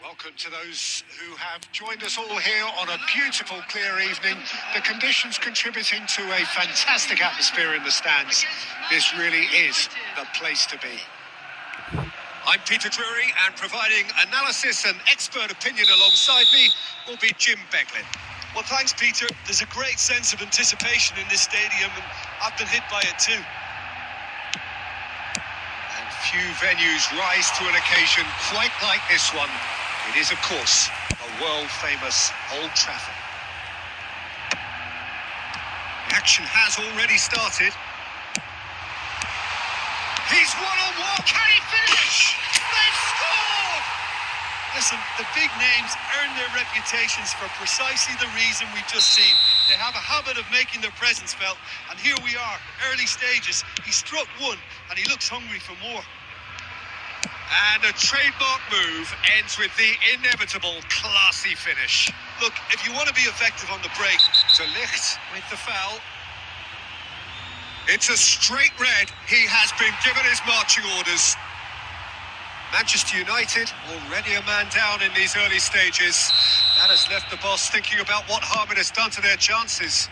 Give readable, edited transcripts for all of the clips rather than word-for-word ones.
Welcome to those who have joined us all here on a beautiful, clear evening. The conditions contributing to a fantastic atmosphere in the stands. This really is the place to be. I'm Peter Drury, and providing analysis and expert opinion alongside me will be Jim Beglin. Well, thanks, Peter. There's a great sense of anticipation in this stadium, and I've been hit by it too. And few venues rise to an occasion quite like this one. It is, of course, a world-famous Old Trafford. The action has already started. He's one-on-one. Can he finish? They've scored! Listen, the big names earn their reputations for precisely the reason we've just seen. They have a habit of making their presence felt, and here we are, early stages. He struck one, and he looks hungry for more. And a trademark move ends with the inevitable classy finish. Look, if you want to be effective on the break... De Ligt with the foul. It's a straight red. He has been given his marching orders. Manchester United already a man down in these early stages. That has left the boss thinking about what harm it has done to their chances.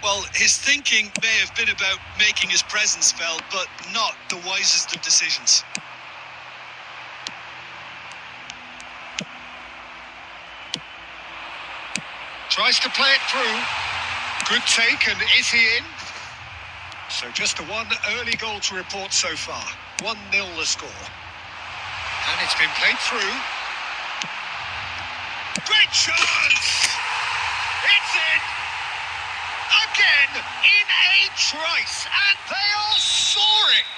Well, his thinking may have been about making his presence felt, but not the wisest of decisions. Tries to play it through. Good take, and is he in? So just the one early goal to report so far. 1-0 the score. And it's been played through. Great chance! It's in! Again, in a trice, and they are soaring!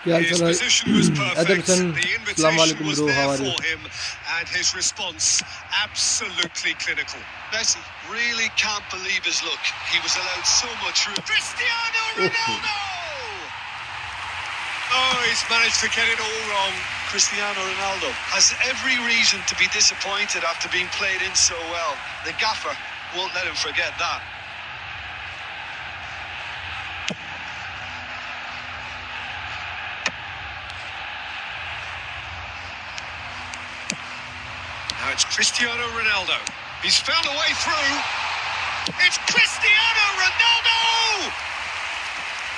His position was perfect, the invitation was there for him, and his response absolutely clinical. Messi really can't believe his luck. He was allowed so much room. Cristiano Ronaldo! Oh, he's managed to get it all wrong. Cristiano Ronaldo has every reason to be disappointed after being played in so well. The gaffer won't let him forget that. Now it's Cristiano Ronaldo. He's found a way through. It's Cristiano Ronaldo!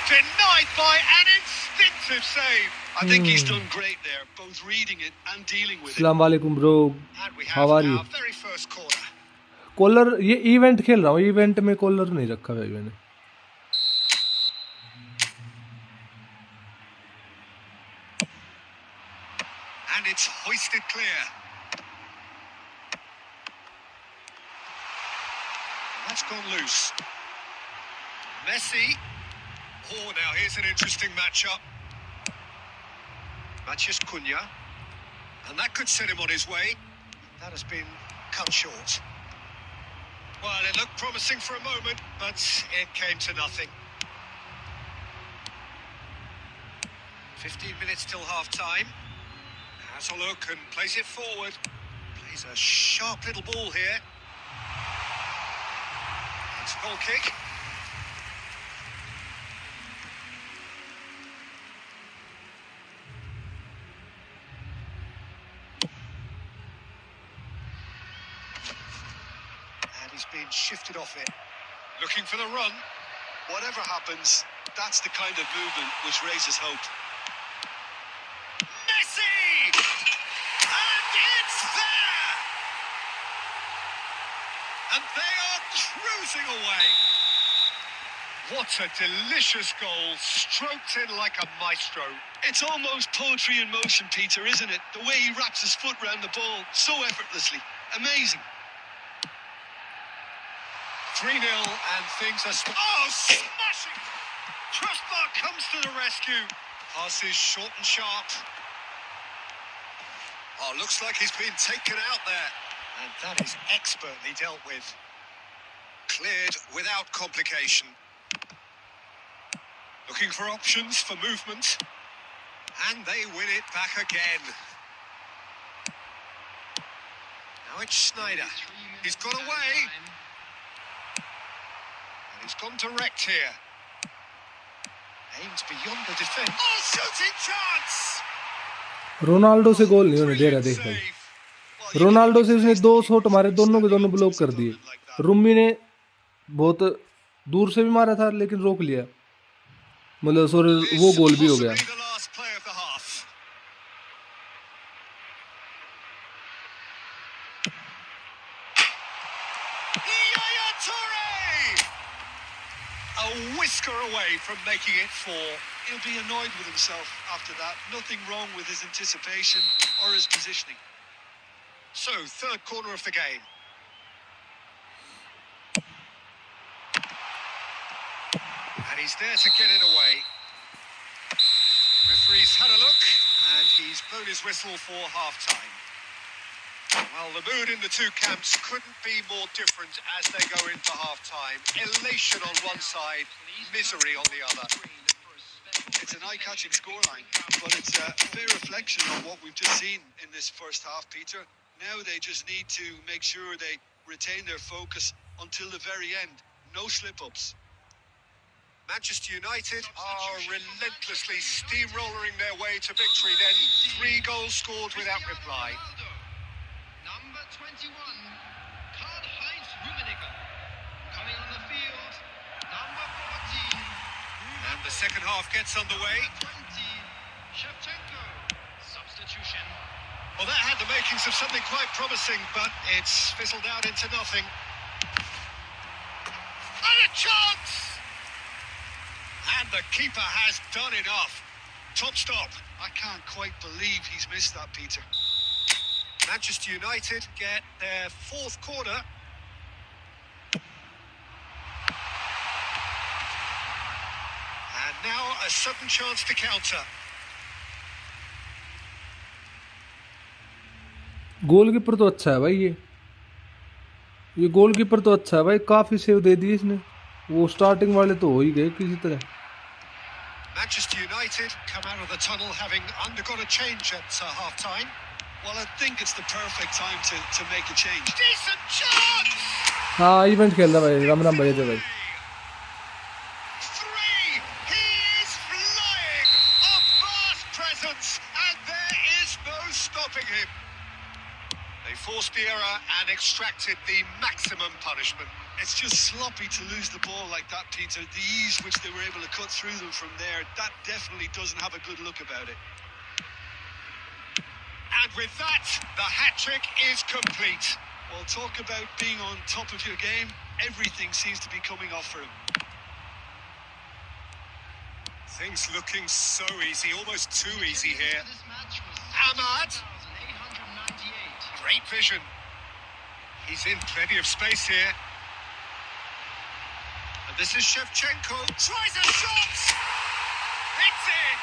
Denied by an instinctive save. I think he's done great there, both reading it and dealing with it. अस्सलाम वालेकुम bro. How are you? Very first corner. कॉलर ये event खेल रहा हूँ. Event में collar नहीं रखा भाई मैंने. And it's hoisted clear. That's gone loose. Messi. Oh, now here's an interesting matchup. Matheus Cunha. And that could set him on his way. That has been cut short. Well, it looked promising for a moment, but it came to nothing. 15 minutes till half-time. Has a look and plays it forward. Plays a sharp little ball here. It's a goal kick. And he's been shifted off it. Looking for the run. Whatever happens, that's the kind of movement which raises hope. Messi! And it's there! And they are cruising away. What a delicious goal, stroked in like a maestro. It's almost poetry in motion, Peter, isn't it? The way he wraps his foot round the ball so effortlessly. Amazing. 3-0 and things are... Oh, smashing! Crossbar comes to the rescue. Passes short and sharp. Oh, looks like he's been taken out there. And that is expertly dealt with. Cleared without complication. Looking for options for movement. And they win it back again. Now it's Schneider. He's got away. He's gone direct here. Aims beyond the defence. Oh, shooting chance! Ronaldo से गोल नहीं होने दे रहा, देख भाई। Ronaldo से उसने 2 shot मारे, दोनों के दोनों ब्लॉक कर दिए। रुम्मी ने बहुत दूर से भी मारा था लेकिन रोक लिया, मतलब सॉरी वो गोल भी हो गया। A whisker away from making it 4. He'll be annoyed with himself after that. Nothing wrong with his anticipation or his positioning. So, third corner of the game. And he's there to get it away. Referee's had a look, and he's blown his whistle for half-time. Well, the mood in the two camps couldn't be more different as they go into half-time. Elation on one side, misery on the other. It's an eye-catching scoreline, but it's a fair reflection of what we've just seen in this first half, Peter. Now they just need to make sure they retain their focus until the very end. No slip-ups. Manchester United are relentlessly steamrolling their way to victory then. 3 goals scored without reply. Number 21, Karl-Heinz Rummenigge. Coming on the field, number 14. And the second half gets underway. 20, Shevchenko. Substitution. Well, that had the makings of something quite promising, but it's fizzled out into nothing. And a chance! And the keeper has done enough. Top stop. I can't quite believe he's missed that, Peter. Manchester United get their 4th corner. And now a sudden chance to counter. Goalkeeper तो अच्छा है भाई, ये goalkeeper तो अच्छा है भाई, काफी सेव दे दिए इसने। वो स्टार्टिंग वाले तो हो ही गए किसी तरह। Manchester United come out of the tunnel having undergone a change at half-time. Well, I think it's the perfect time to make a change. Decent chance! हाँ, इवेंट खेल रहा भाई, राम राम भाई दे भाई। 3! He is flying! A vast presence, and there is no stopping him. They forced the error and extracted the maximum punishment. It's just sloppy to lose the ball like that, Peter. The ease which they were able to cut through them from there, that definitely doesn't have a good look about it. And with that, the hat-trick is complete. Well, talk about being on top of your game. Everything seems to be coming off for him. Things looking so easy, almost too easy here. This match was Ahmad. 6,898. Great vision. He's in plenty of space here. And this is Shevchenko. Tries a shot! It's in!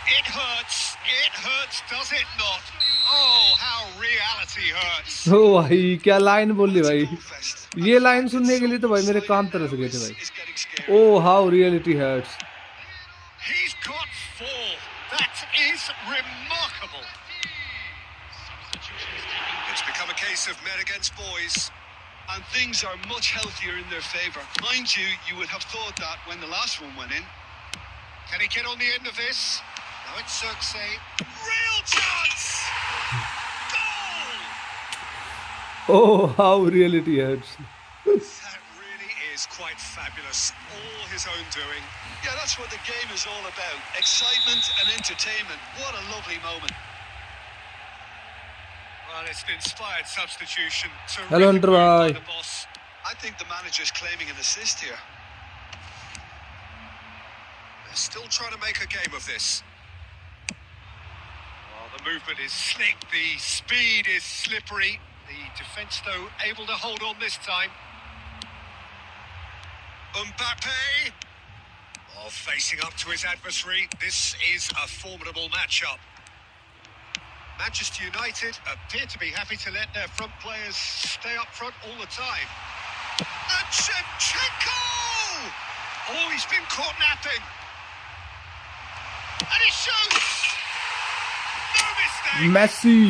It hurts, does it not? Oh, how reality hurts. ओ भाई क्या line बोली भाई, ये line सुनने के लिए तो भाई मेरे कान तरस गए थे भाई। Oh how reality hurts. He's got 4. That is remarkable. It's become a case of men against boys. And things are much healthier in their favour. Mind you, you would have thought that when the last one went in. Can he get on the end of this? Now it's Xerxes. Real chance! Goal! Oh, how reality hurts. That really is quite fabulous. All his own doing. Yeah, that's what the game is all about. Excitement and entertainment. What a lovely moment. Well, it's an inspired substitution. Hello, Terrific move by Andrei. the boss. I think the manager's claiming an assist here. They're still trying to make a game of this. Well, the movement is slick, the speed is slippery. The defence, though, able to hold on this time. Mbappe. Oh, facing up to his adversary. This is a formidable matchup. Manchester United appear to be happy to let their front players stay up front all the time. And Shevchenko! Oh, he's been caught napping. And he shoots! No mistake! Messi.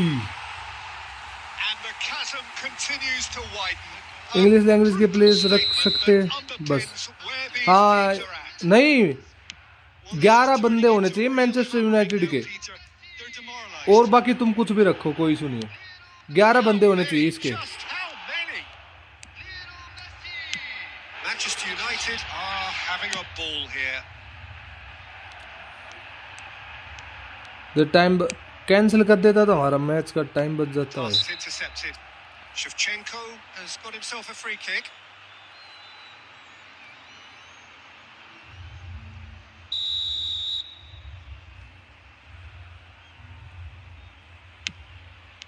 And the chasm continues to widen. English language के players रख सकते बस। हाँ नहीं, 11 बंदे होने चाहिए Manchester United के, और बाकी तुम कुछ भी रखो, कोई इशू नहीं है। 11 बंदे होने चाहिए इसके। Manchester United are having a ball here. The time cancel कर देता तो हमारा मैच का टाइम बच जाता है। Pass is intercepted. Shevchenko has got himself a free kick.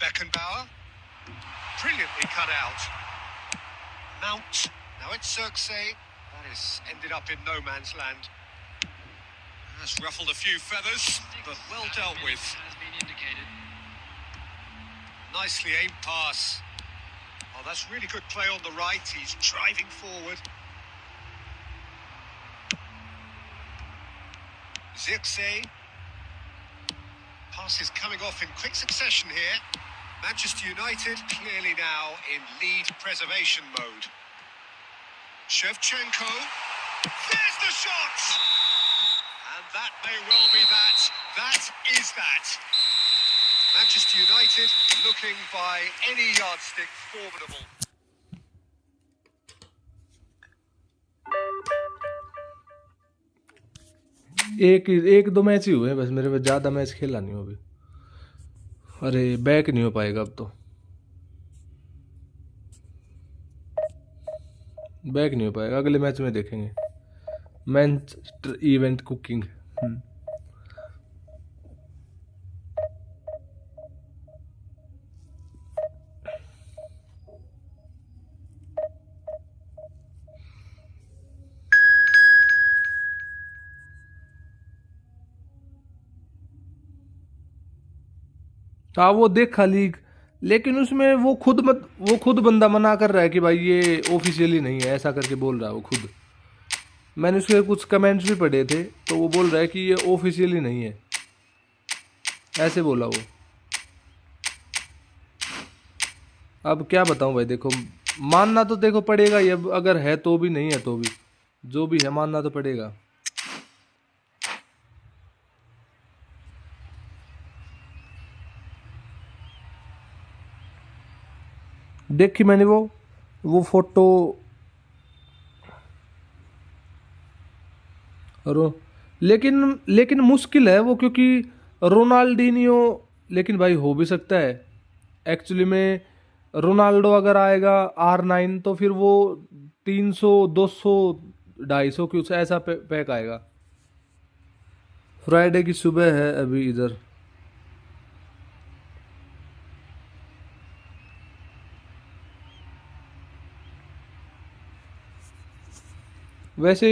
Beckenbauer, brilliantly cut out. Mount, now it's Xerxes. That has ended up in no man's land. That's ruffled a few feathers, but well dealt with. Has been indicated. Nicely aimed pass. Oh, that's really good play on the right. He's driving forward. Xerxes. Pass is coming off in quick succession here. Manchester United clearly now in lead preservation mode. Shevchenko. There's the shot! And that may well be that. That is that. Manchester United looking by any yardstick formidable. एक दो match ही हुए बस मेरे पे, ज्यादा match खेला नहीं हो अभी। अरे बैक नहीं हो पाएगा अब तो, बैक नहीं हो पाएगा, अगले मैच में देखेंगे। Manchester event cooking. हाँ वो देखा लीग, लेकिन उसमें वो खुद बंदा मना कर रहा है कि भाई ये ऑफिशियली नहीं है, ऐसा करके बोल रहा है वो खुद। मैंने उसके कुछ कमेंट्स भी पढ़े थे, तो वो बोल रहा है कि ये ऑफिशियली नहीं है, ऐसे बोला वो। अब क्या बताऊं भाई, देखो मानना तो देखो पड़ेगा ये, अगर है तो भी, नहीं है तो भी, जो भी है मानना तो पड़ेगा। देखी मैंने वो फोटो, और लेकिन मुश्किल है वो, क्योंकि रोनाल्डीनियो, लेकिन भाई हो भी सकता है एक्चुअली में। रोनाल्डो अगर आएगा R9 तो फिर वो 300 200 250 कुछ ऐसा पैक आएगा। फ्राइडे की सुबह है अभी इधर। वैसे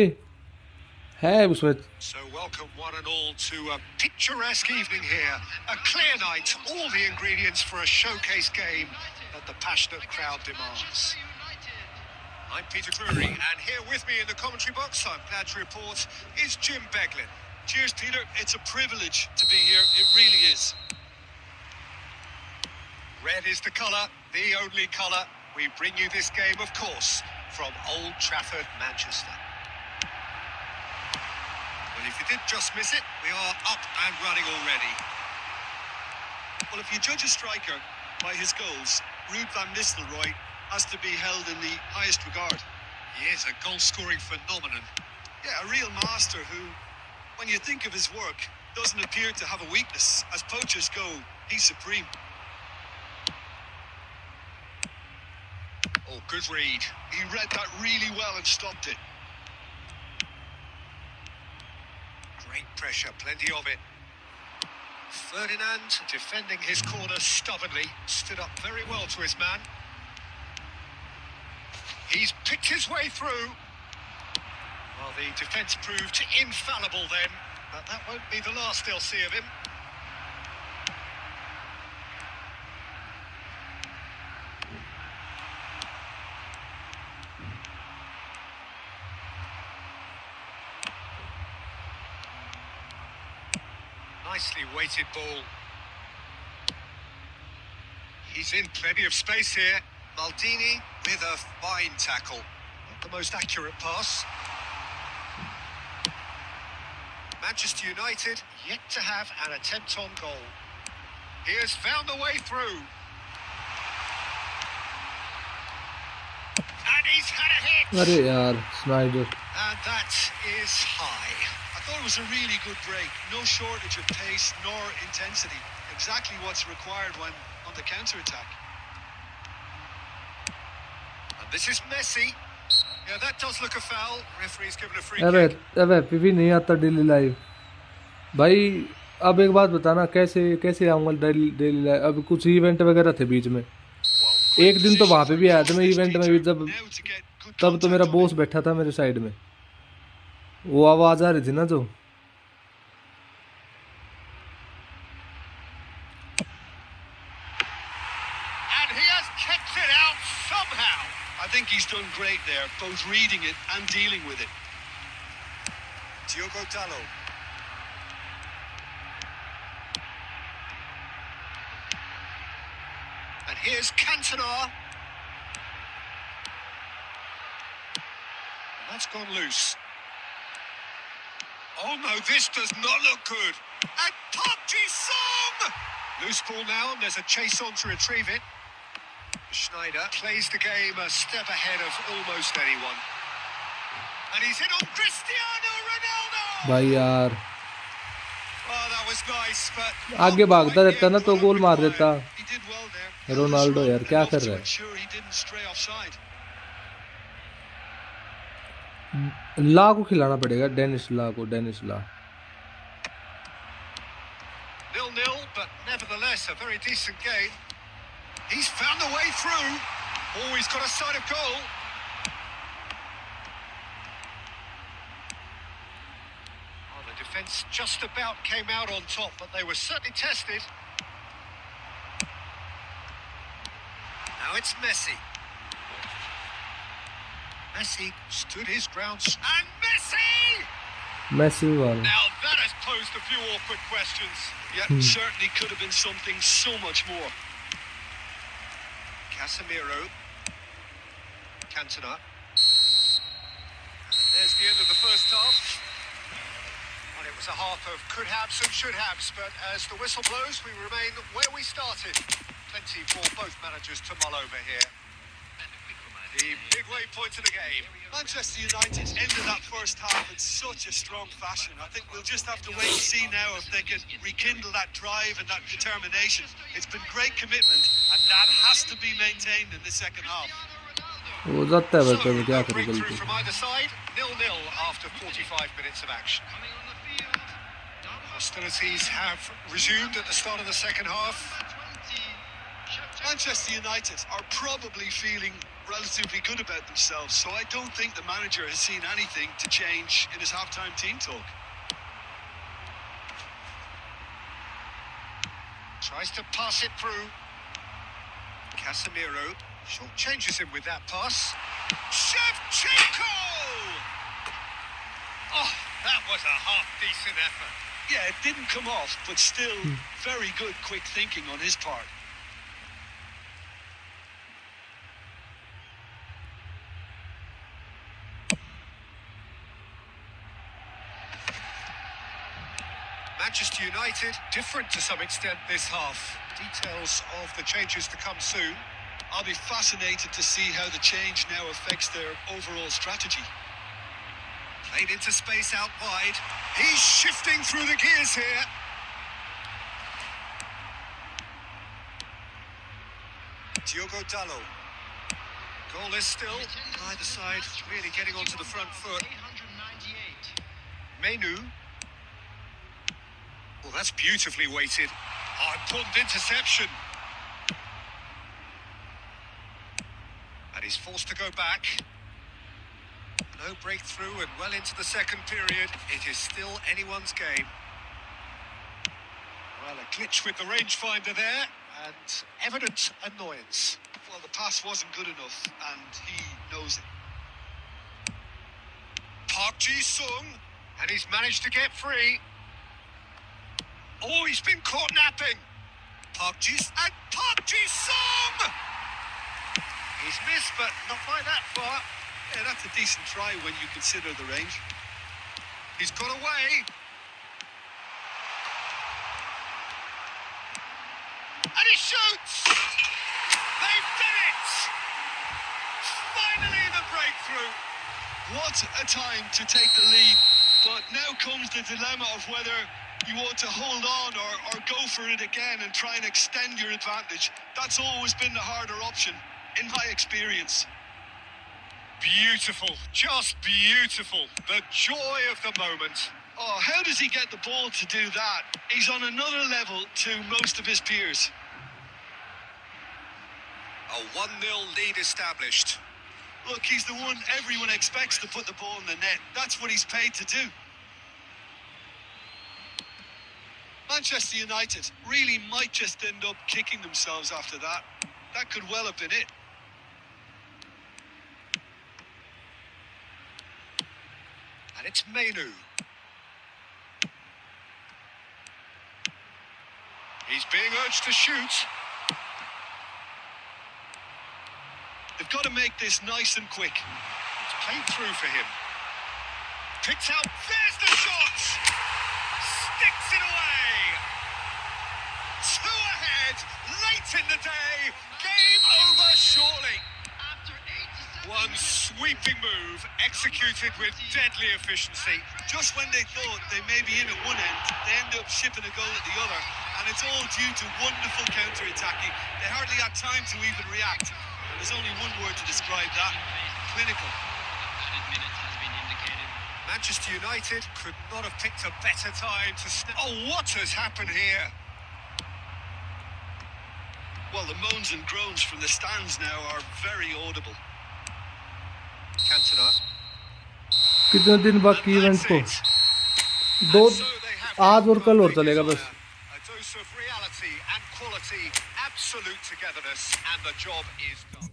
है उसमें। So welcome one and all to a picturesque evening here. A clear night, all the ingredients for a showcase game that the passionate crowd demands. I'm Peter Drury, and here with me in the commentary box, I'm glad to report, is Jim Beglin. Cheers, Peter. It's a privilege to be here. It really is. Red is the colour, the only colour. We bring you this game, of course, from Old Trafford, Manchester. Well, if you did just miss it, we are up and running already. Well, if you judge a striker by his goals, Ruud van Nistelrooy has to be held in the highest regard. He is a goal-scoring phenomenon. Yeah, a real master who, when you think of his work, doesn't appear to have a weakness. As poachers go, he's supreme. Oh, good read. He read that really well and stopped it. Great pressure, plenty of it. Ferdinand defending his corner stubbornly, stood up very well to his man. He's picked his way through. Well, the defence proved infallible then, but that won't be the last they'll see of him. Nicely weighted ball. He's in plenty of space here. Maldini with a fine tackle. Not the most accurate pass. Manchester United yet to have an attempt on goal. He has found the way through. And he's had a hit. अरे यार Snyder And that is high. I thought it was a really good break. No shortage of pace nor intensity. Exactly what's required when on the counter-attack. And this is Messi. Yeah, that does look a foul. Referee's given a free अबे kick. अबे PV नहीं आता daily live भाई। अब एक बात बताना कैसे कैसे आऊँगा डेली लाइव। अब कुछ इवेंट वगैरह थे बीच में, एक दिन तो वहाँ पे भी आया था मैं इवेंट में भी, जब Now to get good तब तो मेरा contact on बॉस बैठा था मेरे साइड में, वो आवाज़ आ रही थी ना जो। And he has kept it out somehow. I think he's done great there, both reading it and dealing with it. Diogo Dalot. And here's Cantona. That's gone loose. Oh no, this does not look good. And Park Ji-sung! Loose ball now, and there's a chase on to retrieve it. Schneider plays the game a step ahead of almost anyone. And he's in on Cristiano Ronaldo! भाई यार Oh, that was nice, but आगे भागता रहता ना तो गोल मार देता। He did well there. Ronaldo यार क्या कर To रहा है। ensure he didn't stray offside. ला को खिलाना पड़ेगा, डेनिस ला को, Dennis La. 0-0, but nevertheless a very decent game. He's found the way through. Oh, he's got a sight of goal. Oh, the defence just about came out on top, but they were certainly tested. Now it's Messi. Messi stood his ground. And Messi! Messi वाला Now that has posed a few awkward questions. Yeah, certainly could have been something so much more. Casemiro. Cantona. And there's the end of the first half. Well, it was a half of could haves and should haves, but as the whistle blows, we remain where we started. Plenty for both managers to mull over here. The big waypoint of the game. Manchester United ended that first half in such a strong fashion. I think we'll just have to wait and see now if they can rekindle that drive and that determination. It's been great commitment, and that has to be maintained in the second half. वो जाता है So, बच्चा, क्या no करे breakthrough गलती। from either side. 0-0 after 45 minutes of action. Coming on the field, Hostilities have resumed at the start of the second half. 20, Manchester United are probably feeling relatively good about themselves, so I don't think the manager has seen anything to change in his half-time team talk. Tries to pass it through. Casemiro short changes him with that pass. Shevchenko! Oh, that was a half-decent effort. Yeah, it didn't come off, but still very good quick thinking on his part. Manchester United different to some extent this half. Details of the changes to come soon. I'll be fascinated to see how the change now affects their overall strategy. Played into space out wide. He's shifting through the gears here. Diogo Dalot. Goalless still. Either side really getting onto the front foot. 898. Menu. Well, that's beautifully weighted. Oh, important interception. And he's forced to go back. No breakthrough and well into the second period. It is still anyone's game. Well, a glitch with the rangefinder there and evident annoyance. Well, the pass wasn't good enough, and he knows it. Park Ji-sung, and he's managed to get free. Oh, he's been caught napping. Park Ji-sung. He's missed, but not by that far. Yeah, that's a decent try when you consider the range. He's got away. And he shoots! They've done it! Finally the breakthrough. What a time to take the lead. But now comes the dilemma of whether you want to hold on or go for it again and try and extend your advantage. That's always been the harder option, in my experience. Beautiful, just beautiful. The joy of the moment. Oh, how does he get the ball to do that? He's on another level to most of his peers. A 1-0 lead established. Look, he's the one everyone expects to put the ball in the net. That's what he's paid to do. Manchester United really might just end up kicking themselves after that. That could well have been it. And it's Mainu. He's being urged to shoot. They've got to make this nice and quick. It's played through for him. Picked out. There's the shot! Sticks it away! 2 ahead, late in the day. Game over shortly. After 87 One minutes. sweeping move, executed with deadly efficiency. Just when they thought they may be in at one end, they end up shipping a goal at the other. And it's all due to wonderful counter-attacking. They hardly had time to even react. There's only one word to describe that: clinical. Added minutes has been indicated. Manchester United could not have picked a better time to Oh, what has happened here? Well, the moans and groans from the stands now are very audible. Cantona. कितने दिन बाकी event को? दो आज और कल और चलेगा बस. A dose of reality and quality, absolute togetherness, and the job is done.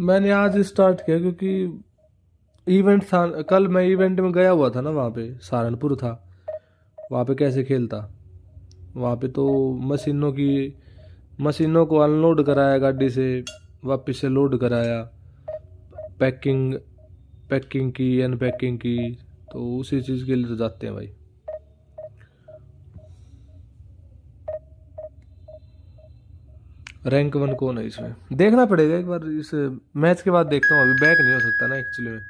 मैंने आज स्टार्ट किया क्योंकि इवेंट था कल. मैं इवेंट में गया हुआ था ना, वहाँ पे सहारनपुर था. वहाँ पे कैसे खेलता, वहाँ पे तो मशीनों को अनलोड कराया गाड़ी से, वापस से लोड कराया, पैकिंग की, अनपैकिंग की. तो उसी चीज़ के लिए तो जाते हैं भाई. रैंक 1 कौन है इसमें? देखना पड़ेगा एक बार, इस मैच के बाद देखता हूँ. अभी बैक नहीं हो सकता ना एक्चुअली में.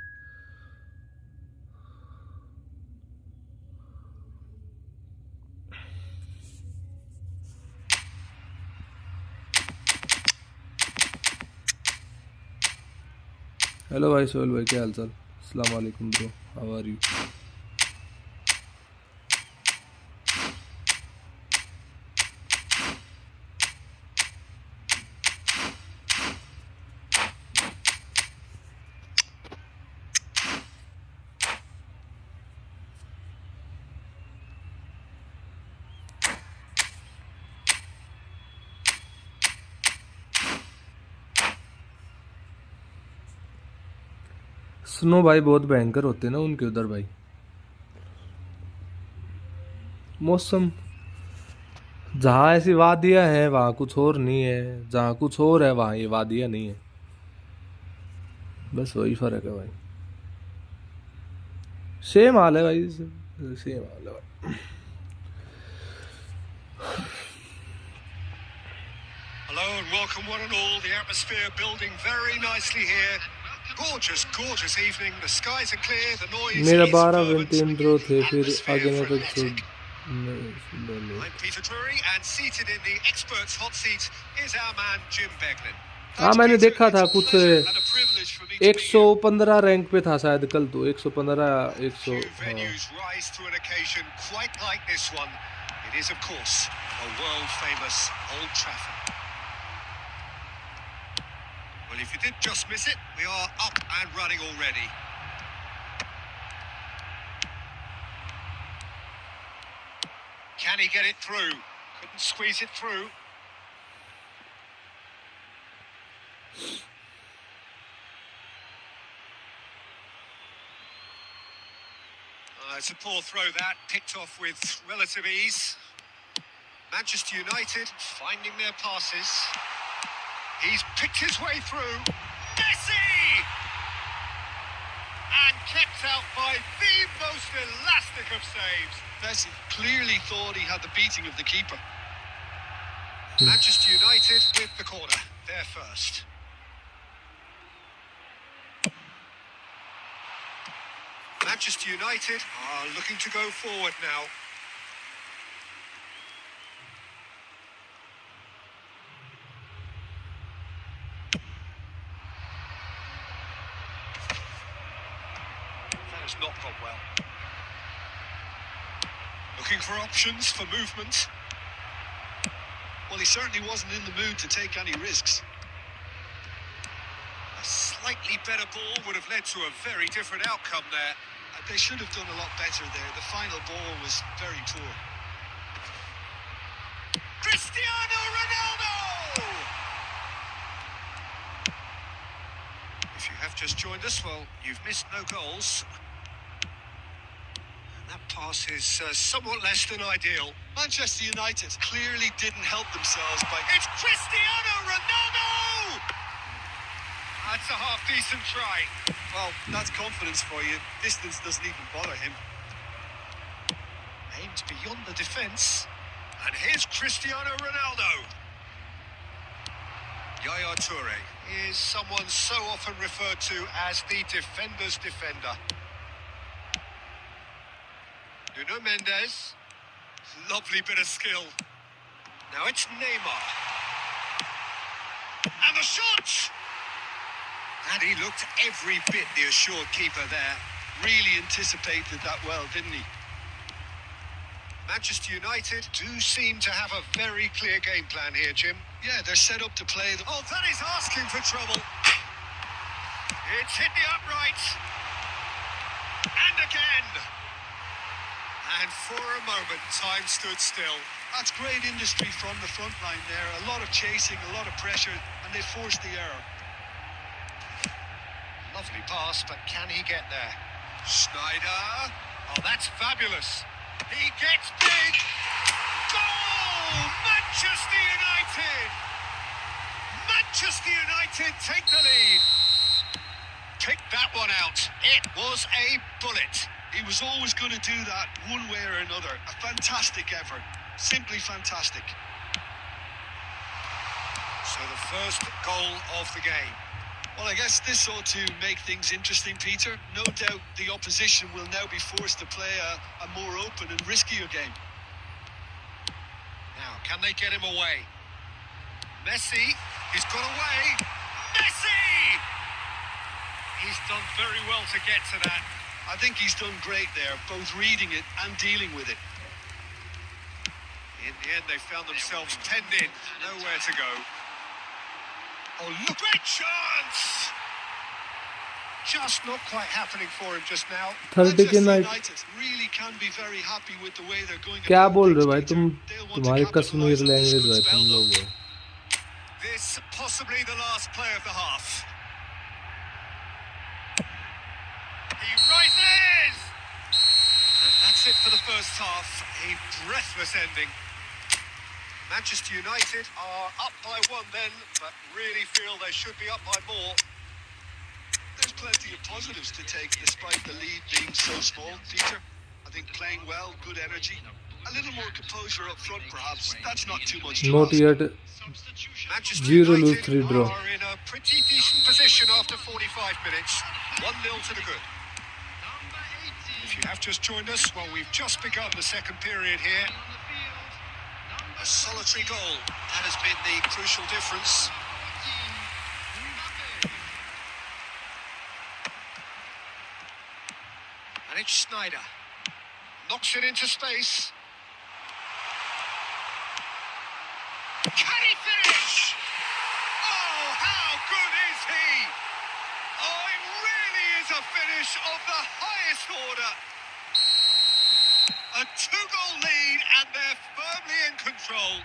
हेलो भाई सोहेल भाई, क्या हाल चाल? अस्सलाम वालेकुम ब्रो, हाउ आर यू? स्नो भाई बहुत भयंकर होते हैं ना उनके उधर भाई. मौसम जहाँ ऐसी वादियाँ हैं वहाँ कुछ और नहीं है, जहाँ कुछ और है वहाँ ये वादियाँ नहीं है. बस वही फर्क है भाई. सेम हाल है भाई, सेम हाल है भाई। Hello and welcome one and all. The atmosphere building very nicely here. Gorgeous, gorgeous evening. The skies are clear. The noise मेरा is 12 विन fervent. 3 ड्रॉ थे, फिर Atmosphere आगे मैं तो छोड़ frenetic. I'm Peter Drury, and seated in the experts' hot seat is our man Jim Beglin. हाँ मैंने देखा था कुछ And a privilege for me to be here. 115 rank पे था शायद कल, तो 115 100। Few हाँ venues rise to an occasion quite like this one. It is, of course, a world-famous Old Trafford. Well, if you did just miss it, we are up and running already. Can he get it through? Couldn't squeeze it through. It's a poor throw that, picked off with relative ease. Manchester United finding their passes. He's picked his way through. Messi! And kept out by the most elastic of saves. Messi clearly thought he had the beating of the keeper. Manchester United with the corner. They're first. Manchester United are looking to go forward now. That has not gone well. Looking for options for movement. Well, he certainly wasn't in the mood to take any risks. A slightly better ball would have led to a very different outcome there. They should have done a lot better there. The final ball was very poor. Cristiano Ronaldo! If you have just joined us, well, you've missed no goals. And that pass is somewhat less than ideal. Manchester United clearly didn't help themselves by... It's Cristiano Ronaldo! That's a half-decent try. Well, that's confidence for you. Distance doesn't even bother him. Aimed beyond the defence. And here's Cristiano Ronaldo. Yaya Toure is someone so often referred to as the defender's defender. Nuno Mendes. Lovely bit of skill. Now it's Neymar. And the shot! And he looked every bit the assured keeper there. Really anticipated that well, didn't he? Manchester United do seem to have a very clear game plan here, Jim. Yeah, they're set up to play the... Oh, that is asking for trouble. It's hit the upright. And again. And for a moment, time stood still. That's great industry from the front line there. A lot of chasing, a lot of pressure, and they forced the error. Lovely pass, but can he get there? Schneider. Oh, that's fabulous. He gets big. Goal! Manchester United! Manchester United take the lead. Pick that one out. It was a bullet. He was always going to do that one way or another. A fantastic effort. Simply fantastic. So the first goal of the game. Well, I guess this ought to make things interesting, Peter. No doubt the opposition will now be forced to play a more open and riskier game. Now, can they get him away? Messi, he's got away. Messi! He's done very well to get to that. I think he's done great there, both reading it and dealing with it. In the end, they found themselves penned in. Nowhere to go. Oh, look, great chance! Just not quite happening for him just now. Thursday के night United really can be very happy with the way they're going. क्या about बोल रहे हो things, भाई Peter. तुम? They'll want to तुम्हारी capitalise Kashmir on this language good भाई spell, तुम though. लोग हो। This possibly the last play of the half. He rises! And that's it for the first half. A breathless ending. Manchester United are up by one then, but really feel they should be up by more. there's plenty of positives to take despite the lead being so small, Peter. I think playing well, good energy, a little more composure up front perhaps. That's not too much to Not ask. yet. Manchester 0 lose United 3 draw. are in a pretty decent position after 45 minutes. 1-0 to the good. If you have just joined us, well, we've just begun the second period here. A solitary goal. That has been the crucial difference. And it's Sneijder. Knocks it into space. Can he finish? Oh, how good is he? Oh, it really is a finish of the highest order. A 2-goal lead and they're firmly in control.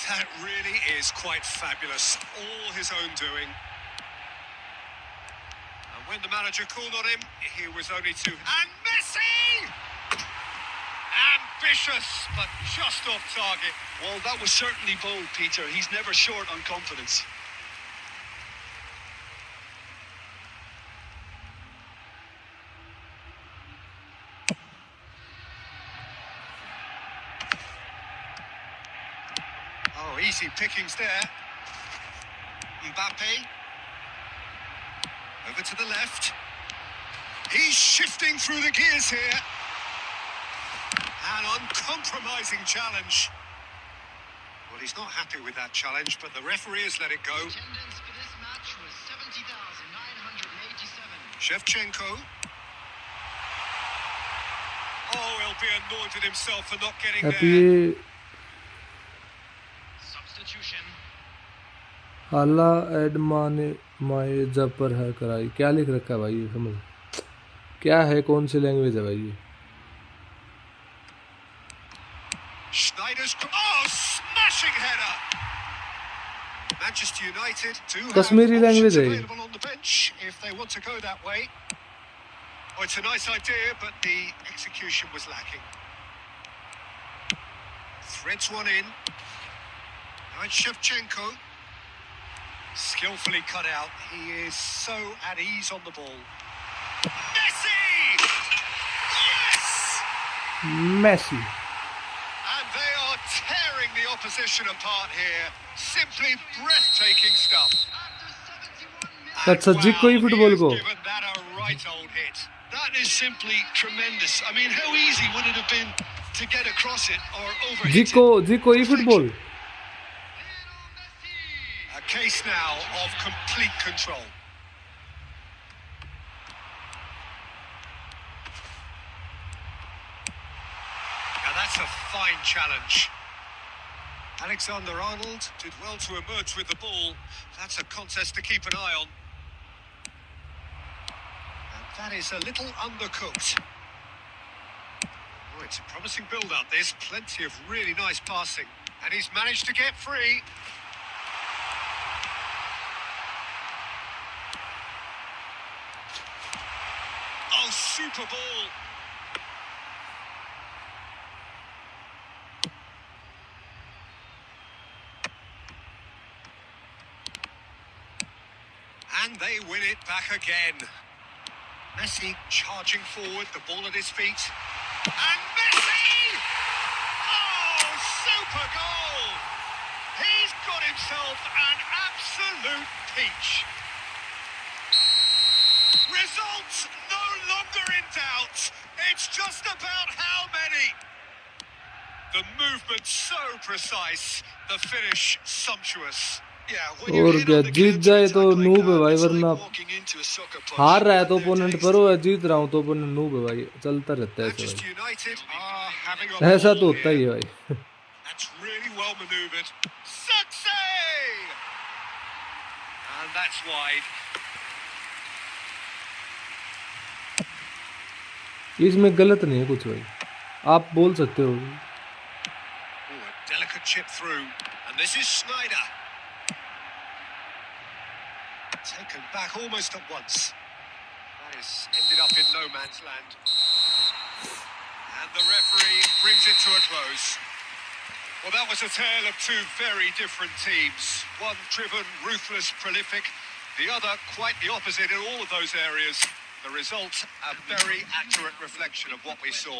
That really is quite fabulous. All his own doing. And when the manager called on him, he was only two. And Messi! Ambitious, but just off target. Well, that was certainly bold, Peter. He's never short on confidence. Oh, easy pickings there. Mbappe. Over to the left. He's shifting through the gears here. An uncompromising challenge. Well, he's not happy with that challenge, but the referee has let it go. Attendance for this match was 70,987. Shevchenko. Oh, he'll be annoyed with himself for not getting अब there. ये Substitution. हाला एडमाने माए जब पर है कराई, क्या लिख रखा है भाई? ये समझ क्या है, कौन सी लैंग्वेज है भाई ये? Schneider's... Oh, smashing header! Manchester United do have Kashmiri language options है ये. available on the bench if they want to go that way. Oh, it's a nice idea, but the execution was lacking. Threads one in. Now it's Shevchenko. Skillfully cut out. He is so at ease on the ball. Messi! Yes! Messi. And they are tearing the opposition apart here. Simply breathtaking stuff. That's a And Zico wow, eFootball he has goal. given that a right old hit. That is simply tremendous. I mean, how easy would it have been to get across it or overhit Zico it? eFootball. A case now of complete control. Now that's a fine challenge. Alexander-Arnold did well to emerge with the ball. That's a contest to keep an eye on. And that is a little undercooked. Oh, it's a promising build-up. There's plenty of really nice passing. And he's managed to get free. Oh, super ball. And they win it back again. Messi charging forward, the ball at his feet. And Messi! Oh, super goal! He's got himself an absolute peach. Results no longer in doubt. It's just about how many. The movement so precise, the finish sumptuous. और क्या, जीत जाए तो noob है भाई, वरना हार रहा है तो ओपोनेंट पर हो, जीत रहा हूँ तो ओपोनेंट नूब है भाई. चलता रहता है ऐसे भाई, ऐसा तो होता ही है भाई. That's really well maneuvered. Success! And that's wide. इसमें गलत नहीं है कुछ भाई, आप बोल सकते हो. Oh, a delicate chip through. And this is Sneijder. Taken back almost at once. That has ended up in no man's land. And the referee brings it to a close. Well, that was a tale of two very different teams. One driven, ruthless, prolific. The other, quite the opposite in all of those areas. The result, a very accurate reflection of what we saw.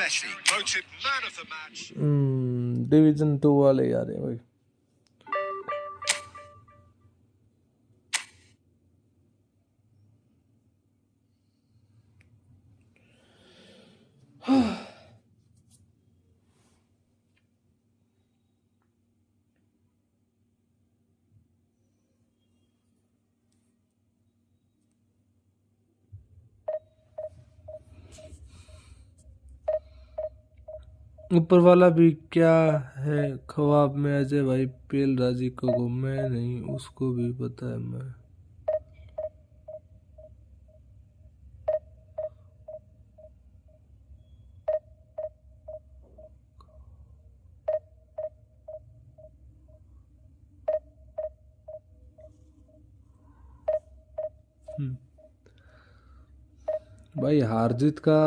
Messi, voted man of the match. Division 2 वाले यार हैं भाई. ऊपर वाला भी क्या है ख्वाब में अजय भाई पेल राजी को मैं नहीं उसको भी पता है मैं. भाई हार जीत का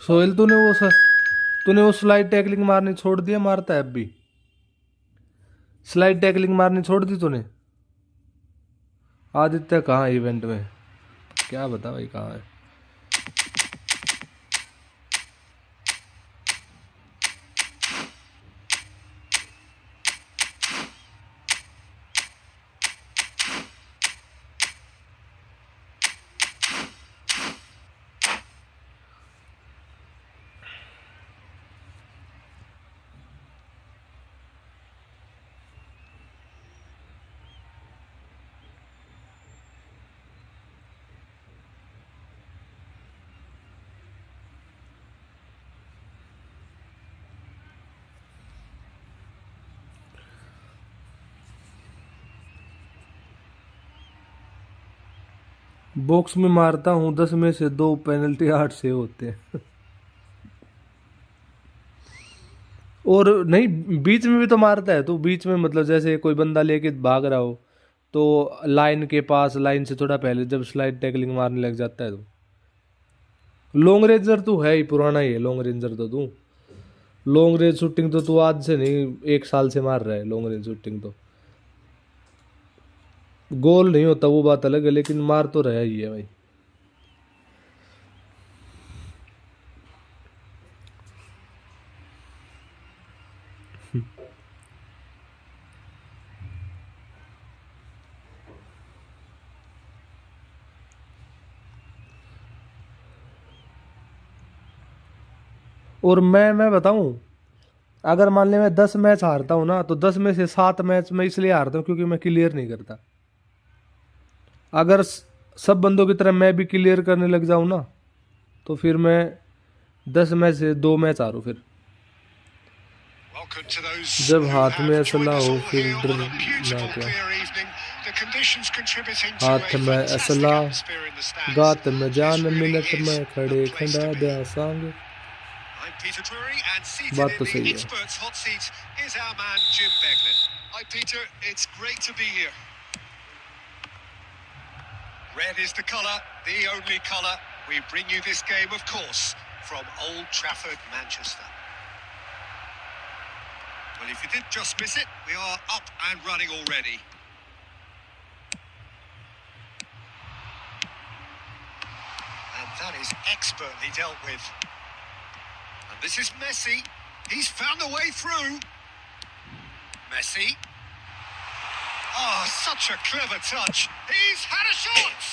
सोहेल तूने वो स्लाइड टैकलिंग मारनी छोड़ दिया. मारता है अब भी. स्लाइड टैकलिंग मारनी छोड़ दी तूने. आदित्य कहाँ है इवेंट में? क्या बता भाई कहाँ है? बॉक्स में मारता हूँ 10 में से 2 पेनल्टी 8 से होते हैं. और नहीं बीच में भी तो मारता है. तो बीच में मतलब जैसे कोई बंदा लेके भाग रहा हो तो लाइन के पास लाइन से थोड़ा पहले जब स्लाइड टैकलिंग मारने लग जाता है. तो लॉन्ग रेंजर तो है ही पुराना ही है. लॉन्ग रेंजर तो तू लॉन्ग रेंज शूटिंग तो तू आज से नहीं 1 साल से मार रहा है. लॉन्ग रेंज शूटिंग तो गोल नहीं होता वो बात अलग है लेकिन मार तो रहा ही है भाई. और मैं बताऊं अगर मान ले मैं 10 मैच हारता हूं ना तो 10 में से 7 मैच मैं इसलिए हारता हूं क्योंकि मैं क्लियर नहीं करता. अगर सब बंदों की तरह मैं भी क्लियर करने लग जाऊं ना तो फिर मैं 10 मैच से 2 मैच हारूं. फिर जब हाथ में असला हो फिर डर ना क्या. हाथ में असला गात में जान मिनट में खड़े खंडा दे सांग. बात तो सही है. Red is the colour, the only colour. We bring you this game, of course, from Old Trafford, Manchester. Well, if you did just miss it, we are up and running already. And that is expertly dealt with. And this is Messi. He's found a way through. Messi. Oh, such a clever touch. He's had a shot.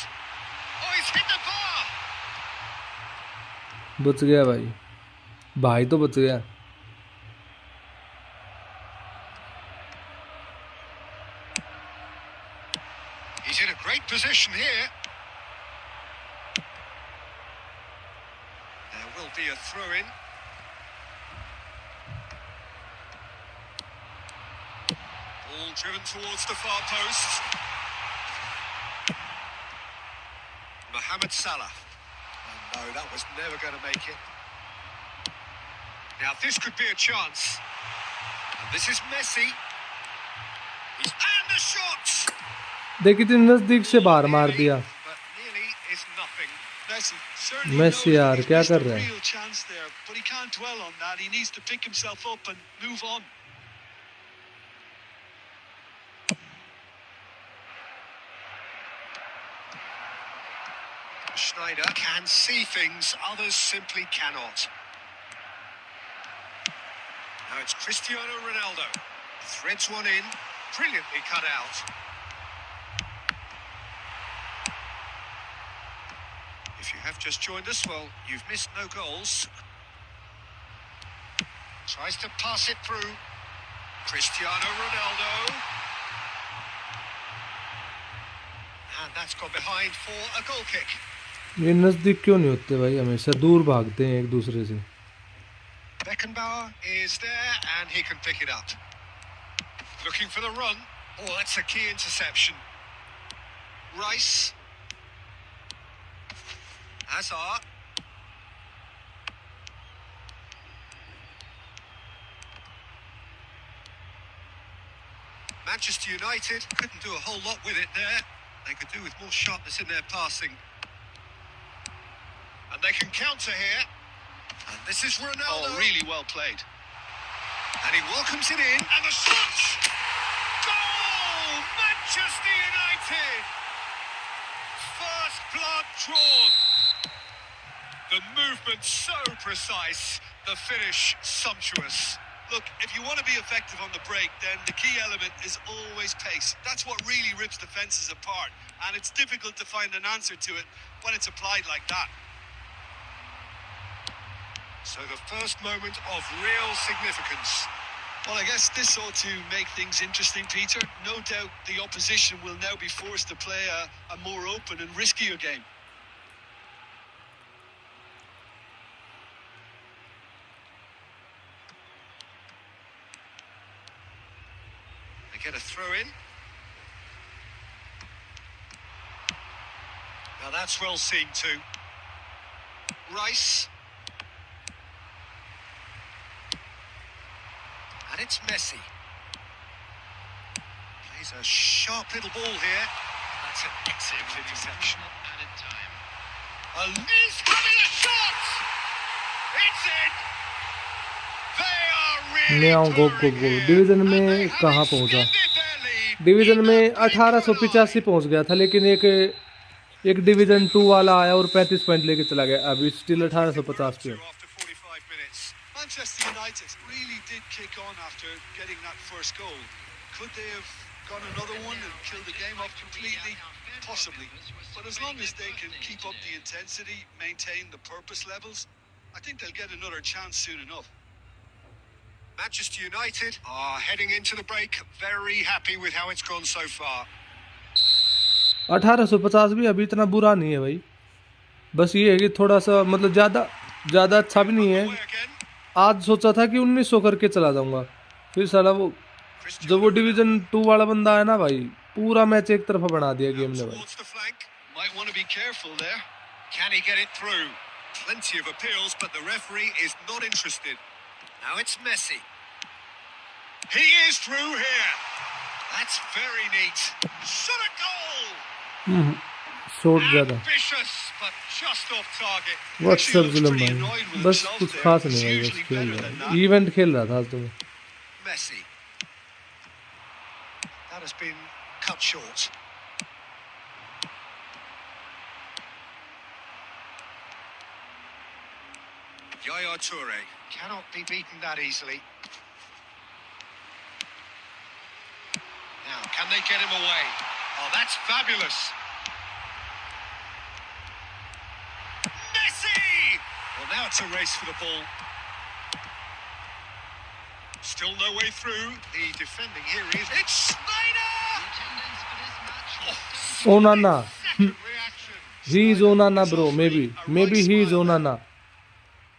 Oh, he's hit the bar. बच गया भाई. भाई तो बच गया. He's in a great position here. There will be a throw-in. Ball driven towards the far post. Mohamed Salah. Oh, no, that was never going to make it. Now this could be a chance. And this is Messi. And the shot. देखिए कितनी नजदीक से बाहर मार दिया। But nearly is nothing. Messi यार क्या कर रहा है? Real chance there, but he can't dwell on that. He needs to pick himself up and move on. Schneider can see things others simply cannot. Now it's Cristiano Ronaldo. Threads one in. Brilliantly cut out. If you have just joined us, well, you've missed no goals. Tries to pass it through. Cristiano Ronaldo. And that's gone behind for a goal kick. ये नजदीक क्यों नहीं होते भाई? हमेशा दूर भागते हैं एक दूसरे से। Beckenbauer is there and he can pick it up. Looking for the run. Oh, that's a key interception. Rice. Hazard. Manchester United couldn't do a whole lot with it there. They could do with more sharpness in their passing. And they can counter here. And this is Ronaldo. Oh, really well played. And he welcomes it in. And the shot! Goal! Manchester United! First blood drawn. The movement so precise. The finish sumptuous. Look, if you want to be effective on the break, then the key element is always pace. That's what really rips defences apart. And it's difficult to find an answer to it when it's applied like that. So the first moment of real significance. Well, I guess this ought to make things interesting, Peter. No doubt the opposition will now be forced to play a more open and riskier game. They get a throw in. Now that's well seen too. Rice. And it's Messi. Plays a sharp little ball here. That's an excellent interception. Added time. He's having a shot! It's in! They are really pouring here. Division में कहाँ पहुँचा? Division में 1885 पहुँच गया था, लेकिन एक division 2 वाला आया और 35 पॉइंट लेके चला गया। अभी स्टिल 1850 पे। Manchester United really did kick on after getting that first goal. Could they have gone another one and killed the game off completely? Possibly. But as long as they can keep up the intensity, maintain the purpose levels, I think they'll get another chance soon enough. Manchester United are heading into the break very happy with how it's gone so far. 1850 भी अभी इतना बुरा नहीं है भाई। बस ये है कि थोड़ा सा मतलब ज़्यादा अच्छा भी नहीं है। आज सोचा था कि 1900 करके चला जाऊंगा, फिर साला वो जब वो डिवीजन 2 वाला बंदा है ना भाई, पूरा मैच एक तरफा बना दिया गेम ने भाई। Might want to be careful there. Can he get it through? Plenty of appeals, but the referee is not interested. Now it's Messi. He is through here. That's very neat. Shot a goal. Shot ज़्यादा। Ambitious, but just off target. WhatsApp जुल्म भाई, बस कुछ खास नहीं भाई, बस खेल रहा, इवेंट खेल रहा था आज तो मैं। Messi. That has been cut short. Yaya Toure cannot be beaten that easily. Now, can they get him away? Oh, that's fabulous. Messi! Well, now it's a race for the ball. Still no way through. The defending here is... It's Schneider! Attendance for this match was Onana. Second reaction. He is Onana, bro. Maybe he is Onana.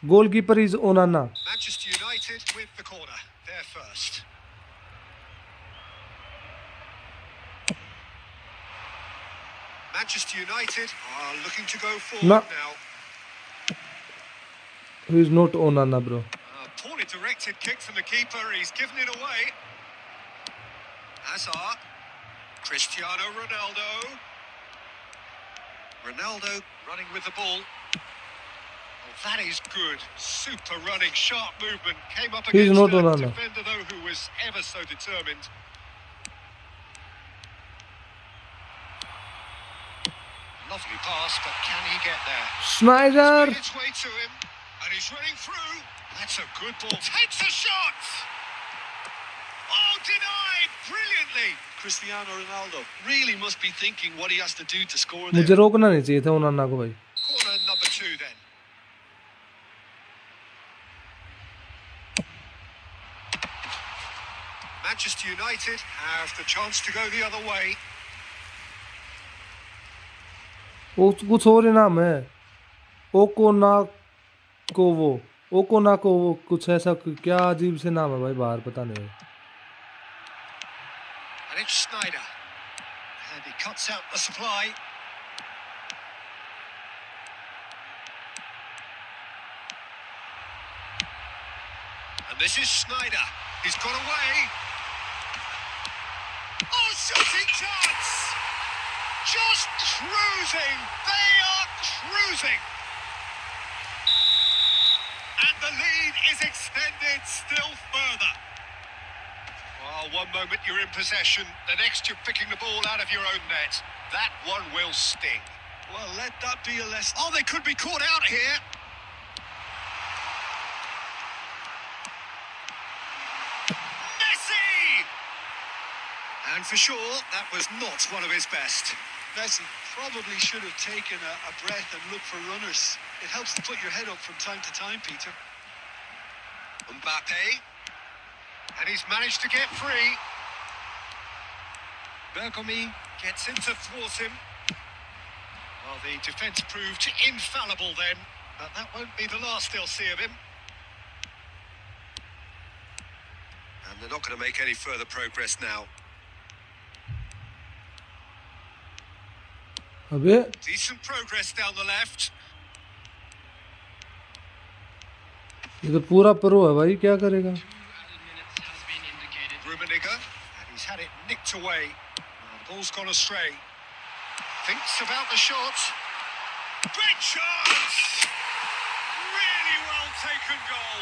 Goalkeeper is Onana. Manchester United with the corner. They're first. Manchester United are looking to go forward No. now. He is not Onana, bro. Poorly deflected kick from the keeper. He's given it away. Hazard. Cristiano Ronaldo. Ronaldo running with the ball. Oh, that is good. Super running, sharp movement. Came up He's against not a Ronaldo. defender, though, who was ever so determined. Lovely pass, but can he get there? Schneider. Made its way to him, and he's running through. That's a good ball. Takes a shot! Oh, denied! Brilliantly! Cristiano Ronaldo really must be thinking what he has to do to score मुझे there. रोकना नहीं चाहिए था उन्नाना को भाई. Corner number 2 then. Manchester United have the chance to go the other way. वो कुछ और ही नाम है. ओकोनाकोवो कुछ ऐसा क्या अजीब से नाम है भाई बाहर पता नहीं. And it's Schneider. And he cuts out the supply. And this is Schneider. He's got away. Oh, shooting chance! Just cruising. They are cruising. And the lead is extended still further. Well, one moment you're in possession, the next you're picking the ball out of your own net. That one will sting. Well, let that be a lesson. Oh, they could be caught out here. Messi! And for sure, that was not one of his best. Messi probably should have taken a breath and looked for runners. It helps to put your head up from time to time, Peter. Mbappe. And he's managed to get free. Bergomi gets in to thwart him. Well, the defence proved infallible then, but that won't be the last they'll see of him. And they're not going to make any further progress now. अबे Decent progress down the left. ये तो पूरा pro है भाई क्या करेगा. Added minutes has been indicated. Rummenigge, and he's had it nicked away. The ball's gone astray. Thinks about the shot. Great chance! Really well taken goal.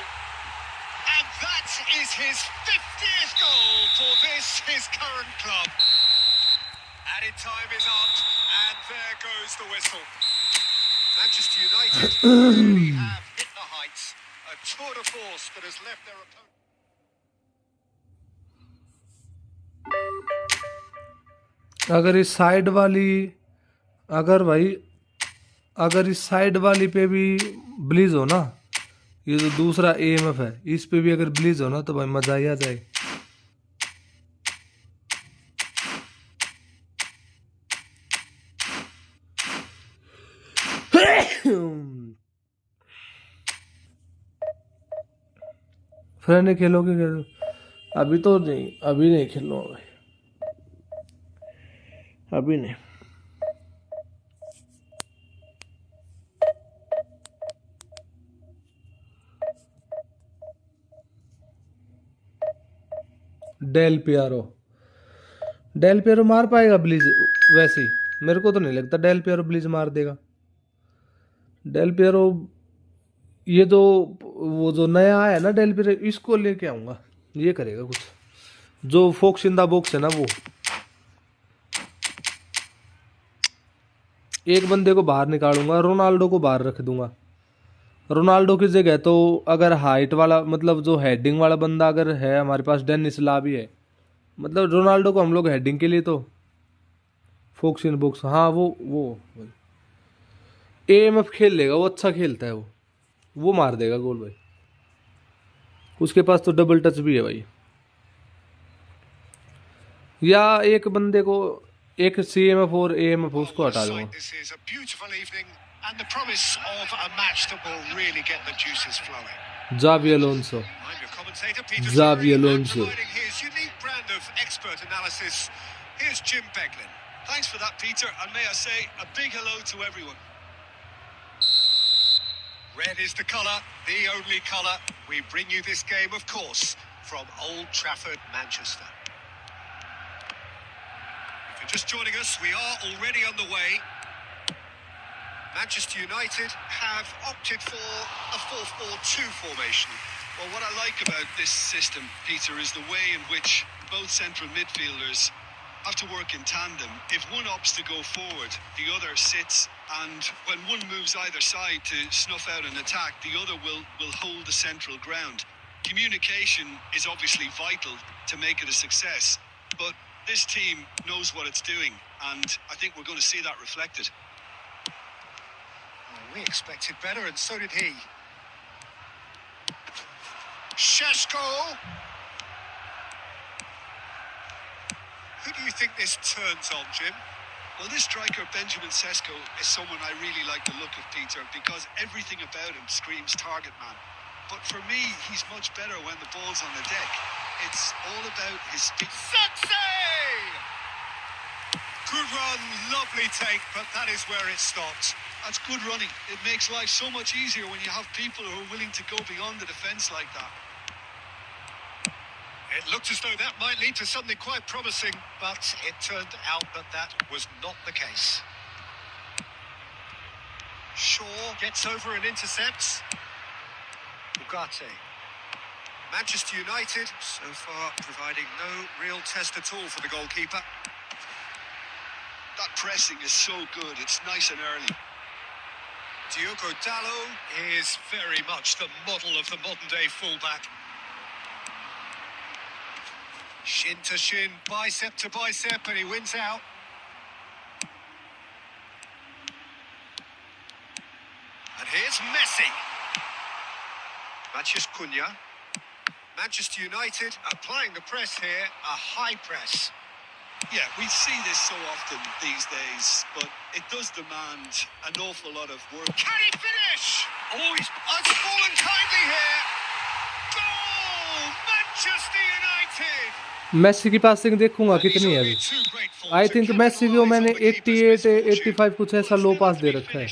And that is his 50th goal for this, his current club. Added time is up, and there goes the whistle. Manchester United really have hit the heights. A tour de force that has left their opponent. अगर इस side वाली पे भी ब्लीज हो ना, ये जो दूसरा एएमएफ है इस पे भी अगर ब्लीज हो ना तो भाई मजा ही आ जाए. फिर नहीं खेलोगे क्या? अभी तो नहीं, अभी नहीं खेलूंगा भाई, अभी नहीं. डेल पियारो मार पाएगा ब्लीज? वैसे ही मेरे को तो नहीं लगता डेल पियारो ब्लीज मार देगा. डेल पियारो ये जो वो जो नया आया ना डेल पियारो, इसको लेके आऊंगा, ये करेगा कुछ. जो फोक्स इन द बॉक्स है ना, वो एक बंदे को बाहर निकालूंगा, रोनाल्डो को बाहर रख दूंगा. रोनाल्डो की जगह तो अगर हाइट वाला मतलब जो हेडिंग वाला बंदा अगर है हमारे पास, डेनिस ला भी है, मतलब रोनाल्डो को हम लोग हेडिंग के लिए तो फोक्स इन बॉक्स, हाँ वो एएमएफ खेल लेगा, वो अच्छा खेलता है, वो मार देगा गोल भाई. उसके पास तो डबल टच भी है भाई. या एक बंदे को एक सीएमएफ और एएमएफ उसको हटा दूंगा. This is a beautiful evening and the promise of a match that will really get the juices flowing. Xavi Alonso. I'm your commentator, Peter Xavi Theory, and Alonso. providing his unique brand of expert analysis. Here's Jim Beglin. Thanks for that, Peter, and may I say a big hello to everyone. Red is the colour, the only colour. We bring you this game, of course, from Old Trafford, Manchester. If you're just joining us, we are already underway. Manchester United have opted for a 4-4-2 formation. Well, what I like about this system, Peter, is the way in which both central midfielders have to work in tandem. If one opts to go forward, the other sits, and when one moves either side to snuff out an attack, the other will hold the central ground. Communication is obviously vital to make it a success, but this team knows what it's doing, and I think we're going to see that reflected. Well, we expected better, and so did he. Šeško! Who do you think this turns on, Jim? Well, this striker, Benjamin Sesko, is someone I really like the look of, Peter, because everything about him screams target man. But for me, he's much better when the ball's on the deck. It's all about his speed. Success! Good run, lovely take, but that is where it stopped. That's good running. It makes life so much easier when you have people who are willing to go beyond the defence like that. It looked as though that might lead to something quite promising, but it turned out that that was not the case. Shaw gets over and intercepts. Ugarte. Manchester United, so far providing no real test at all for the goalkeeper. That pressing is so good. It's nice and early. Diogo Dalot is very much the model of the modern-day fullback. Shin to shin, bicep to bicep, and he wins out. And here's Messi. Matheus Cunha. Manchester United applying the press here, a high press. Yeah, we see this so often these days, but it does demand an awful lot of work. Can he finish? Oh, it's fallen kindly here. Goal! Manchester United! Messi की passing देखूंगा कितनी है अभी I think Messi को मैंने 88 85 कुछ ऐसा लो पास दे रखा है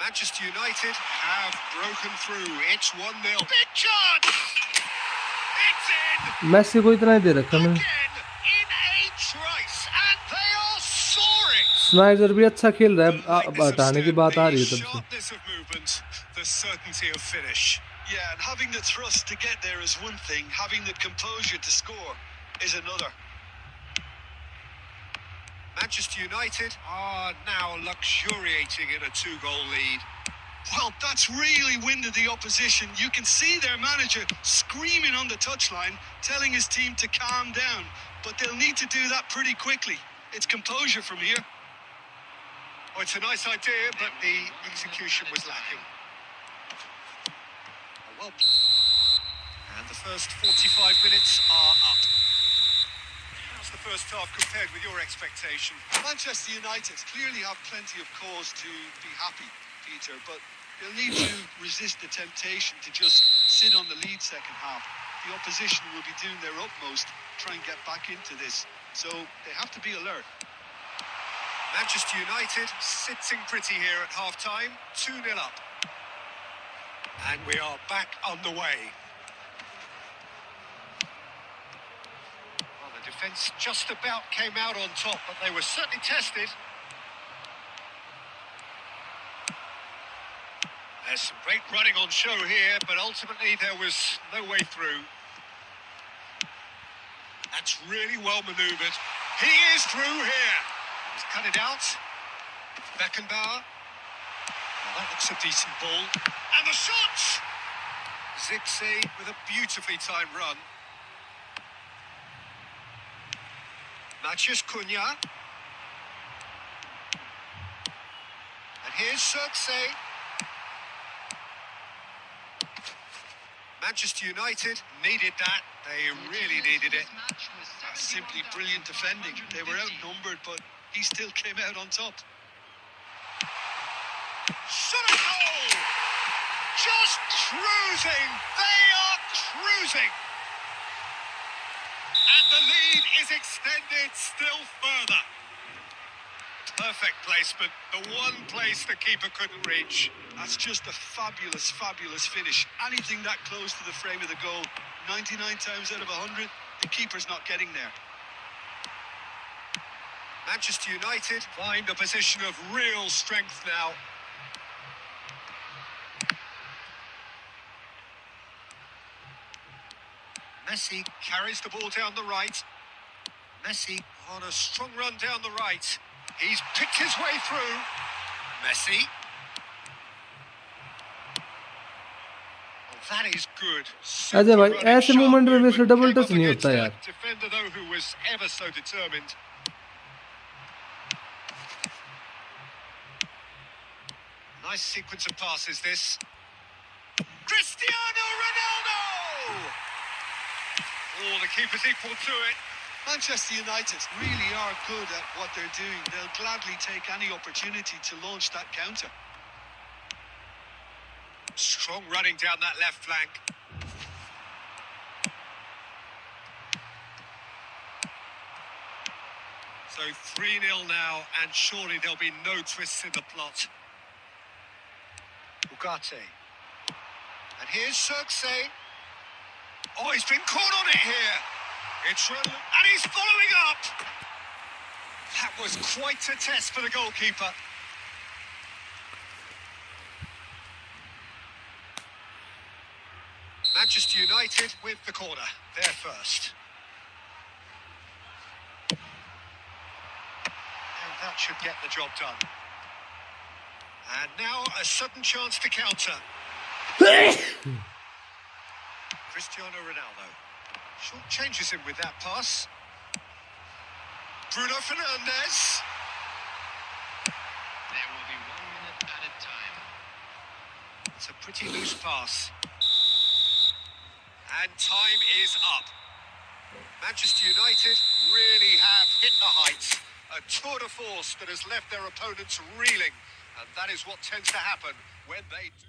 Manchester United have broken through. It's 1-0. Big chance! It's in! Messi को इतना ही दे रखा है मैंने In a trice, and they are soaring. Snyder भी अच्छा खेल रहा है हटाने की बात आ रही है तब से Sharpness of movement, the certainty of finish. Yeah, and having the thrust to get there is one thing, having the composure to score is another. Manchester United are now luxuriating in a 2-goal lead. Well, that's really winded the opposition. You can see their manager screaming on the touchline, telling his team to calm down, but they'll need to do that pretty quickly. It's composure from here. Oh, it's a nice idea, but the execution was lacking. Well, and the first 45 minutes are up. How's the first half compared with your expectation? Manchester United clearly have plenty of cause to be happy, Peter, but they'll need to resist the temptation to just sit on the lead second half. The opposition will be doing their utmost to try and get back into this, so they have to be alert. Manchester United sitting pretty here at half-time, 2-0 up. And we are back underway. Well, the defence just about came out on top, but they were certainly tested. There's some great running on show here, but ultimately there was no way through. That's really well manoeuvred. He is through here. He's cut it out. Beckenbauer. Well, that looks a decent ball. And the shot! Zirkzee with a beautifully timed run. Matheus Cunha. And here's Zirkzee. Manchester United needed that. They really needed it. That's simply brilliant defending. They were outnumbered, but he still came out on top. Shot a goal! Just cruising! They are cruising! And the lead is extended still further. Perfect placement. The one place the keeper couldn't reach. That's just a fabulous, fabulous finish. Anything that close to the frame of the goal, 99 times out of 100, the keeper's not getting there. Manchester United find a position of real strength now. Messi carries the ball down the right. Messi on a strong run down the right. He's picked his way through. Messi. Oh, that is good. Ajay भाई ऐसे moment में वैसे double touch नहीं होता यार. Defender though who was ever so determined. Nice sequence of passes this. Cristiano Ronaldo! Oh, the keeper's equal to it. Manchester United really are good at what they're doing. They'll gladly take any opportunity to launch that counter. Strong running down that left flank. So 3-0 now, and surely there'll be no twists in the plot. Ugarte. And here's Cirque. Oh, he's been caught on it here. It's and he's following up. That was quite a test for the goalkeeper. Manchester United with the corner. They're first. And that should get the job done. And now a sudden chance to counter. Cristiano Ronaldo. Short changes him with that pass. Bruno Fernandes. There will be 1 minute added time. It's a pretty loose pass. And time is up. Manchester United really have hit the heights. A tour de force that has left their opponents reeling. And that is what tends to happen when they do.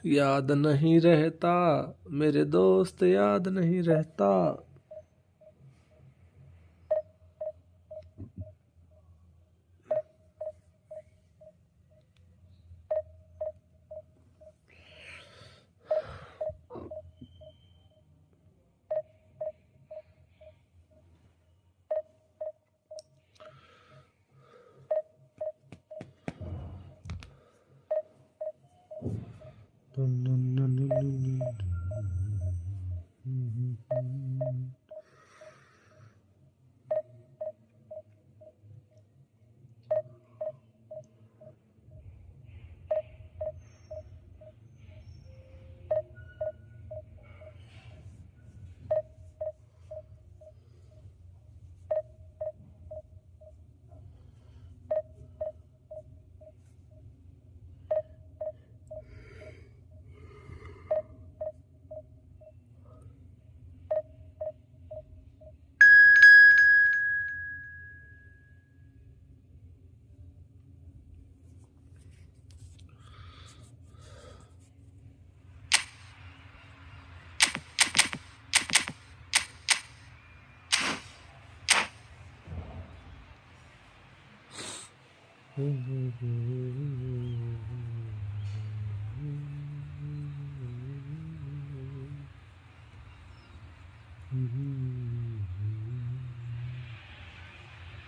याद नहीं रहता मेरे दोस्त, याद नहीं रहता.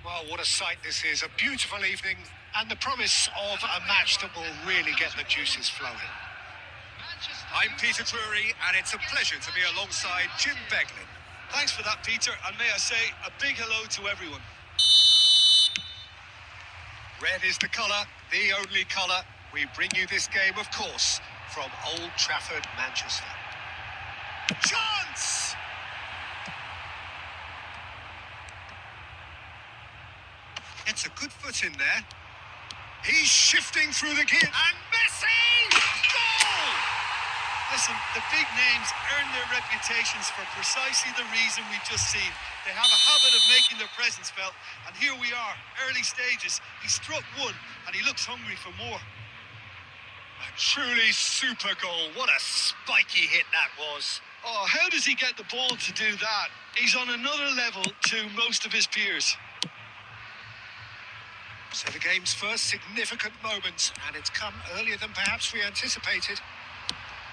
Well, what a sight this is. A beautiful evening and the promise of a match that will really get the juices flowing. I'm Peter Drury, and it's a pleasure to be alongside Jim Beglin. Thanks for that, Peter, and may I say a big hello to everyone. Red is the colour, the only colour. We bring you this game, of course, from Old Trafford, Manchester. Chance! Gets a good foot in there. He's shifting through the gear. And Messi! Goal! Listen, the big names earn their reputations for precisely the reason we've just seen. They have a habit of making their presence felt, and here we are, early stages. He struck one, and he looks hungry for more. A truly super goal. What a spiky hit that was. Oh, how does he get the ball to do that? He's on another level to most of his peers. So the game's first significant moment, and it's come earlier than perhaps we anticipated.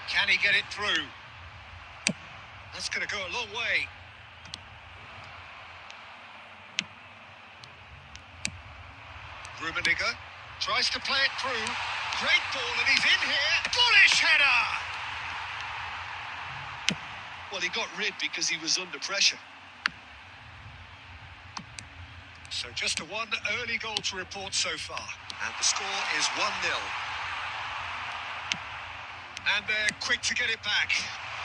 Can he get it through? That's going to go a long way. Rummenigge tries to play it through. Great ball, and he's in here. Bullish header! Well, he got rid because he was under pressure. So just a one early goal to report so far. And the score is 1-0. And they're quick to get it back.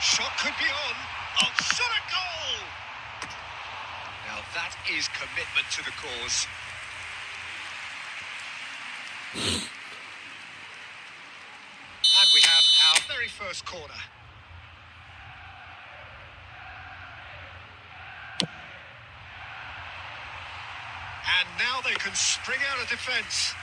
Shot could be on. Oh, shot a goal! Now that is commitment to the cause. And we have our very first corner. And now they can spring out of defence.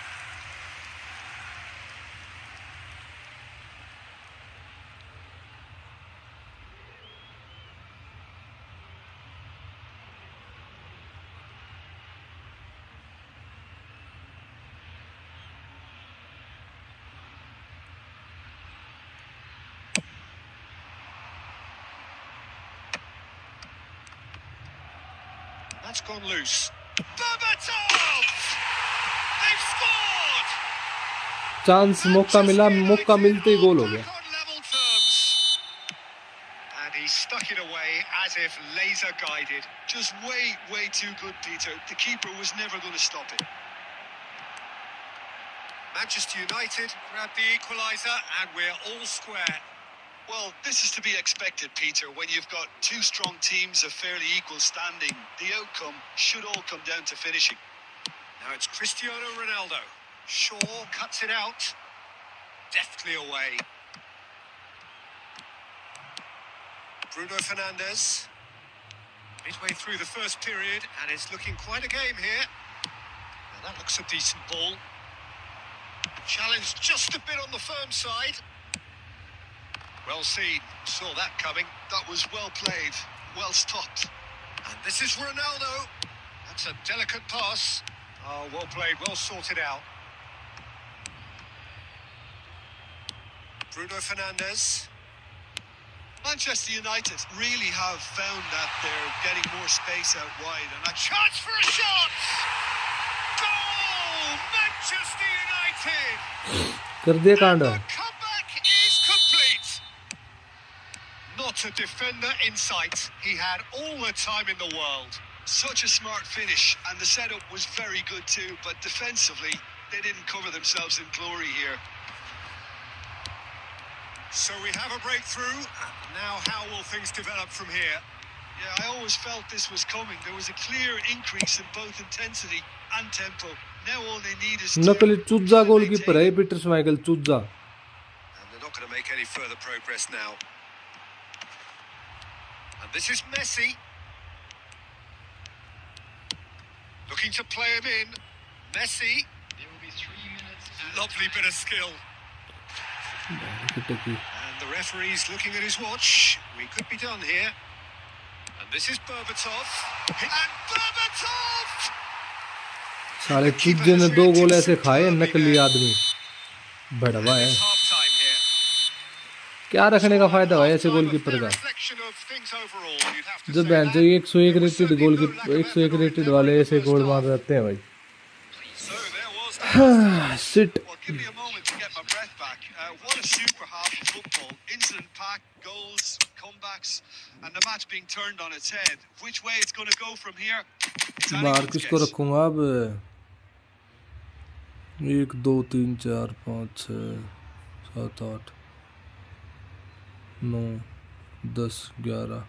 That's gone loose. Berbatov! They've scored! Chance मौका मिला, मौका मिलते ही गोल हो गया. On level terms. And he stuck it away as if laser guided. Just way too good, Peter. The keeper was never going to stop it. Manchester United grab the equaliser and we're all square. Well, this is to be expected, Peter. When you've got two strong teams of fairly equal standing, the outcome should all come down to finishing. Now it's Cristiano Ronaldo. Shaw cuts it out. Deftly away. Bruno Fernandes. Midway through the first period, and it's looking quite a game here. Now that looks a decent ball. Challenge just a bit on the firm side. Well seen, saw that coming. That was well played, well stopped. And this is Ronaldo. That's a delicate pass. Oh, well played, well sorted out. Bruno Fernandes. Manchester United really have found that they're getting more space out wide. And a Chance for a shot! Goal! Manchester United! कर दिया कांड. The comeback is complete. Not a defender in sight. He had all the time in the world. such a smart finish, and the setup was very good too, but defensively, they didn't cover themselves in glory here. So we have a breakthrough. Now how will things develop from here? Yeah, I always felt this was coming. There was a clear increase in both intensity and tempo. Now all they need is नकली चुज्जा goalkeeper है Peter श्माइकल चुज्जा. And they're not going to make any further progress now. And this is Messi. Looking to play him in. Messi. There will be 3 minutes. Lovely bit of skill. And the referee's looking at his watch. We could be done here. And this is Berbatov. And Berbatov! साले चुज्जे ने 2 गोल ऐसे खाए नकली आदमी. बड़वा है. Half time here. क्या रखने का फायदा है ऐसे गोलकीपर का. जब बहन जो 101 रेटेड गोलकीपर 101 रेटेड वाले ऐसे गोल मार जाते हैं भाई. Sit. Well, give me a moment to get my breath back. What a super half of football. Incident-packed, goals, comebacks, and the match being turned on its head. Which way it's going to go from here? It's बाहर anyone's किसको guess. रखूंगा अब. 1 2 3 4 5 6 7 8 9 10 11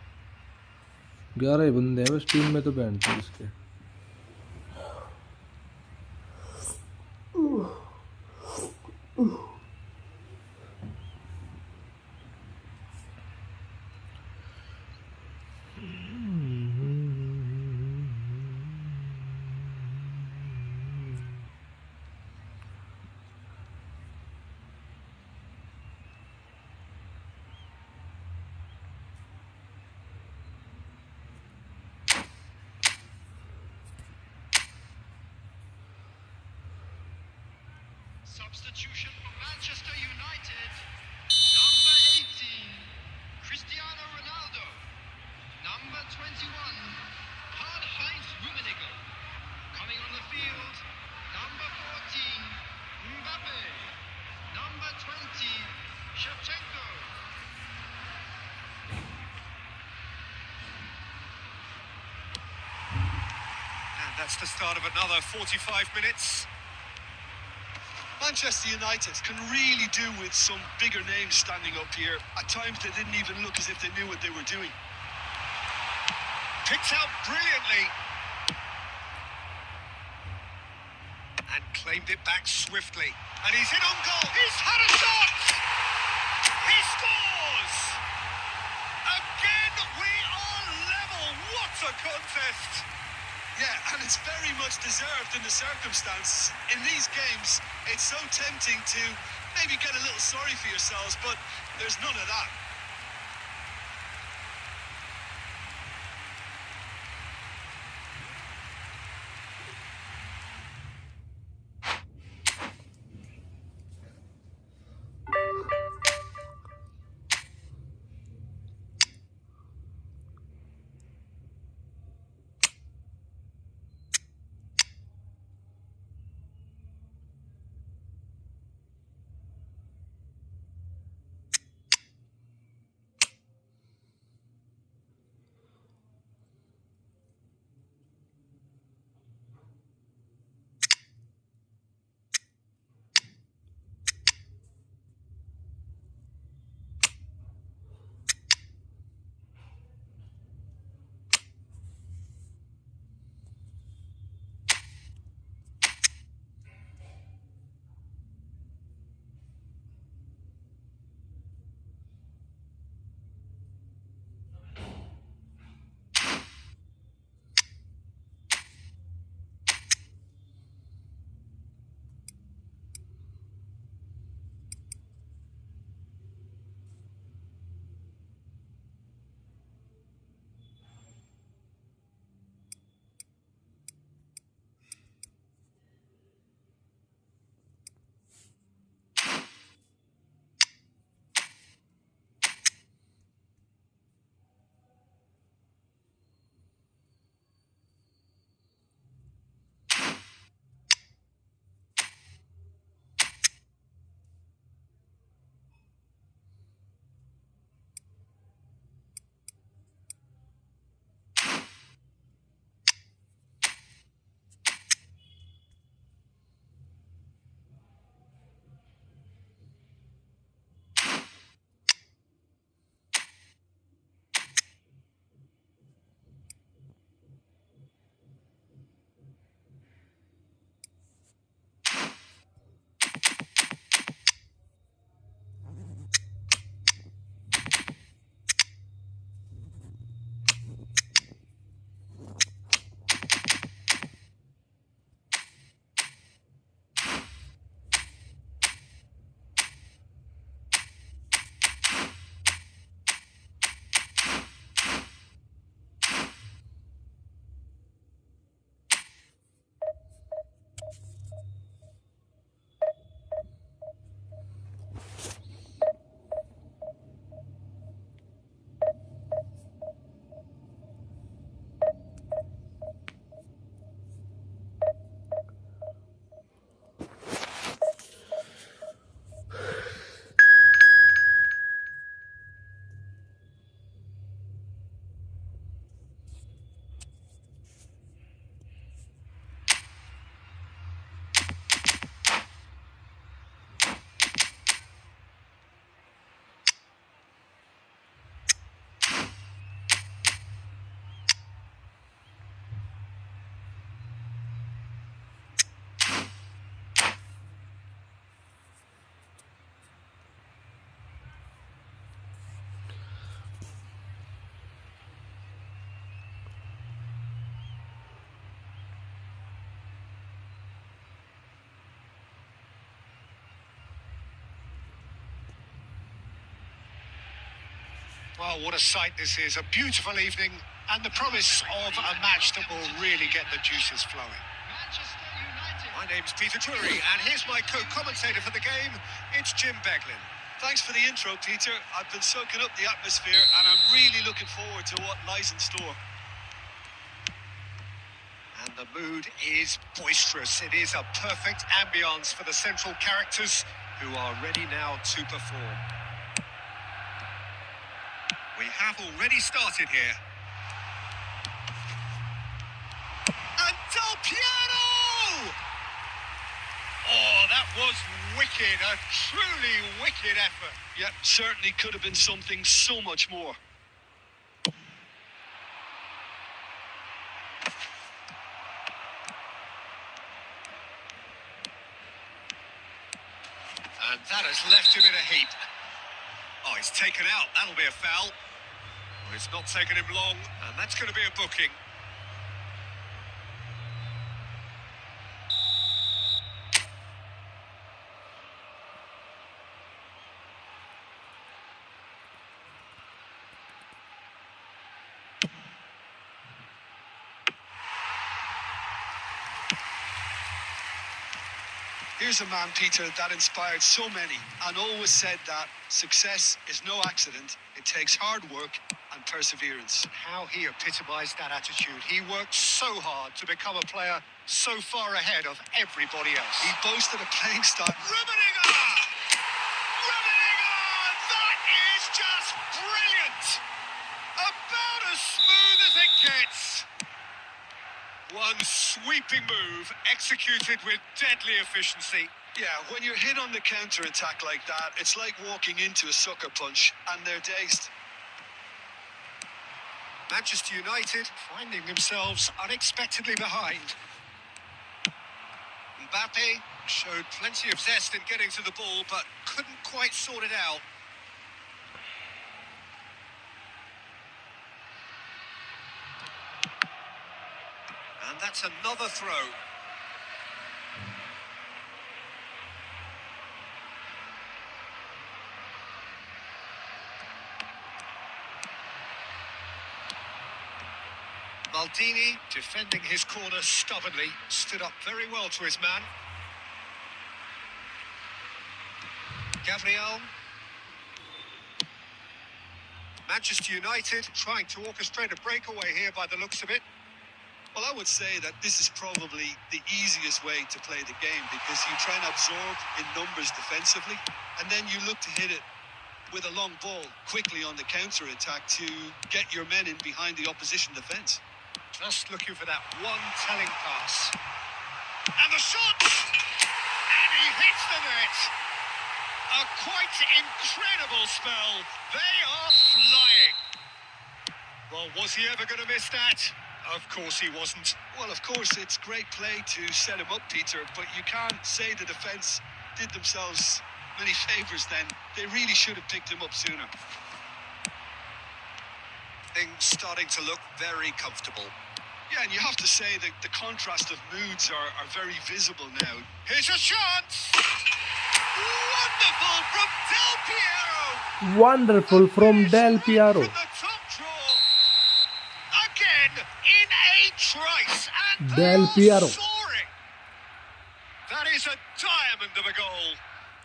11 ही बंदे हैं बस team में तो बैठते इसके. Substitution for Manchester United. Number 18, Cristiano Ronaldo. Number 21, Karl-Heinz Rummenigge. Coming on the field, number 14, Mbappe. Number 20, Shevchenko. And that's the start of another 45 minutes. Manchester United can really do with some bigger names standing up here. At times they didn't even look as if they knew what they were doing. Picked out brilliantly. And claimed it back swiftly. And he's in on goal. He's had a shot! He scores! Again, we are level. What a contest! Yeah, and it's very much deserved in the circumstances. In these games, it's so tempting to maybe get a little sorry for yourselves, but there's none of that. Well, what a sight this is. A beautiful evening and the promise of a match that will really get the juices flowing. Manchester United. My name's Peter Drury, and here's my co-commentator for the game. It's Jim Beglin. Thanks for the intro, Peter. I've been soaking up the atmosphere and I'm really looking forward to what lies in store. And the mood is boisterous. It is a perfect ambience for the central characters who are ready now to perform. We have already started here. And Del Piero! Oh, that was wicked. A truly wicked effort. Yeah, certainly could have been something so much more. And that has left him in a heap. Oh, he's taken out. That'll be a foul. Well, it's not taken him long, and that's going to be a booking. Here's a man, Peter, that inspired so many and always said that success is no accident. It takes hard work and perseverance. How he epitomised that attitude. He worked so hard to become a player so far ahead of everybody else. He boasted a playing style. Rummenigge! Rummenigge! That is just brilliant! About as smooth as it gets. One sweeping move, executed with deadly efficiency. Yeah, when you're hit on the counter-attack like that, it's like walking into a sucker punch and they're dazed. Manchester United finding themselves unexpectedly behind. Mbappe showed plenty of zest in getting to the ball, but couldn't quite sort it out. And that's another throw. Maldini, defending his corner stubbornly, stood up very well to his man. Gabriel. Manchester United trying to orchestrate a breakaway here by the looks of it. Well, I would say that this is probably the easiest way to play the game because you try and absorb in numbers defensively and then you look to hit it with a long ball quickly on the counter-attack to get your men in behind the opposition defence. Just looking for that one telling pass. And the shot! And he hits the net! A quite incredible spell. They are flying. Well, was he ever going to miss that? Of course he wasn't. Well, of course, it's great play to set him up, Peter, but you can't say the defence did themselves many favours then. They really should have picked him up sooner. Things starting to look very comfortable. Yeah, and you have to say that the contrast of moods are very visible now. Here's a chance! Wonderful from Del Piero! Wonderful from Del Piero. From the top draw. Again, in a trice, and they Del are Piero. soaring. That is a diamond of a goal.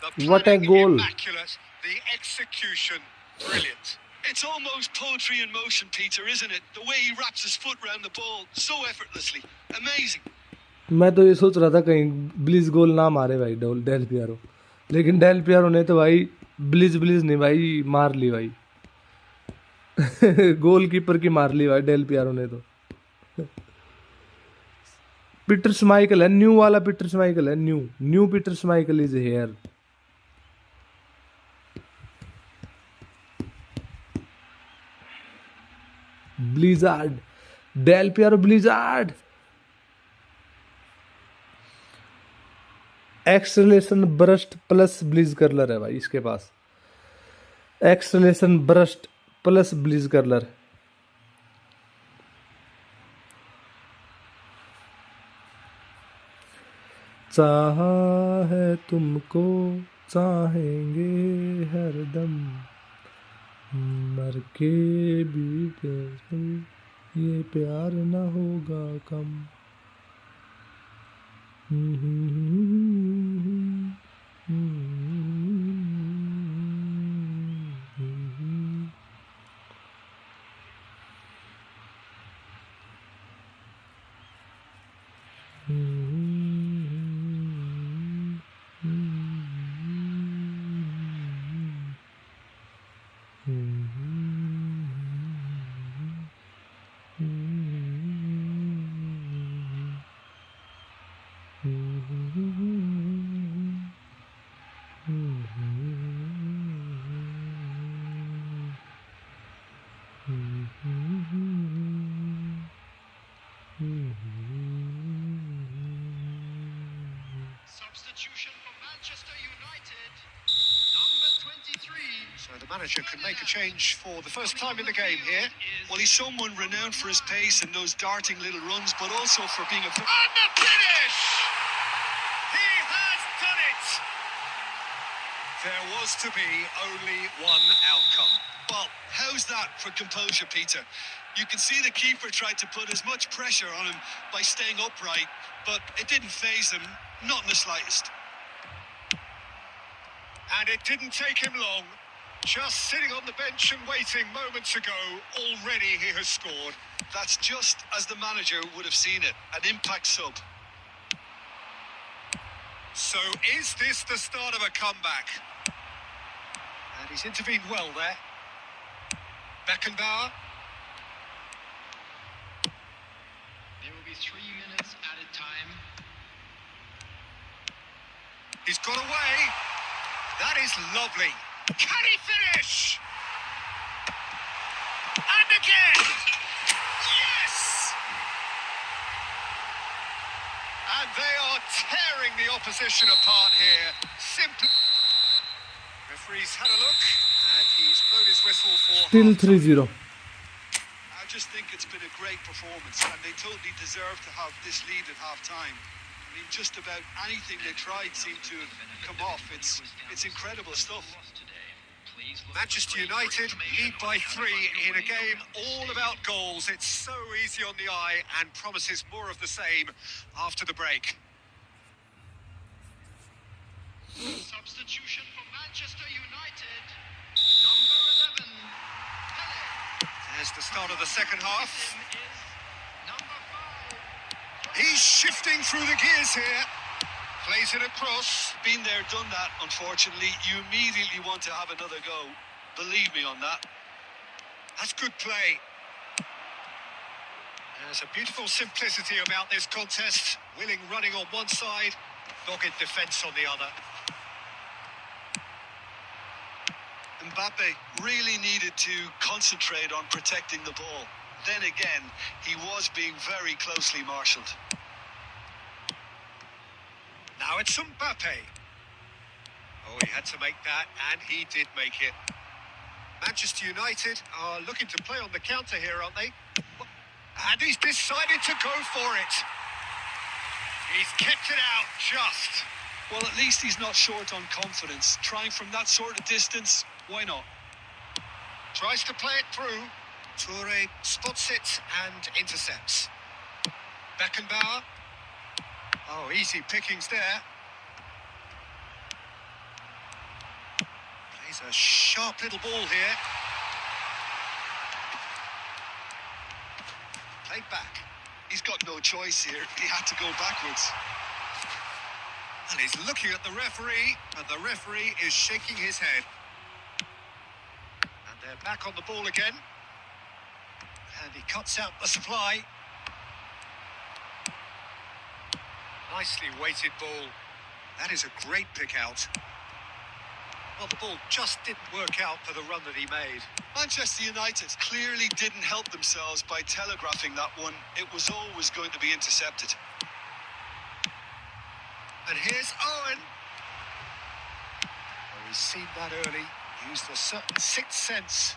The What a planning goal. immaculate, the execution brilliant. It's almost poetry in motion, Peter, isn't it? The way he wraps his foot round the ball so effortlessly. Amazing. मैं तो ये सोच रहा था कहीं blitz गोल ना मारे भाई डेल पियारो, लेकिन डेल पियारो ने तो भाई ब्लिज नहीं भाई मार ली भाई। गोलकीपर की मार ली भाई डेल पियारो ने तो। पीटर स्माइकल है, न्यू वाला पीटर स्माइकल है, new Peter Schmeichel is here. Blizzard, Del Piero blizzard. Acceleration burst plus blitz curler है भाई इसके पास। Acceleration burst plus blitz curler. चाहा है तुमको चाहेंगे हरदम, मर के भी कसम ये प्यार ना होगा कम Substitution for Manchester United. Number 23. So the manager can make a change for the first time in the game here. Well, he's someone renowned for his pace and those darting little runs, but also for being a... And the finish! He has done it! There was to be only one outcome. Well, how's that for composure, Peter? You can see the keeper tried to put as much pressure on him by staying upright, but it didn't faze him, not in the slightest. And it didn't take him long. Just sitting on the bench and waiting moments ago, already he has scored. That's just as the manager would have seen it, an impact sub. So is this the start of a comeback? And he's intervened well there. Beckenbauer. There will be 3 minutes at a time. He's got away. That is lovely. Can he finish? And again. Yes! And they are tearing the opposition apart here. Simply. Referee's had a look and he's blown his whistle for Still half-time. 3-0 I just think it's been a great performance, and they totally deserve to have this lead at half-time. I mean, just about anything they tried seemed to come off. It's incredible stuff. Manchester United lead by 3 in a game all about goals. It's so easy on the eye and promises more of the same after the break. Substitution for Manchester United. Number 11. Pele. There's the start of the second half. Is number 5. He's shifting through the gears here. Plays it across. Been there, done that, unfortunately. You immediately want to have another go. Believe me on that. That's good play. There's a beautiful simplicity about this contest. Willing running on one side, dogged defence on the other. Mbappe really needed to concentrate on protecting the ball. Then again, he was being very closely marshalled. Now it's Mbappe. Oh, he had to make that, and he did make it. Manchester United are looking to play on the counter here, aren't they? And he's decided to go for it. He's kept it out just. Well, at least he's not short on confidence. Trying from that sort of distance, why not? Tries to play it through. Toure spots it and intercepts. Beckenbauer. Oh, easy pickings there. Plays a sharp little ball here. Played back. He's got no choice here. He had to go backwards. And he's looking at the referee, and the referee is shaking his head. And they're back on the ball again. And he cuts out the supply. Nicely weighted ball. That is a great pick out. Well, the ball just didn't work out for the run that he made. Manchester United clearly didn't help themselves by telegraphing that one. It was always going to be intercepted. And here's Owen. Oh, he's seen that early. Used a certain sixth sense.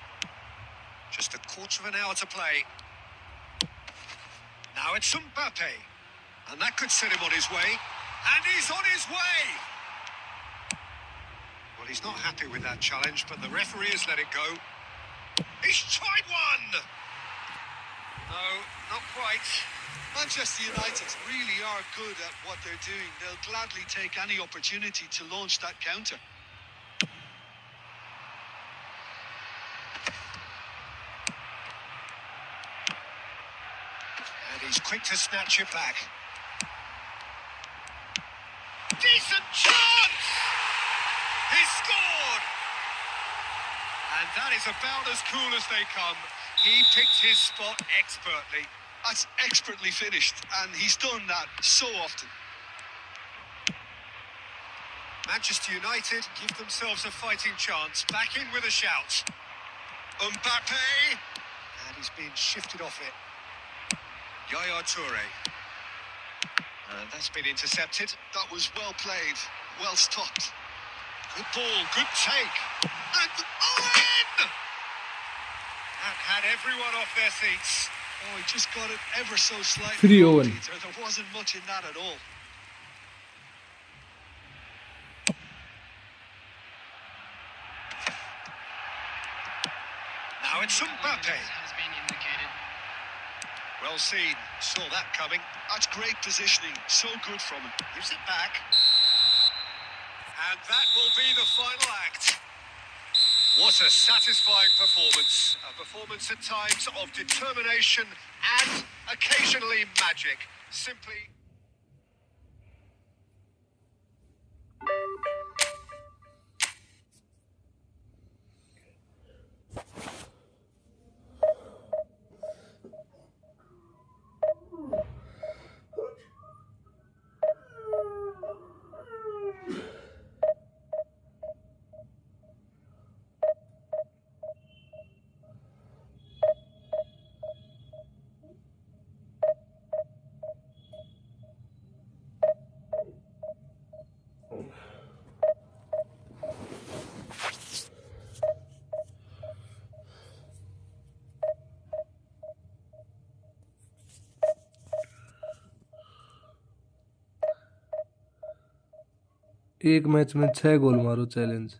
Just a quarter of an hour to play. Now it's Mbappe. And that could set him on his way. And he's on his way! Well, he's not happy with that challenge, but the referee has let it go. He's tried one! No, not quite. Manchester United really are good at what they're doing. They'll gladly take any opportunity to launch that counter. And he's quick to snatch it back. Decent chance! He scored! And that is about as cool as they come. He picked his spot expertly. That's expertly finished, and he's done that so often. Manchester United give themselves a fighting chance. Back in with a shout. Mbappe! And he's been shifted off it. Yaya Toure. And that's been intercepted. That was well played, well stopped. Good ball, good take. And Owen! That had everyone off their seats. Oh, he just got it ever so slightly. Free Owen. Peter. There wasn't much in that at all. Now it's Mbappe. Has been indicated. Well seen. Saw that coming. That's great positioning. So good from him. Gives it back. And that will be the final act. What a satisfying performance. A performance at times of determination and occasionally magic. Simply... एक match में 6 गोल मारो challenge.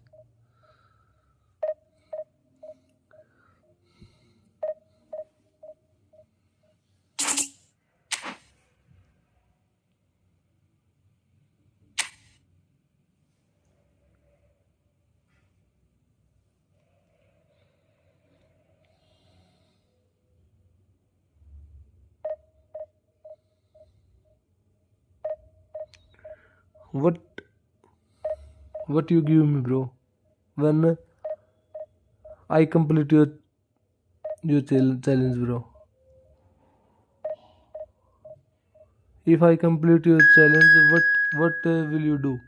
What you give me, bro? When I complete your challenge, bro. If I complete your challenge, what will you do?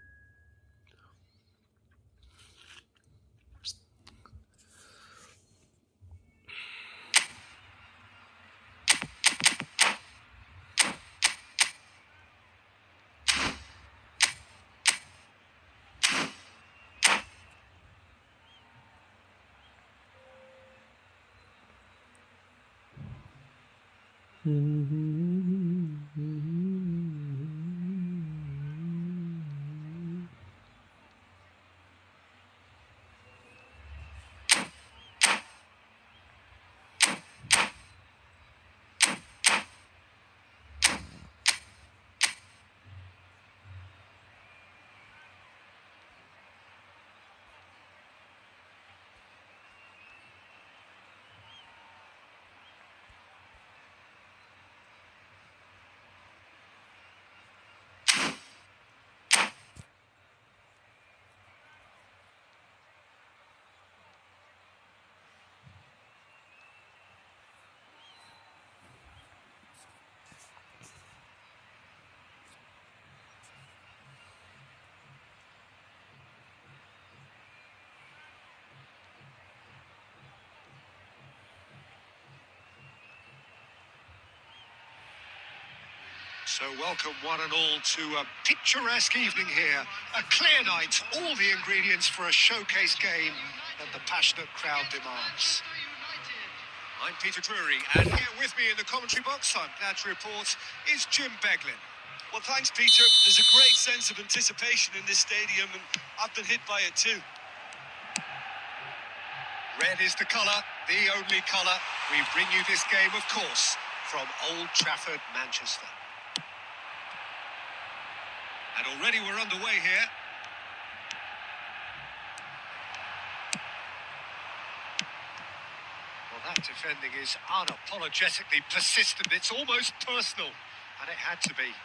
So welcome one and all to a picturesque evening here. A clear night, all the ingredients for a showcase game that the passionate crowd demands. I'm Peter Drury, and here with me in the commentary box, I'm glad to report, is Jim Beglin. Well, thanks, Peter. There's a great sense of anticipation in this stadium, and I've been hit by it too. Red is the colour, the only colour. We bring you this game, of course, from Old Trafford, Manchester. And already we're underway here. Well, that defending is unapologetically persistent. It's almost personal, and it had to be.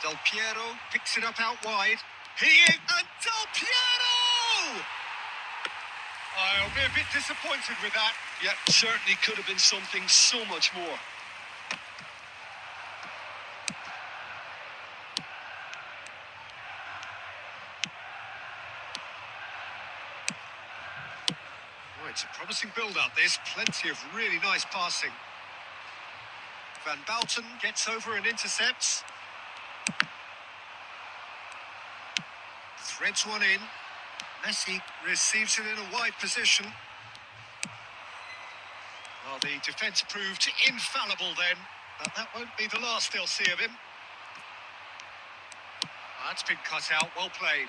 Del Piero picks it up out wide. And Del Piero! I'll be a bit disappointed with that. Yeah, certainly could have been something so much more. Oh, it's a promising build-up, this. Plenty of really nice passing. Van Bouten gets over and intercepts. Threads one in. Messi receives it in a wide position. Well, the defence proved infallible then, but that won't be the last they'll see of him. That's been cut out, well played.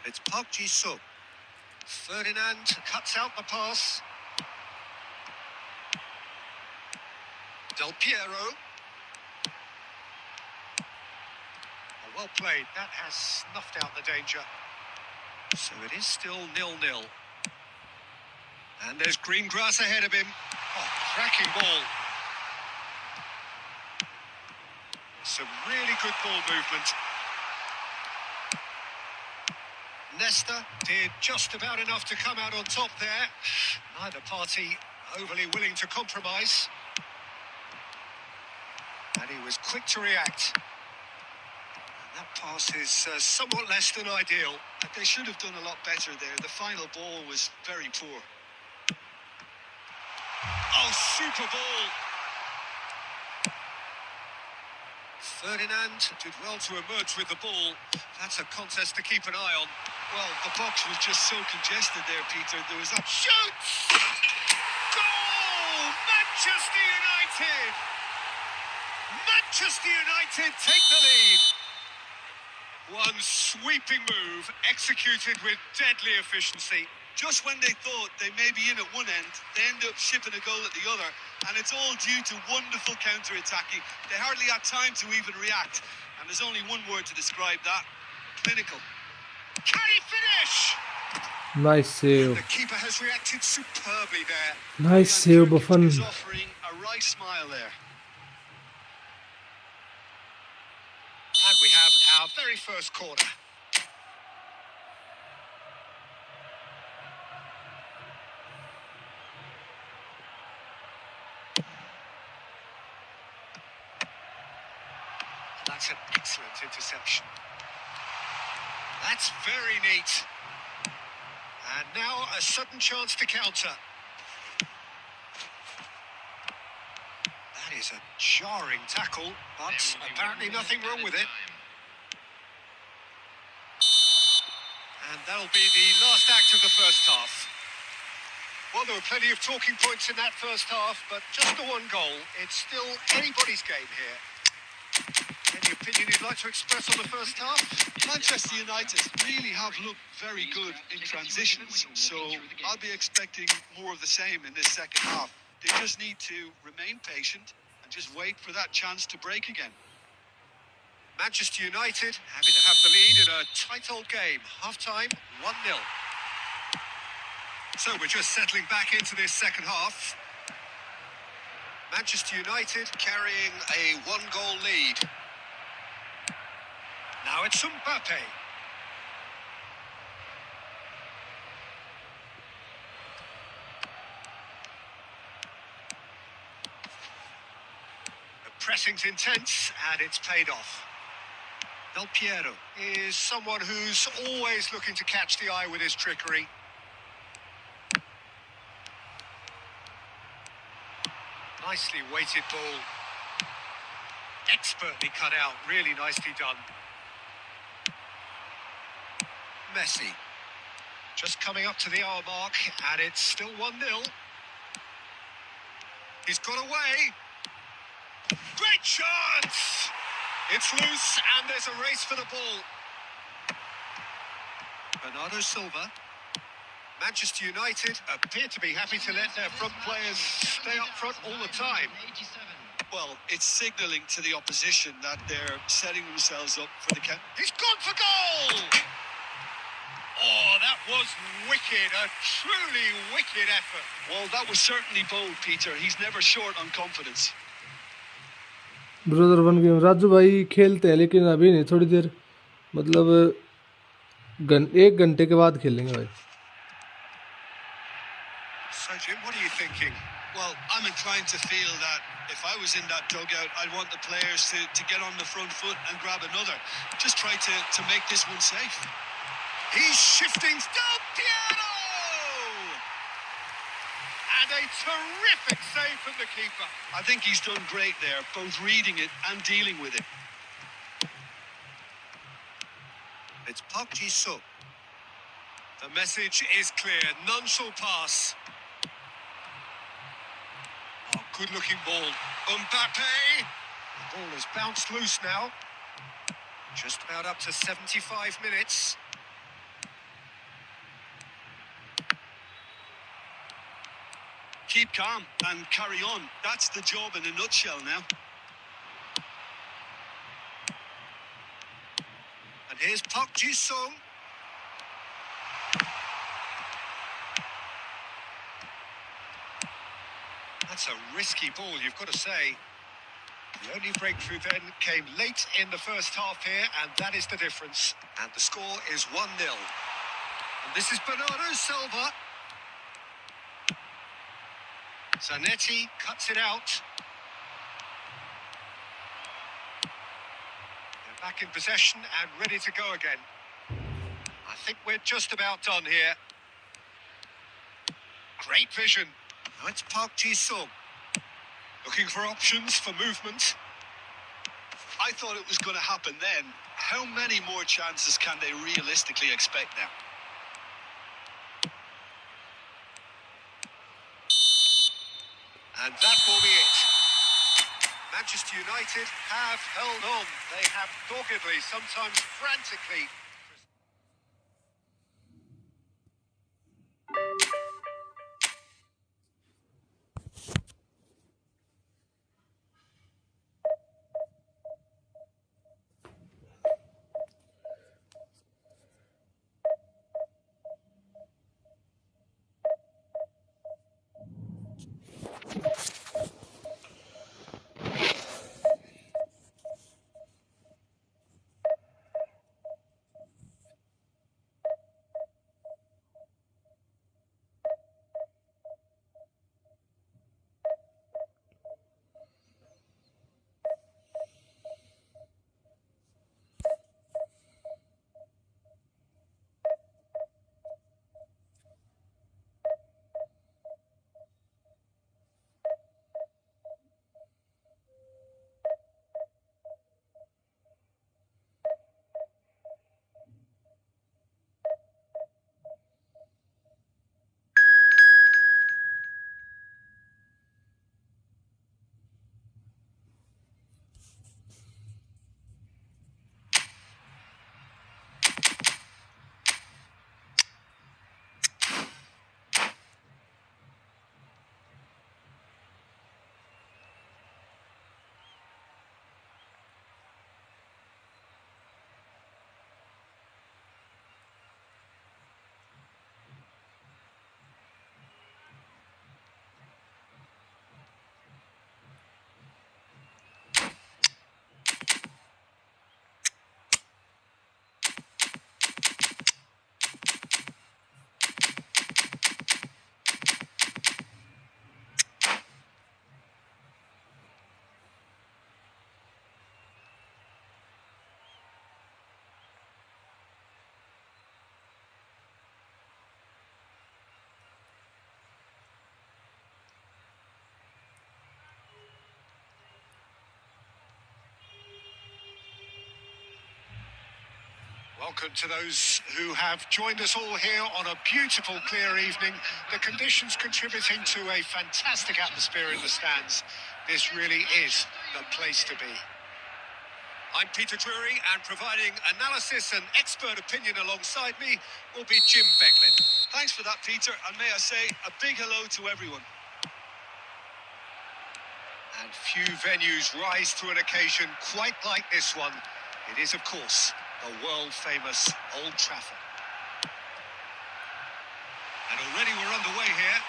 It's Park Ji-suk. Ferdinand cuts out the pass. Del Piero. Oh, well played. That has snuffed out the danger. So it is still 0-0. And there's green grass ahead of him. Oh, cracking ball. Some really good ball movement. Nesta did just about enough to come out on top there. Neither party overly willing to compromise. And he was quick to react. And that pass is somewhat less than ideal. They should have done a lot better there. The final ball was very poor. Oh, super ball! Ferdinand did well to emerge with the ball. That's a contest to keep an eye on. Well, the box was just so congested there, Peter. There was that... Shoots! Goal! Manchester United! Manchester United take the lead. One sweeping move, executed with deadly efficiency. Just when they thought they may be in at one end, they end up shipping a goal at the other, and it's all due to wonderful counter-attacking. They hardly had time to even react, and there's only one word to describe that: clinical. Can he finish? Nice save. The keeper has reacted superbly there. Nice save, Buffon. He's offering a wry smile there. And we have our very first corner. That's an excellent interception. That's very neat. And now a sudden chance to counter. That is a jarring tackle, but apparently nothing wrong with it. And that'll be the last act of the first half. Well, there were plenty of talking points in that first half, but just the one goal. It's still anybody's game here. Any opinion you'd like to express on the first half? Manchester United really have looked very good in transitions, so I'll be expecting more of the same in this second half. They just need to remain patient and just wait for that chance to break again. Manchester United happy to have the lead in a tight old game. Half-time, 1-0. So we're just settling back into this second half. Manchester United carrying a one-goal lead. Now it's Mbappe. The pressing's intense and it's paid off. Del Piero is someone who's always looking to catch the eye with his trickery. Nicely weighted ball. Expertly cut out, really nicely done. Messi. Just coming up to the hour mark, and it's still 1-0. He's got away. Great chance! It's loose and there's a race for the ball. Bernardo Silva. Manchester United appear to be happy to let their front players stay up front all the time. 87. Well, it's signalling to the opposition that they're setting themselves up for the count. He's gone for goal! Oh, that was wicked, a truly wicked effort. Well, that was certainly bold, Peter. He's never short on confidence. Brother बन गए राजू भाई। खेलते हैं लेकिन अभी नहीं, थोड़ी देर मतलब 1 घंटे के बाद खेलेंगे भाई। So, Jim, what are you thinking? Well, I'm inclined to feel that if I was in that dugout, I'd want the players to get on the front foot and grab another. Just try to make this one safe. He's shifting. Del Piero! And a terrific save from the keeper. I think he's done great there, both reading it and dealing with it. It's Park Ji-sung. The message is clear. None shall pass. Oh, good-looking ball. Mbappe! The ball has bounced loose now. Just about up to 75 minutes. Keep calm and carry on. That's the job in a nutshell now. And here's Park Ji-sung. That's a risky ball, you've got to say. The only breakthrough then came late in the first half here, and that is the difference. And the score is 1-0. And this is Bernardo Silva. Zanetti cuts it out. They're back in possession and ready to go again. I think we're just about done here. Great vision. Now it's Park Ji-sung. Looking for options for movement. I thought it was going to happen then. How many more chances can they realistically expect now? And that will be it. Manchester United have held on. They have doggedly, sometimes frantically. Welcome to those who have joined us all here on a beautiful, clear evening. The conditions contributing to a fantastic atmosphere in the stands. This really is the place to be. I'm Peter Drury, and providing analysis and expert opinion alongside me will be Jim Beglin. Thanks for that, Peter, and may I say a big hello to everyone. And few venues rise to an occasion quite like this one. It is, of course, the world-famous Old Trafford. And already we're underway here.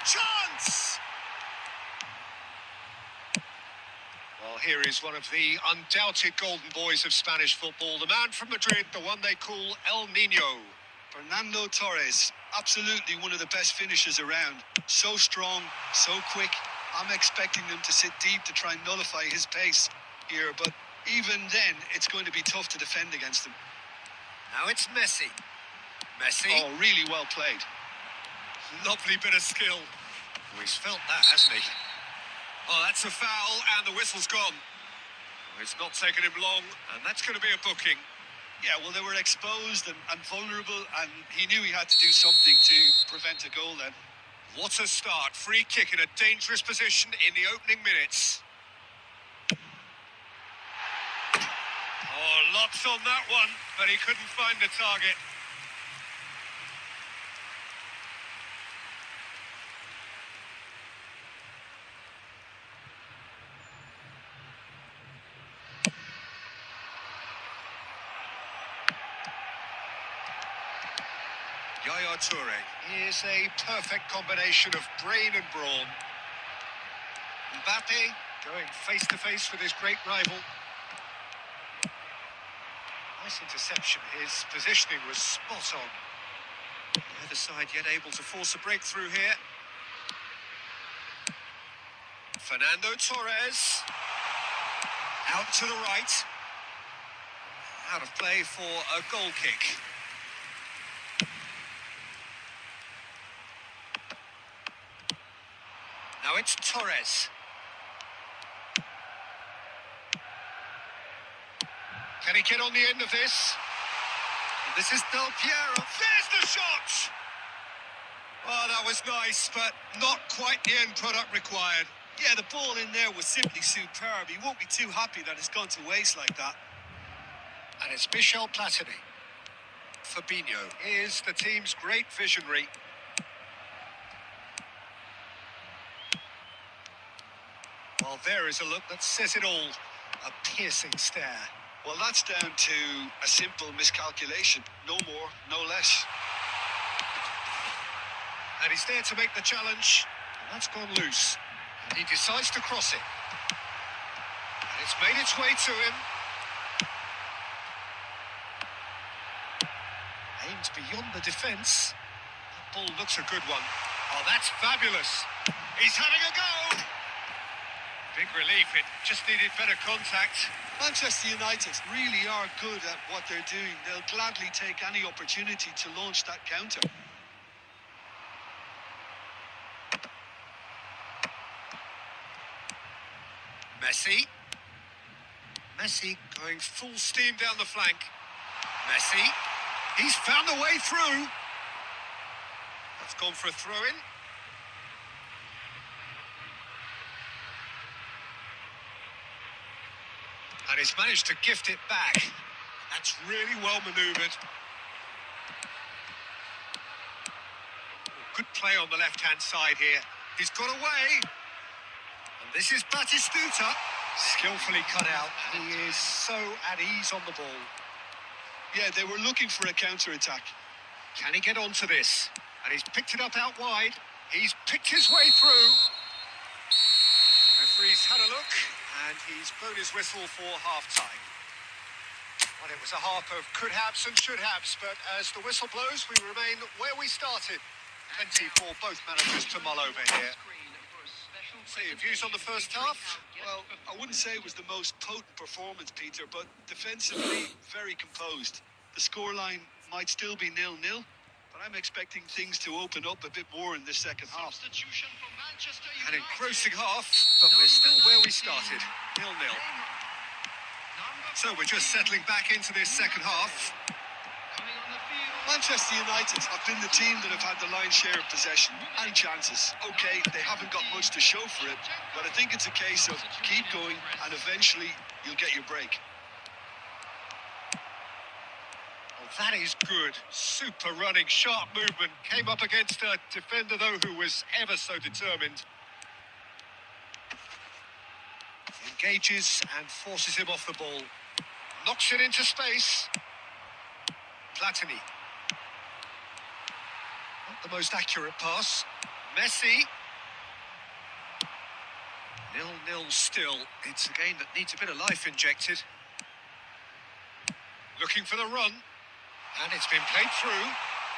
Chance! Well, here is one of the undoubted golden boys of Spanish football, the man from Madrid, the one they call El Nino. Fernando Torres, absolutely one of the best finishers around. So strong, so quick. I'm expecting them to sit deep to try and nullify his pace here, but even then, it's going to be tough to defend against him. Now it's Messi. Messi. Oh, really well played. Lovely bit of skill. Oh, he's felt that, hasn't he? Oh, that's a foul, and the whistle's gone. It's not taken him long, and that's going to be a booking. Yeah, well, they were exposed and vulnerable, and he knew he had to do something to prevent a goal then. What a start. Free kick in a dangerous position in the opening minutes. Oh, lots on that one, but he couldn't find the target. Yaya Toure is a perfect combination of brain and brawn. Mbappe going face-to-face with his great rival. Nice interception. His positioning was spot on. The other side yet able to force a breakthrough here. Fernando Torres. Out to the right. Out of play for a goal kick. Now it's Torres. Can he get on the end of this? This is Del Piero. There's the shot! Oh, that was nice, but not quite the end product required. Yeah, the ball in there was simply superb. He won't be too happy that it's gone to waste like that. And it's Michel Platini. Fabinho is the team's great visionary. Well, there is a look that says it all. A piercing stare. Well, that's down to a simple miscalculation. No more, no less. And he's there to make the challenge. And that's gone loose. And he decides to cross it. And it's made its way to him. Aims beyond the defence. That ball looks a good one. Oh, that's fabulous. He's having a go. Big relief, it just needed better contact. Manchester United really are good at what they're doing. They'll gladly take any opportunity to launch that counter. Messi. Messi going full steam down the flank. Messi. He's found a way through. That's gone for a throw-in. And he's managed to gift it back. That's really well manoeuvred. Good play on the left-hand side here. He's got away. And this is Batistuta. Skillfully cut out. He is so at ease on the ball. Yeah, they were looking for a counter-attack. Can he get onto this? And he's picked it up out wide. He's picked his way through. Referee's had a look, and he's blown his whistle for half-time. Well, it was a half of could-haves and should-haves, but as the whistle blows, we remain where we started. Plenty for both managers to mull over here. So, your views on the first half? Well, I wouldn't say it was the most potent performance, Peter, but defensively, very composed. The scoreline might still be 0-0, but I'm expecting things to open up a bit more in this second half. An engrossing half, but we're still where we started, 0-0. So we're just settling back into this second half. Manchester United have been the team that have had the lion's share of possession and chances. Okay, they haven't got much to show for it, but I think it's a case of keep going and eventually you'll get your break. Oh, that is good. Super running, sharp movement. Came up against a defender, though, who was ever so determined. Engages and forces him off the ball. Knocks it into space. Platini. Not the most accurate pass. Messi. 0-0 still. It's a game that needs a bit of life injected. Looking for the run. And it's been played through.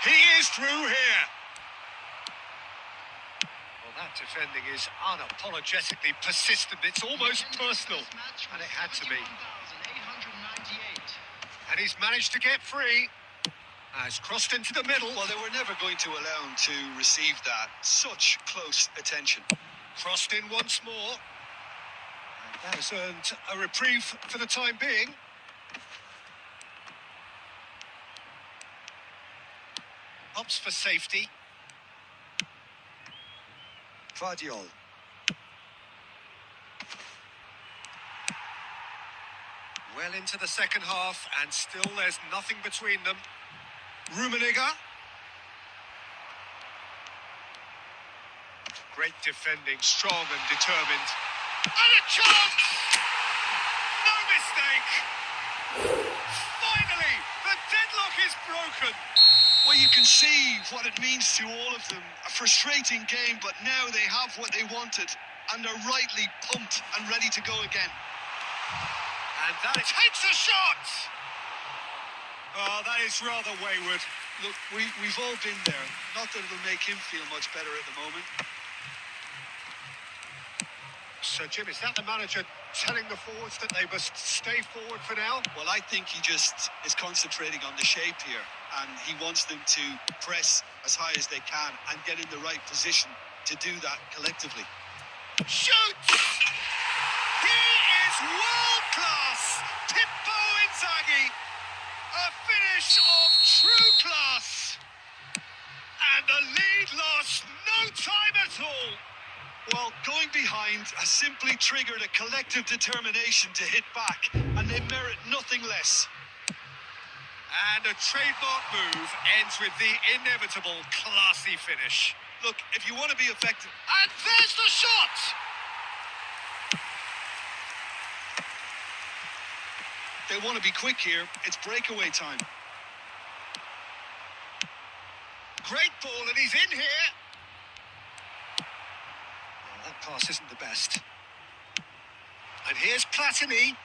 He is through here. Well, that defending is unapologetically persistent. It's almost personal. And it had to be. And he's managed to get free. Has crossed into the middle. Well, they were never going to allow him to receive that. Such close attention. Crossed in once more. And that has earned a reprieve for the time being. Opts for safety. Guardiol. Well into the second half, and still there's nothing between them. Rummenigge. Great defending, strong and determined. And a chance! No mistake! Finally, the deadlock is broken. Well, you can see what it means to all of them. A frustrating game, but now they have what they wanted, and they're rightly pumped and ready to go again. And that takes a shot! Oh, that is rather wayward. Look, we've all been there. Not that it'll make him feel much better at the moment. So, Jim, is that the manager telling the forwards that they must stay forward for now? Well, I think he just is concentrating on the shape here, and he wants them to press as high as they can and get in the right position to do that collectively. Shoots! He is world-class! Pippo Inzaghi! A finish of true class! And the lead lost no time at all! Well, going behind has simply triggered a collective determination to hit back, and they merit nothing less. And a trademark move ends with the inevitable classy finish. Look, if you want to be effective... And there's the shot! They want to be quick here. It's breakaway time. Great ball, and he's in here. Well, that pass isn't the best. And here's Platini.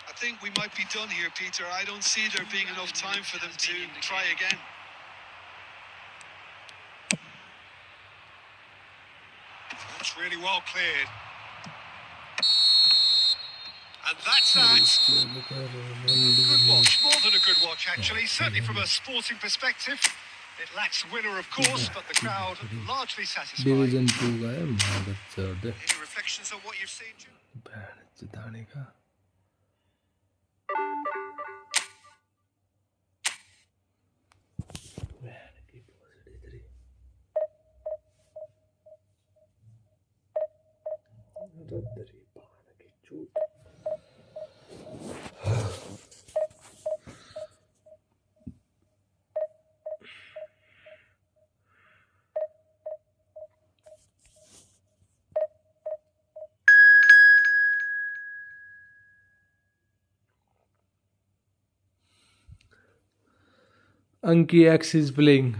I think we might be done here, Peter. I don't see there being enough time for them to try again. That's really well cleared. And that's that. Good watch, more than a good watch actually, certainly from a sporting perspective. It lacks winner of course, but the crowd largely satisfied. Division 2 का है भारत से Any reflections on what you've seen, Jim? जिताने का Anki X is playing.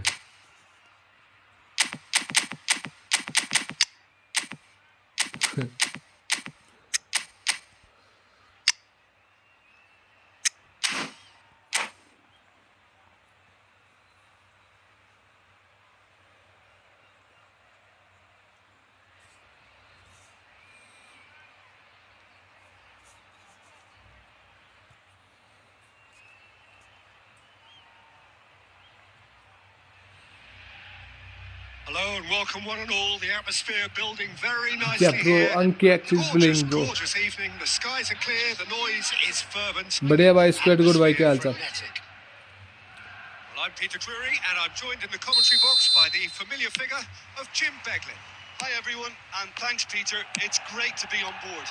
Hello and welcome one and all. The atmosphere building very nicely Yeah, bro, here. Anki X is playing, bro. Gorgeous evening. The skies are clear. The noise is fervent. बढ़िया भाई, squad good भाई, क्या हाल चाल? Frenetic. Well, I'm Peter Drury, and I'm joined in the commentary box by the familiar figure of Jim Beglin. Hi everyone, and thanks Peter. It's great to be on board.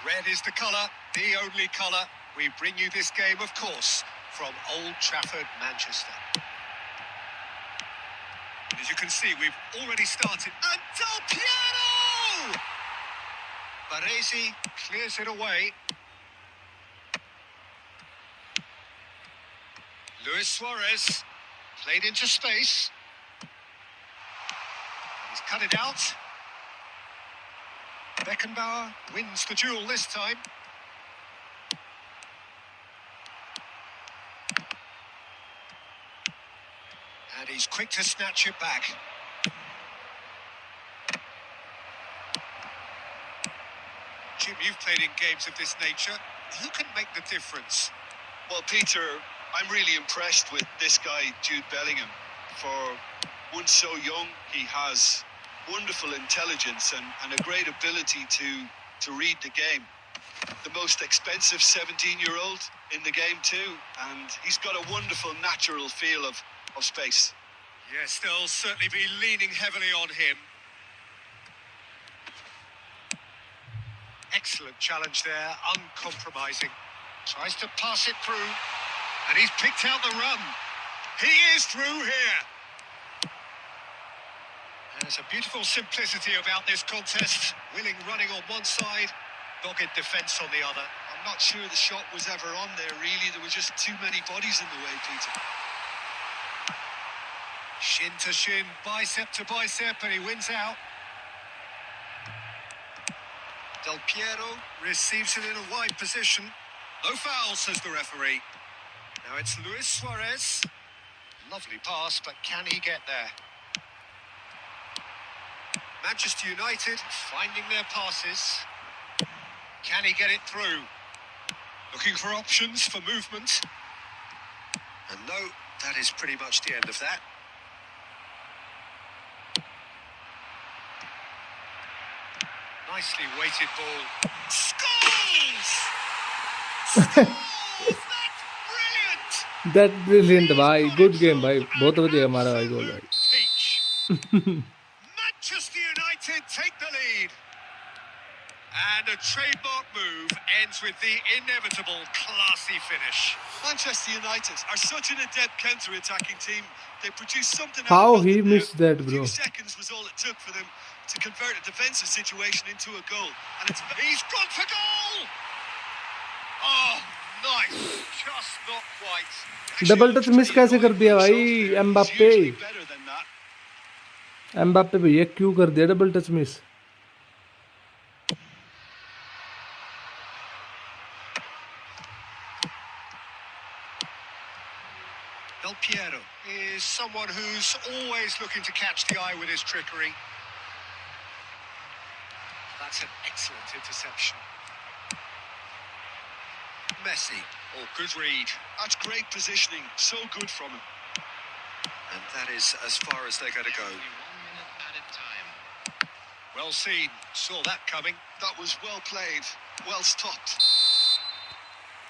Red is the colour, the only colour. We bring you this game, of course, from Old Trafford, Manchester. As you can see, we've already started. And Del Piero! Baresi clears it away. Luis Suarez played into space. He's cut it out. Beckenbauer wins the duel this time. And he's quick to snatch it back. Jim, you've played in games of this nature. Who can make the difference? Well, Peter, I'm really impressed with this guy, Jude Bellingham. For one so young, he has wonderful intelligence and a great ability to read the game. The most expensive 17-year-old in the game too, and he's got a wonderful natural feel of space. Yes, they'll certainly be leaning heavily on him. Excellent challenge there, uncompromising. Tries to pass it through, and he's picked out the run. He is through here. There's a beautiful simplicity about this contest. Willing running on one side, dogged defence on the other. I'm not sure the shot was ever on there, really. There were just too many bodies in the way, Peter. Shin to shin, bicep to bicep, and he wins out. Del Piero receives it in a wide position. No foul, says the referee. Now it's Luis Suarez. Lovely pass, but can he get there? Manchester United finding their passes. Can he get it through? Looking for options for movement. And no, that is pretty much the end of that. Nicely weighted ball. Scores! Scores! That's brilliant! That brilliant, भाई. Good game, भाई. बहुत बढ़िया हमारा भाई गोल भाई. Peach. Manchester United take the lead. And a trademark move ends with the inevitable classy finish. Manchester United are such an adept counter-attacking team. They produce something out How of he nothing missed there. that, A few bro. seconds was all it took for them to convert a defensive situation into a goal. And He's gone for goal! Oh, nice. Just not quite. Double touch miss कैसे कर दिया भाई Mbappe usually better than that. Mbappe भैया क्यों कर दिया double touch miss Del Piero is someone who's always looking to catch the eye with his trickery. That's an excellent interception. Messi, oh, good read. That's great positioning. So good from him. And that is as far as they're going to go. Only 1 minute added time. Well seen, saw that coming. That was well played, well stopped.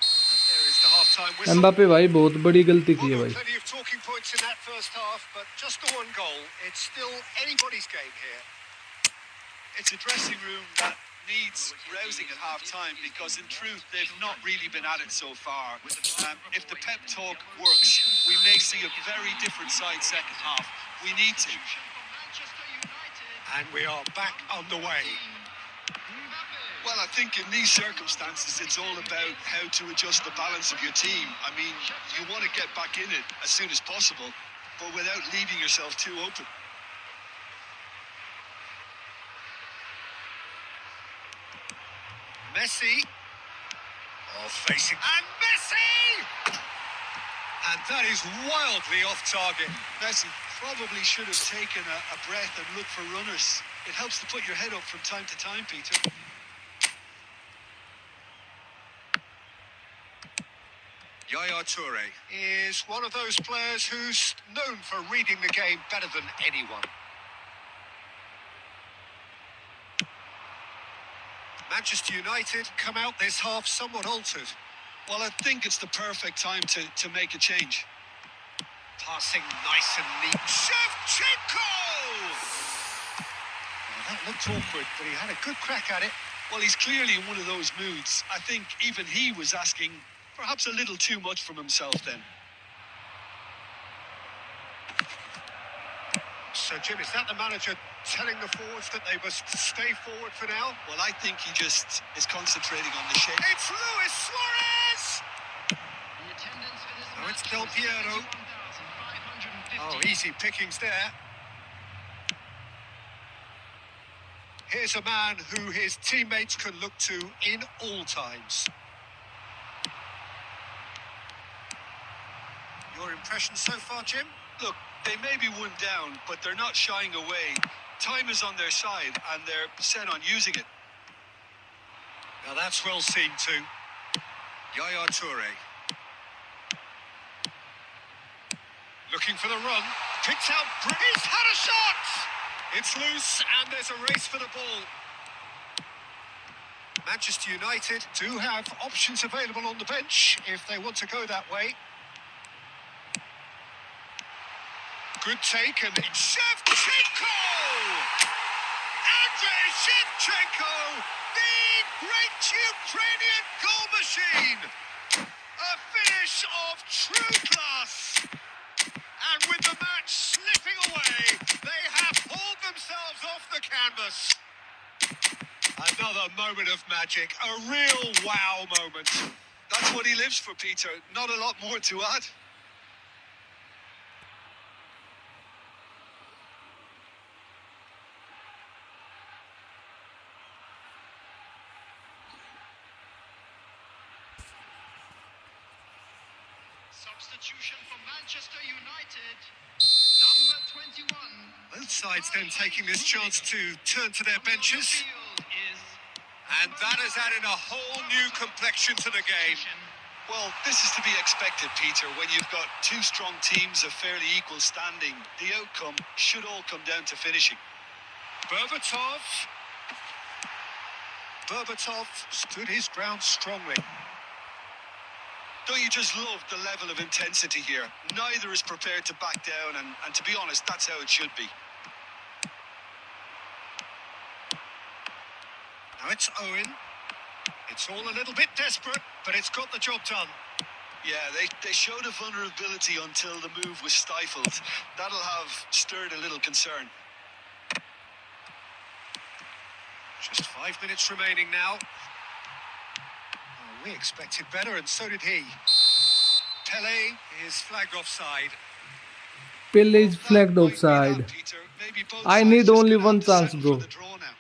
And there is the half-time whistle. Mbappe भाई बहुत बड़ी गलती की है Well, भाई plenty of talking points in that first half, but just the one goal. It's still anybody's game here. It's a dressing room that needs rousing at half-time because in truth they've not really been at it so far. If the pep talk works, we may see a very different side second half. We need to. And we are back underway. Well, I think in these circumstances it's all about how to adjust the balance of your team. I mean, you want to get back in it as soon as possible, but without leaving yourself too open. Messi. Oh, facing. And Messi! And that is wildly off target. Messi probably should have taken a breath and looked for runners. It helps to put your head up from time to time, Peter. Yaya Toure is one of those players who's known for reading the game better than anyone. Manchester United come out this half somewhat altered. Well, I think it's the perfect time to make a change. Passing nice and neat. Shevchenko! Well, that looked awkward, but he had a good crack at it. Well, he's clearly in one of those moods. I think even he was asking perhaps a little too much from himself then. So, Jim, is that the manager telling the forwards that they must stay forward for now? Well, I think he just is concentrating on the shape. It's Luis Suarez! The attendance for this Oh, it's match Del was Piero. 71,550. Oh, easy pickings there. Here's a man who his teammates can look to in all times. Your impression so far, Jim? Look, they may be one down, but they're not shying away. Time is on their side, and they're set on using it. Now that's well seen too. Yaya Toure. Looking for the run. Picks out. He's had a shot! It's loose, and there's a race for the ball. Manchester United do have options available on the bench if they want to go that way. Good take, and it's Shevchenko! Andrei Shevchenko, the great Ukrainian goal machine! A finish of true class! And with the match slipping away, they have hauled themselves off the canvas. Another moment of magic, a real wow moment. That's what he lives for, Peter. Not a lot more to add. Substitution for Manchester United. Number 21. Both sides then taking this chance to turn to their benches. Field is And that has added a whole new complexion to the game. Well, this is to be expected, Peter. When you've got two strong teams of fairly equal standing, the outcome should all come down to finishing. Berbatov stood his ground strongly. Don't you just love the level of intensity here? Neither is prepared to back down, and to be honest, that's how it should be. Now it's Owen. It's all a little bit desperate, but it's got the job done. Yeah, they showed a vulnerability until the move was stifled. That'll have stirred a little concern. Just 5 minutes remaining now. We expected better, and so did he. Pele is flagged offside. Pele is flagged That might be offside. that, Peter. Maybe both I sides need just only gonna have one to chance, settle bro. for the draw now.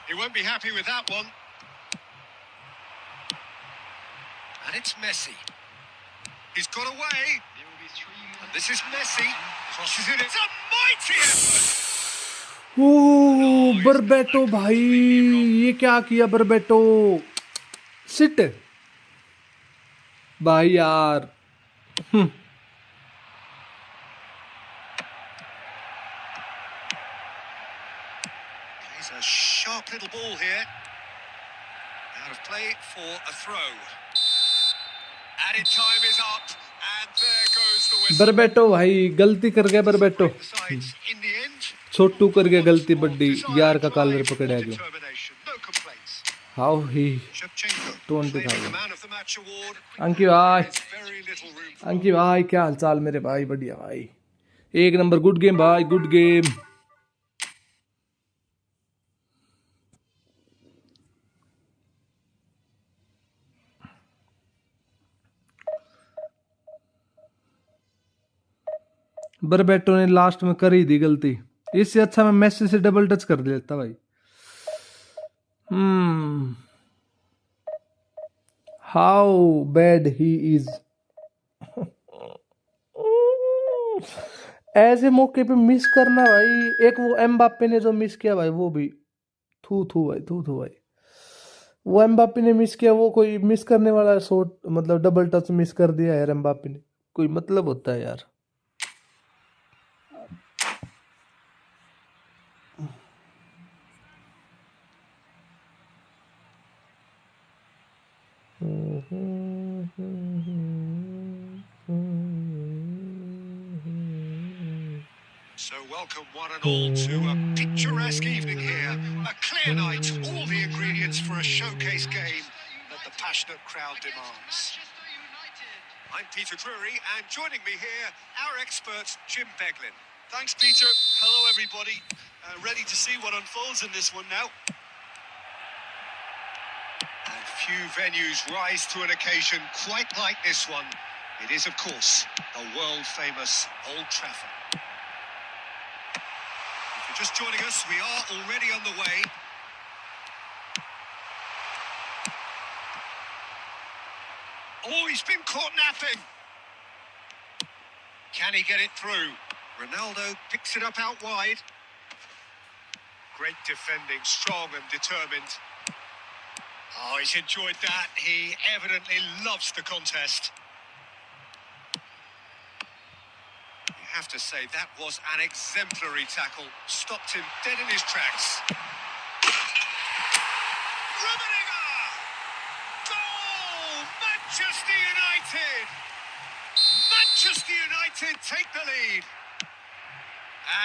He won't be happy with that one. And it's Messi. He's got away. There will be 3 minutes. And this is Messi. Crosses it. It's a mighty effort. ओ बरबेटो भाई, ये क्या किया बरबेटो? Seat भाई यार. Plays a sharp little ball here. Out of play for a throw. Added time is up, and there goes the whistle. बरबेटो भाई गलती कर गया बरबेटो. Sides in the end. छोटू कर गया गलती बड्डी. यार का कॉलर पकड़ा गया. Determination, no complaints. How he Shevchenko Don't claiming decide. the man of the match award. अंकित भाई, There's very little room for अंकित भाई क्या हालचाल मेरे भाई? बढ़िया भाई, एक नंबर. गुड गेम भाई, गुड गेम. बरबेटो ने लास्ट में कर ही दी गलती. इससे अच्छा मैं मेसी से डबल टच कर देता भाई. How bad he is. ऐसे मौके पे मिस करना भाई. एक वो एम्बाप्पे ने जो मिस किया भाई, वो भी थू थू भाई, थू थू भाई. वो एम्बाप्पे ने मिस किया, वो कोई मिस करने वाला शॉट, मतलब डबल टच मिस कर दिया यार एम्बाप्पे ने. कोई मतलब होता है यार. So welcome one and all to a picturesque evening here. A clear night, all the ingredients for a showcase game that the passionate crowd demands. I'm Peter Drury, and joining me here, our expert, Jim Beglin. Thanks, Peter. Hello, everybody. Ready to see what unfolds in this one now. And few venues rise to an occasion quite like this one. It is, of course, the world-famous Old Trafford. If you're just joining us, we are already on the way. Oh, he's been caught napping. Can he get it through? Ronaldo picks it up out wide. Great defending, strong and determined. Oh, he's enjoyed that. He evidently loves the contest. You have to say that was an exemplary tackle. Stopped him dead in his tracks. Goal! Manchester United! Manchester United take the lead.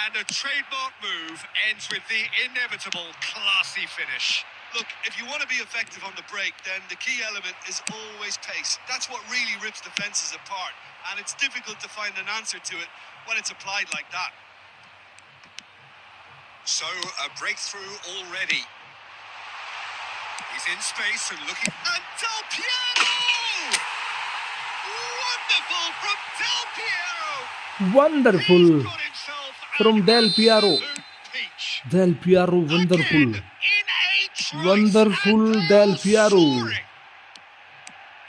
And a trademark move ends with the inevitable classy finish. Look, if you want to be effective on the break, then the key element is always pace. That's what really rips defences apart, and it's difficult to find an answer to it when it's applied like that. So, a breakthrough already. He's in space and looking... And Del Piero! Wonderful from Del Piero! Wonderful He's got himself from Del Piero. absolute peach. Del Piero, wonderful. Again, in a trice, Wonderful and they Del are Piero. soaring.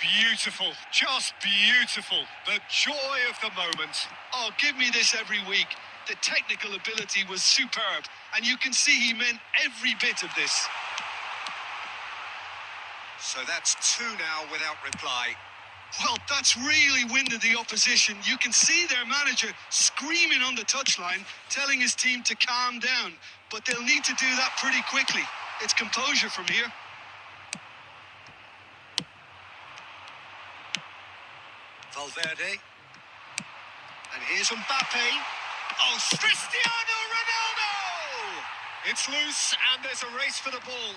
Beautiful, just beautiful. The joy of the moment. Oh, give me this every week. The technical ability was superb, and you can see he meant every bit of this. So that's two now without reply. Well, that's really winded the opposition. You can see their manager screaming on the touchline, telling his team to calm down. But they'll need to do that pretty quickly. It's composure from here. Valverde. And here's Mbappe. Oh, Cristiano Ronaldo! It's loose, and there's a race for the ball.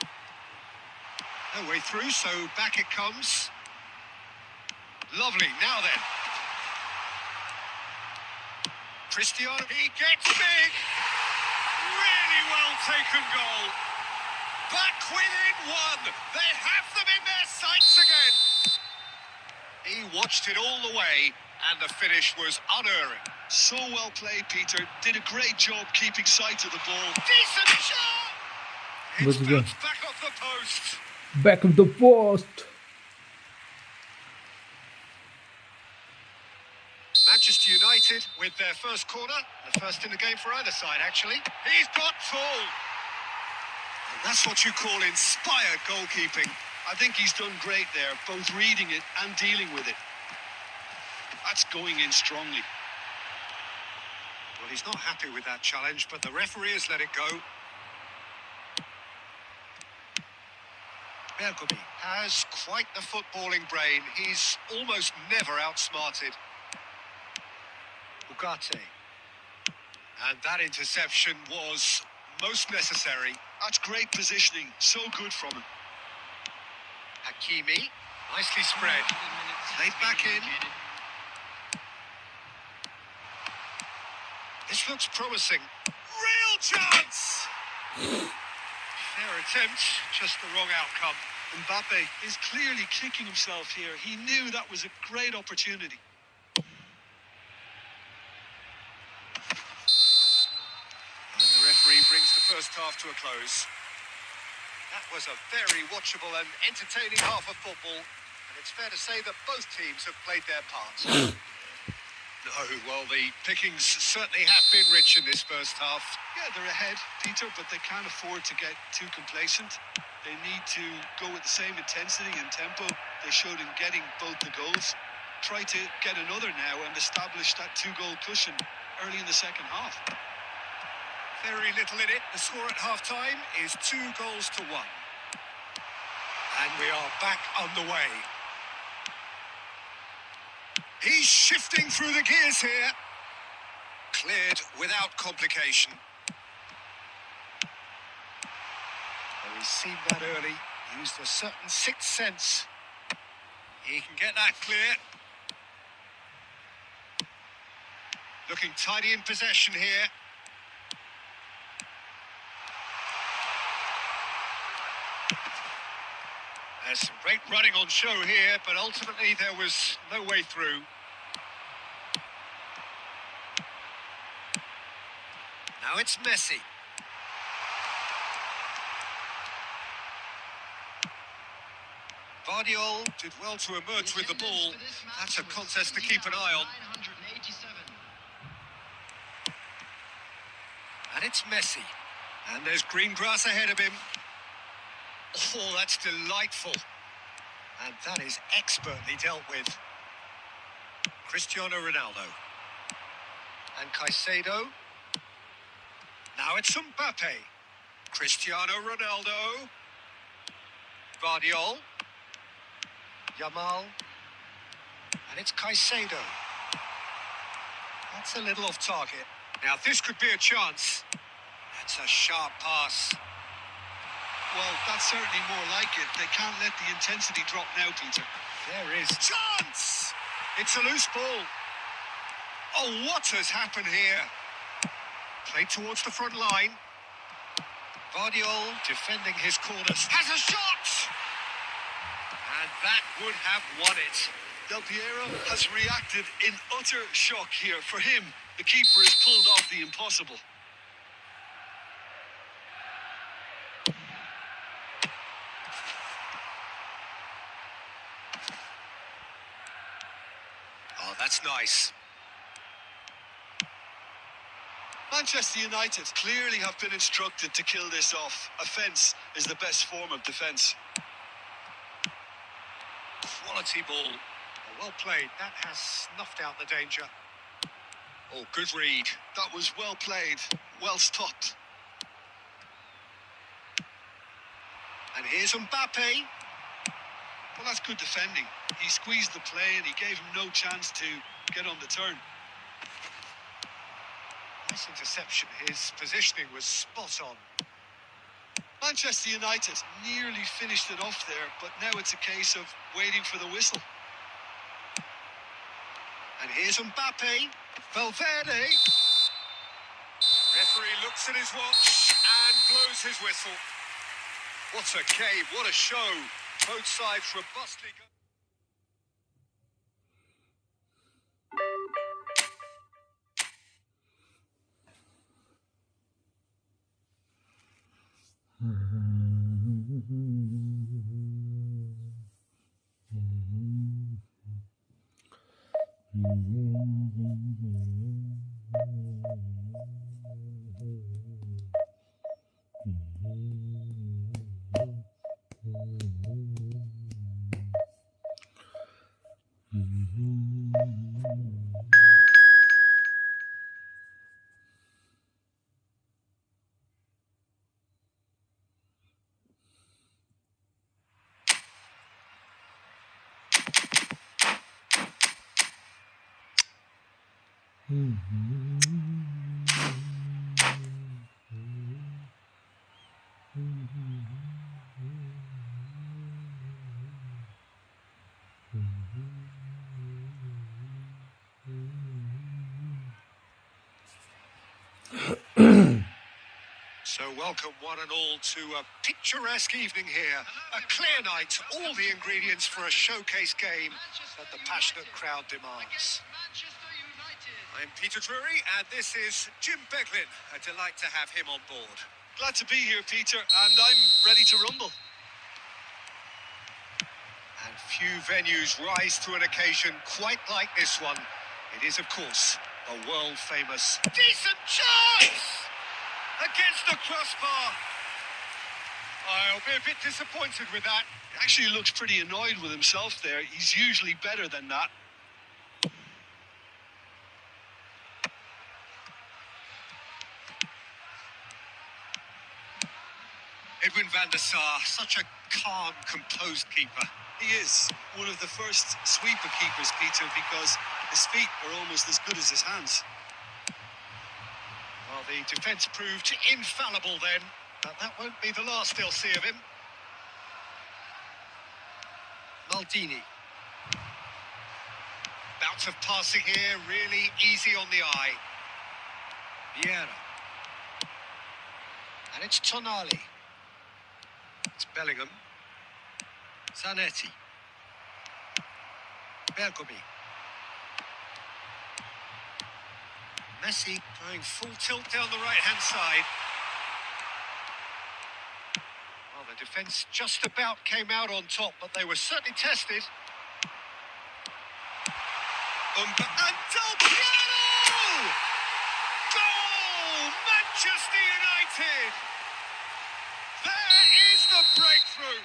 No way through, so back it comes. Lovely, now then. Cristiano, he gets big. Really well taken goal. Back within one. They have them in their sights again. He watched it all the way, and the finish was unerring. So well played, Peter. Did a great job keeping sight of the ball. Decent shot. It's What's that? bounced back off the post. Back of the post. Manchester United with their first corner, the first in the game for either side, actually. He's got full. And that's what you call inspired goalkeeping. I think he's done great there, both reading it and dealing with it. That's going in strongly. Well, he's not happy with that challenge, but the referee has let it go. Bergomi has quite the footballing brain. He's almost never outsmarted. Ugarte. And that interception was most necessary. That's great positioning. So good from him. Hakimi, nicely spread. Played back in. This looks promising. Real chance! Fair attempt, just the wrong outcome. Mbappe is clearly kicking himself here. He knew that was a great opportunity. And the referee brings the first half to a close. That was a very watchable and entertaining half of football. And it's fair to say that both teams have played their part. No, well, the pickings certainly have been rich in this first half. Yeah, they're ahead, Peter, but they can't afford to get too complacent. They need to go with the same intensity and tempo they showed in getting both the goals. Try to get another now and establish that two-goal cushion early in the second half. Very little in it. The score at half-time is 2-1. And we are back on the way. He's shifting through the gears here. Cleared without complication. Well, he's seen that early. Used a certain sixth sense. He can get that clear. Looking tidy in possession here. There's some great running on show here, but ultimately there was no way through. Now it's Messi. Vardiol did well to emerge with the ball. That's a contest to keep an eye on. And it's Messi. And there's green grass ahead of him. Oh, that's delightful. And that is expertly dealt with. Cristiano Ronaldo. And Caicedo. Now it's Mbappe. Cristiano Ronaldo. Vardiol. Yamal. And it's Caicedo. That's a little off target. Now this could be a chance. That's a sharp pass. Well, that's certainly more like it. They can't let the intensity drop now, Peter. There is chance! It's a loose ball. Oh, what has happened here? Played towards the front line. Vardiol defending his corners. Has a shot! And that would have won it. Del Piero has reacted in utter shock here. For him, the keeper has pulled off the impossible. Oh, that's nice. Manchester United clearly have been instructed to kill this off. Offence is the best form of defence. Quality ball. Well played. That has snuffed out the danger. Oh, good read. That was well played, well stopped. And here's Mbappe. Well, that's good defending. He squeezed the play and he gave him no chance to get on the turn. Nice interception. His positioning was spot on. Manchester United nearly finished it off there, but now it's a case of waiting for the whistle. And here's Mbappe. Valverde. Referee looks at his watch and blows his whistle. What a game, what a show. Both sides robustly go. So welcome one and all to a picturesque evening here. A clear night, all the ingredients for a showcase game that the passionate crowd demands. I'm Peter Drury and this is Jim Beglin. A delight to have him on board. Glad to be here, Peter, and I'm ready to rumble. And few venues rise to an occasion quite like this one. It is, of course, a world-famous decent chance! Against the crossbar. I'll be a bit disappointed with that. He actually looks pretty annoyed with himself there. He's usually better than that. Edwin van der Sar, such a calm, composed keeper. He is one of the first sweeper keepers, Peter, because his feet are almost as good as his hands. Well, the defence proved infallible then, but that won't be the last they'll see of him. Maldini. Bout of passing here, really easy on the eye. Vieira. And it's Tonali. It's Bellingham. Zanetti. Bergomi. Messi going full tilt down the right-hand side. Well, the defence just about came out on top, but they were certainly tested. And Del Piero! Goal! Manchester United! There is the breakthrough!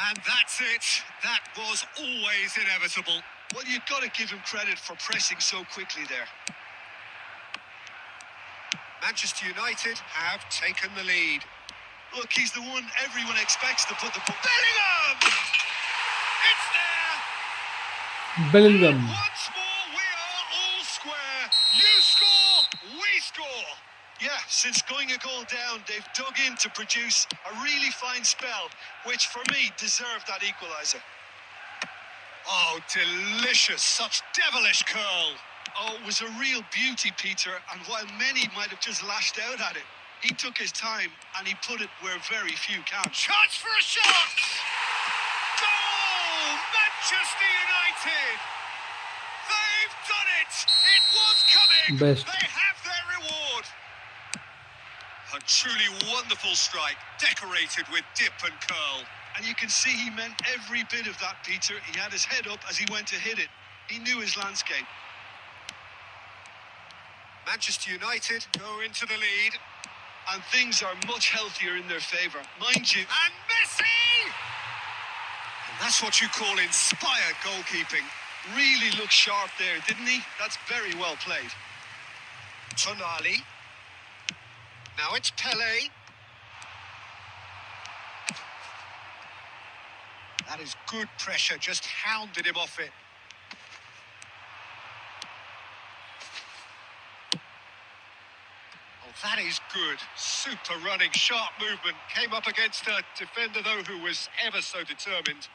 And that's it. That was always inevitable. Well, you've got to give him credit for pressing so quickly there. Manchester United have taken the lead. Look, he's the one everyone expects to put the ball. Bellingham! It's there! Bellingham. Once more, we are all square. You score, we score. Yeah, since going a goal down, they've dug in to produce a really fine spell, which for me deserved that equaliser. Oh, delicious. Such devilish curl. Oh, it was a real beauty, Peter, and while many might have just lashed out at it, he took his time and he put it where very few can. Chance for a shot! Goal! Manchester United! They've done it! It was coming! Best. They have their reward! A truly wonderful strike, decorated with dip and curl. And you can see he meant every bit of that, Peter. He had his head up as he went to hit it. He knew his landscape. Manchester United go into the lead. And things are much healthier in their favour. Mind you... And Messi! And that's what you call inspired goalkeeping. Really looked sharp there, didn't he? That's very well played. Tonali. Now it's Pele. That is good pressure, just hounded him off it. Oh, that is good. Super running, sharp movement. Came up against a defender, though, who was ever so determined.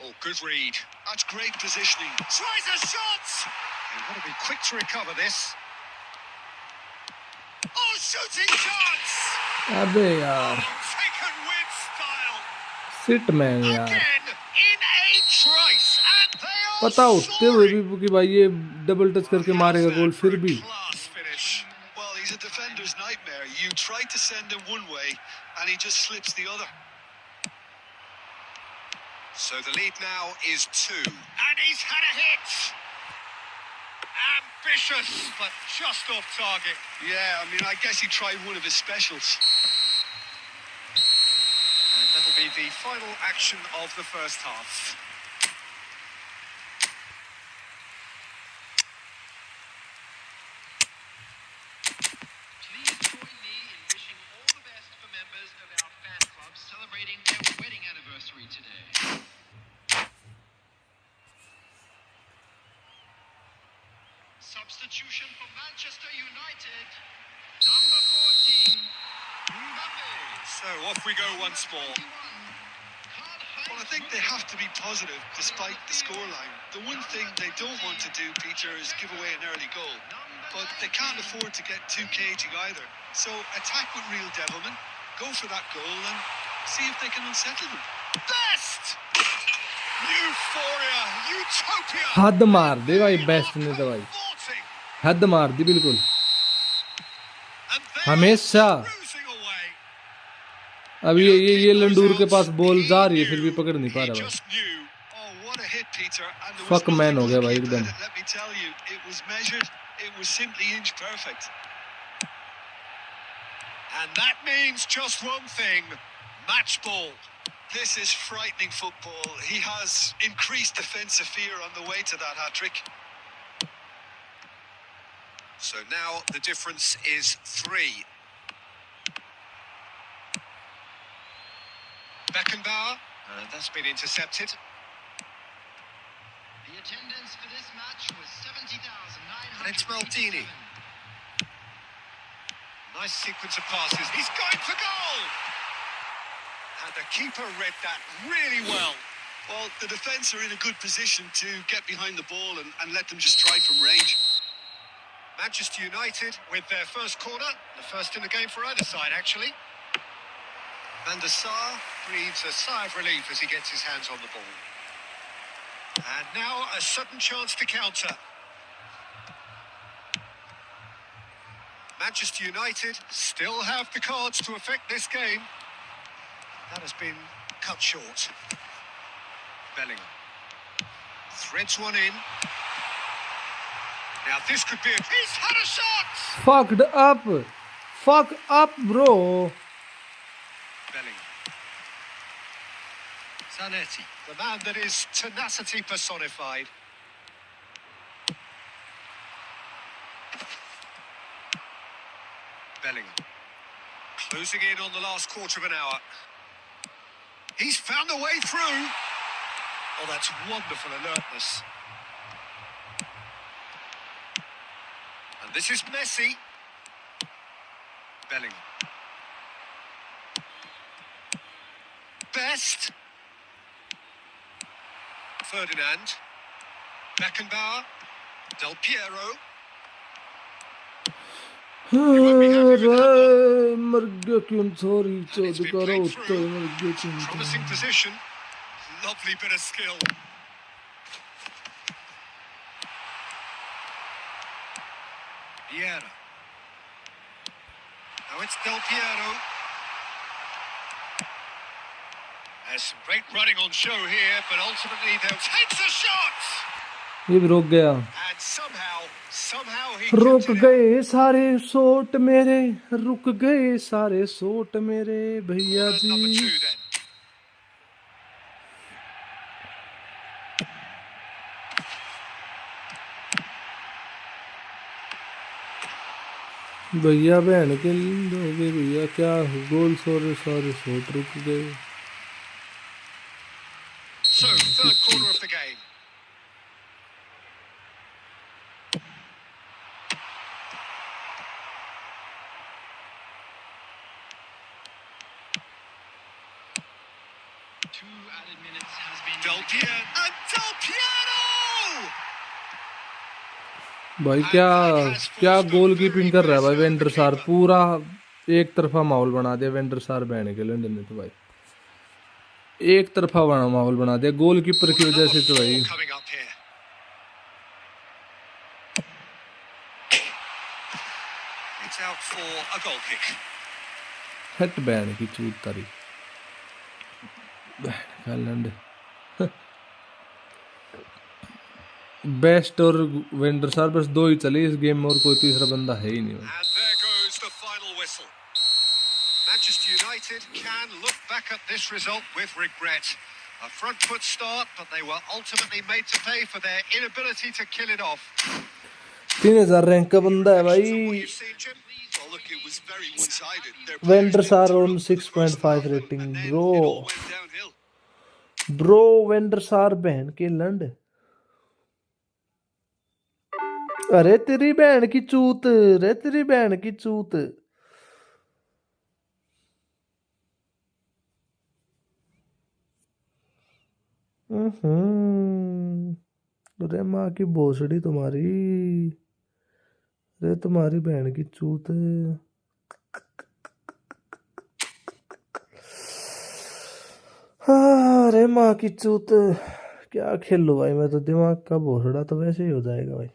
Oh, good read. That's great positioning. Tries a shot! They want to be quick to recover this. Oh, shooting chance! अबे यार Taken with style. Sit man यार Again, in a trice, and they are पता उठते हुए भी कि भाई ये डबल टच करके मारेगा गोल फिर भी Class finish. Well, he's a defender's nightmare. You try to send him one way, and he just slips the other. So the lead now is 2. And he's had a hit. Ambitious, but just off target. Yeah, I mean, I guess he tried one of his specials. And that'll be the final action of the first half. Please join me in wishing all the best for members of our fan club celebrating their wedding anniversary today. Substitution for Manchester United, number 14, Mbappe. So off we go once more. Well, I think they have to be positive despite the scoreline. The one thing they don't want to do, Peter, is give away an early goal. But they can't afford to get too cagey either. So attack with real devilment, go for that goal and see if they can unsettle them. Best! Euphoria! Utopia! हद मार दे भाई best ने तो भाई Vaulting. हद मार दी बिल्कुल And they हमेशा are cruising away. अब ये लंडूर के पास बॉल जा रही है फिर भी पकड़ नहीं पा He रहा भाई just knew. Oh, what a hit, Peter. And there Fuck was man nothing हो गया to भाई keep एकदम at it, let me tell you. It was measured, it was simply inch perfect. And that means just one thing. Match ball. This is frightening football. He has increased defensive fear on the way to that hat-trick. So now the difference is 3. Beckenbauer, that's been intercepted. The attendance for this match was 70,900. And it's Maldini. Nice sequence of passes. He's going for goal! And the keeper read that really well. Well, the defence are in a good position to get behind the ball and let them just try from range. Manchester United with their first corner, the first in the game for either side, actually. Van der Sar breathes a sigh of relief as he gets his hands on the ball. And now a sudden chance to counter. Manchester United still have the cards to affect this game. That has been cut short. Bellingham threads one in. Now this could be he's had a shot! Fucked up. Fuck up, bro. Bellingham. Zanetti, the man that is tenacity personified. Bellingham. Closing in on the last quarter of an hour. He's found a way through. Oh, that's wonderful alertness. And this is Messi. Bellingham. Best. Ferdinand. Beckenbauer. Del Piero. मर गया क्यों sorry And चोद it's been करो played तो through. मर गया क्यों Promising position. Lovely bit of skill. Vieira. Now it's Del Piero. There's some great running on show here, but ultimately they'll take the shot. ये भी रुक गया And somehow he रुक kept it गए सारे शॉट मेरे रुक गए सारे शॉट मेरे भैया out. Number जी 2 then. भैया बहन के दोगे भैया क्या गोल सारे सारे शॉट रुक गए So, third corner of the game. Two added minutes has been Del Piero. And Del Piero! भाई क्या क्या गोलकीपिंग कर रहा है भाई वेंडर सार पूरा एक तरफा माहौल बना दिया वेंडर सार बहन के लंदन ने तो भाई एक तरफा बना माहौल बना दिया गोलकीपर की वजह से तो भाई Coming up here. It's out for a goal kick. हट बहन की चूत तारी बहन का लंड बेस्ट और वेंडर सार बस दो ही चले इस गेम में और कोई तीसरा बंदा है ही नहीं भाई And there goes the final whistle. Manchester United can look back at this result with regret. A front foot start, but they were ultimately made to pay for their inability to kill it off. 3000 rank का बंदा है What भाई you've seen, Jim? Well, look, it was very one-sided. Their Vendors players are didn't on turn up for the first 6.5 half, rating, and then bro. it all went downhill. Bro vendor सार बहन के लंड अरे तेरी बहन की चूत रे तेरी बहन की चूत रे माँ की भोसड़ी तुम्हारी रे तुम्हारी बहन की चूत हाँ रे माँ की चूत क्या खेल लो भाई मैं तो दिमाग का भोसड़ा तो वैसे ही हो जाएगा भाई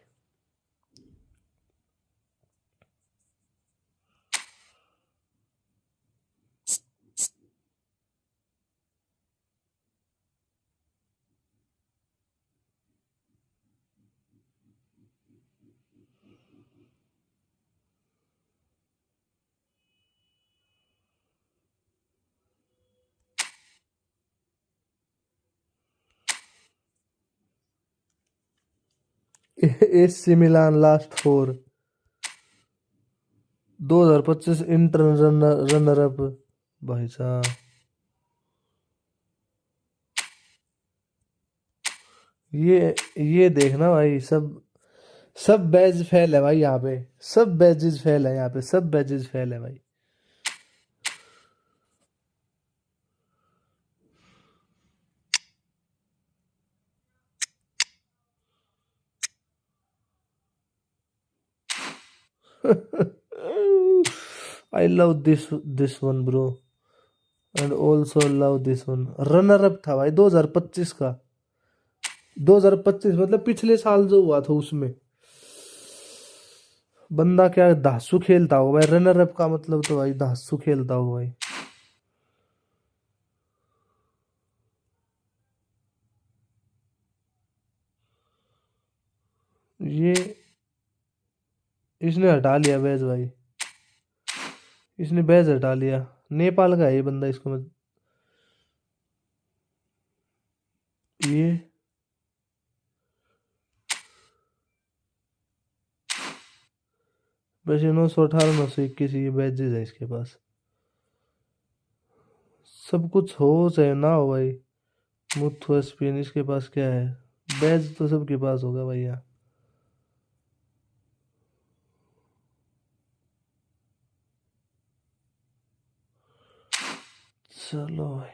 AC Milan last 4 2025 inter runner up भाई साहब ये देखना भाई, सब सब बैज फेल है भाई यहाँ पे, सब बैजेस फेल है यहाँ पे, सब बैजेस फेल है भाई। I love this one bro, and also love this one। Runner up था भाई 2025 का, 2025 मतलब पिछले साल जो हुआ था उसमें। बंदा क्या धांसू खेलता होगा भाई, रनर अप का मतलब तो भाई धांसू खेलता होगा भाई। ये इसने हटा लिया बैज भाई, इसने बैज हटा लिया। नेपाल का है ये बंदा, इसको मत। ये वैसे 918 921 ये बैजेस है इसके पास। सब कुछ हो चाहे ना हो भाई, मुथु स्पिन इसके पास क्या है, बैज तो सबके पास होगा भैया। चलो भाई।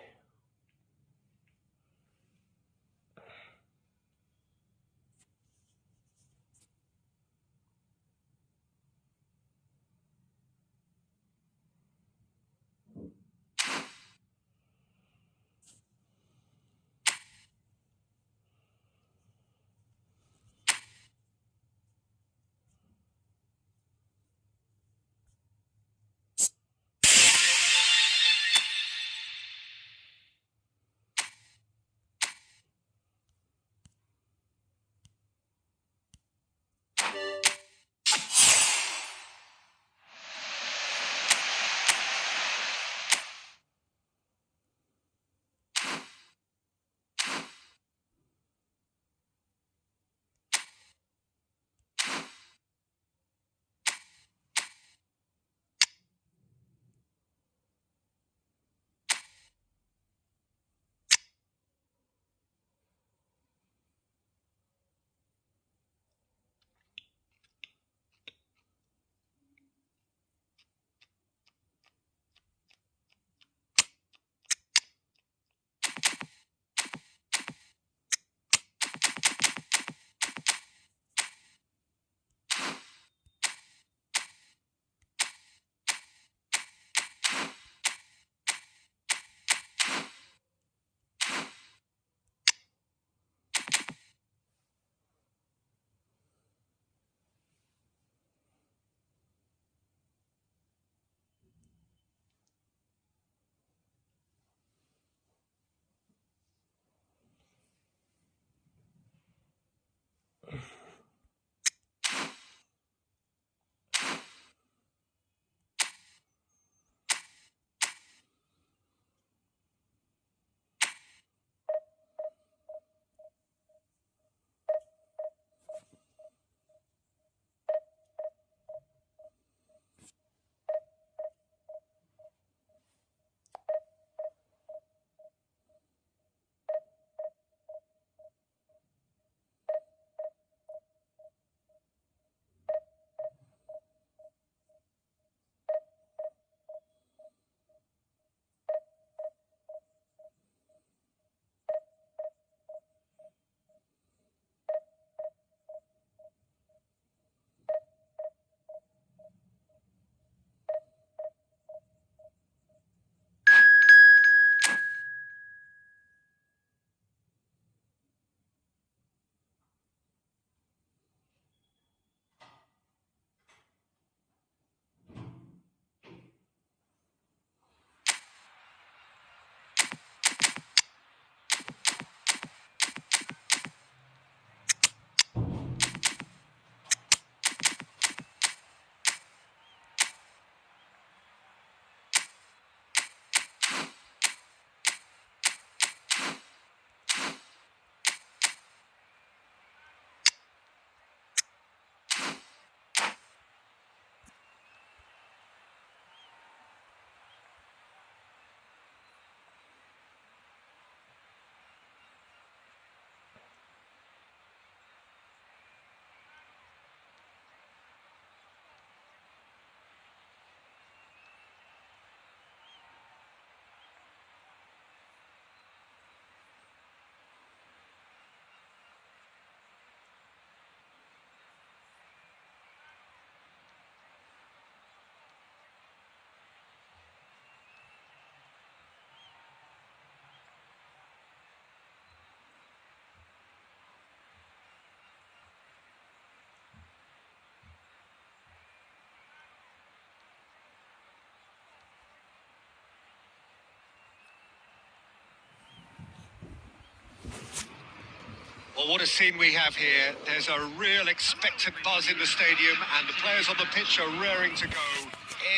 what a scene we have here. There's a real expectant buzz in the stadium, and the players on the pitch are raring to go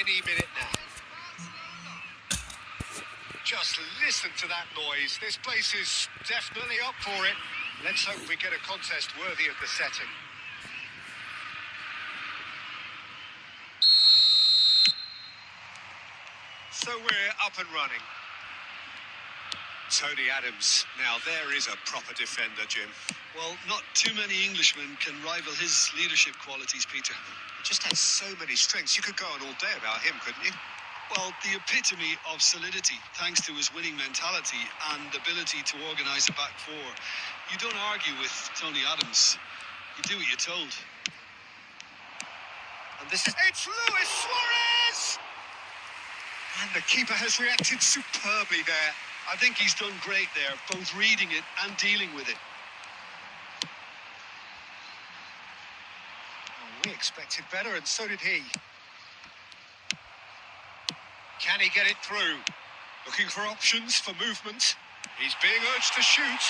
any minute now. Just listen to that noise. This place is definitely up for it. Let's hope we get a contest worthy of the setting. So we're up and running. Tony Adams. Now there is a proper defender, Jim. Well, not too many Englishmen can rival his leadership qualities, Peter. He just has so many strengths. You could go on all day about him, couldn't you? Well, the epitome of solidity, thanks to his winning mentality and ability to organise a back four. You don't argue with Tony Adams. You do what you're told. And this is... It's Luis Suarez! And the keeper has reacted superbly there. I think he's done great there, both reading it and dealing with it. Oh, we expected better, and so did he. Can he get it through? Looking for options for movement. He's being urged to shoot.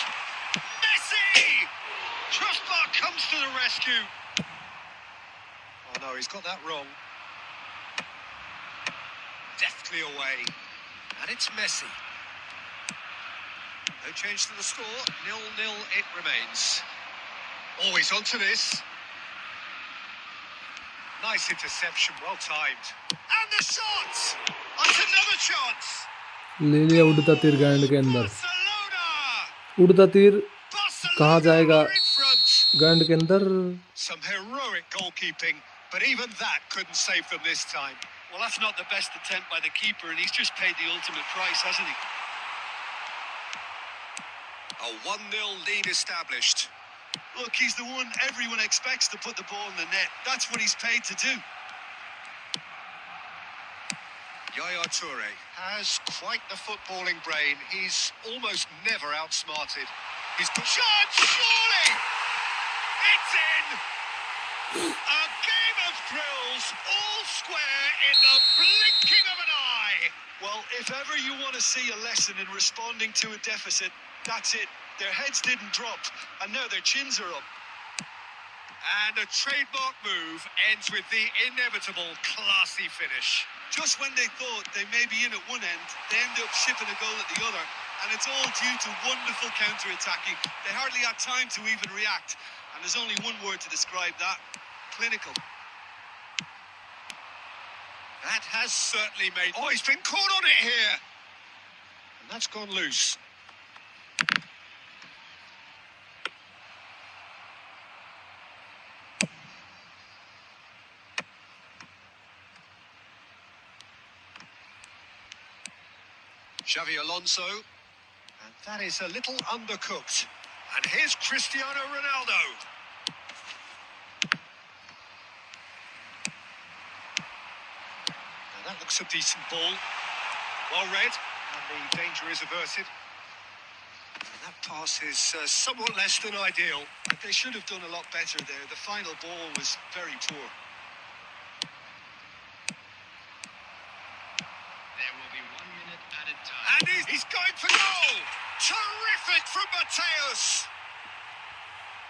Messi! Trustbar comes to the rescue. Oh no, he's got that wrong. Deftly away. And it's Messi. No change to the score. 0-0 it remains. Always onto this. Nice interception, well timed. And the shot! That's another chance! ले लिया उड़ता तीर गांड के अंदर। Barcelona! उड़ता तीर Barcelona कहाँ जाएगा? are in front. गांड के अंदर। Some heroic goalkeeping, but even that couldn't save them this time. Well, that's not the best attempt by the keeper, and he's just paid the ultimate price, hasn't he? A 1-0 lead established. Look, he's the one everyone expects to put the ball in the net. That's what he's paid to do. Yaya Toure has quite the footballing brain. He's almost never outsmarted. He's got chance, surely! It's in! A game of thrills, all square in the blinking of an eye. Well, if ever you want to see a lesson in responding to a deficit, that's it. Their heads didn't drop, and now their chins are up. And a trademark move ends with the inevitable classy finish. Just when they thought they may be in at one end, they end up shipping a goal at the other, and it's all due to wonderful counter-attacking. They hardly had time to even react, and there's only one word to describe that: clinical. That has certainly made... Oh, he's been caught on it here! And that's gone loose. Xavi Alonso, and that is a little undercooked. And here's Cristiano Ronaldo. Now that looks a decent ball. Well read, and the danger is averted. And that pass is somewhat less than ideal. They should have done a lot better there. The final ball was very poor. There will be 1 minute added time. And he's going for goal! Terrific from Mateus!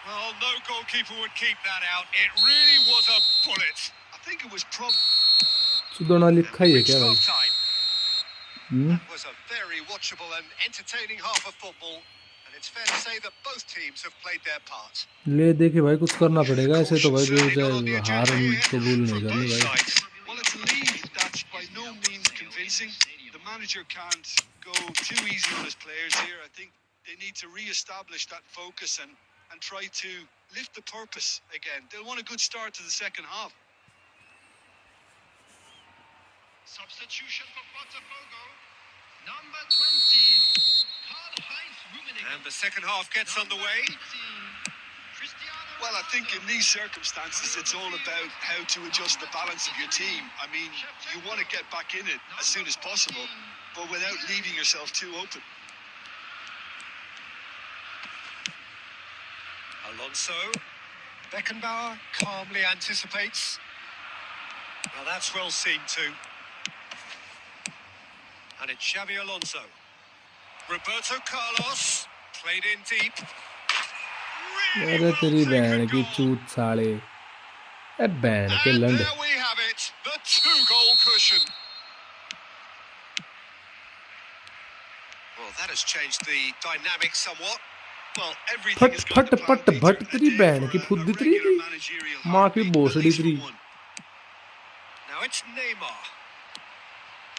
Well, no goalkeeper would keep that out. It really was a bullet. I think it was सुदोना लिखा ही है क्या भाई? That was a very watchable and entertaining half of football, and it's fair to say that both teams have played their part. ले देखिए भाई कुछ करना पड़ेगा ऐसे तो भाई जो जाए हार कबूल नहीं करनी भाई. Well, it's a lead that's by no means convincing. The manager can't go too easy on his players here. I think they need to re-establish that focus and try to lift the purpose again. They'll want a good start to the second half. Substitution for Botafogo. Number 20, Karl-Heinz Rummenigge. And the second half gets underway. Well, I think in these circumstances, it's all about how to adjust the balance of your team. I mean, you want to get back in it as soon as possible, but without leaving yourself too open. Alonso. Beckenbauer calmly anticipates. Now that's well seen too. And it's Xavi Alonso. Roberto Carlos played in deep. अरे तेरी बहन की चूत साले, ए बहन के And लंड। there we have it, the two-goal cushion. Well, that has changed the dynamic somewhat. Well, everything फट is going फट to plan, पट Peter. भट A तेरी day बहन for की a फुद्दी तरी regular की managerial माँ की heartbeat, at भोसड़ी least तरी। for one. Now it's Neymar.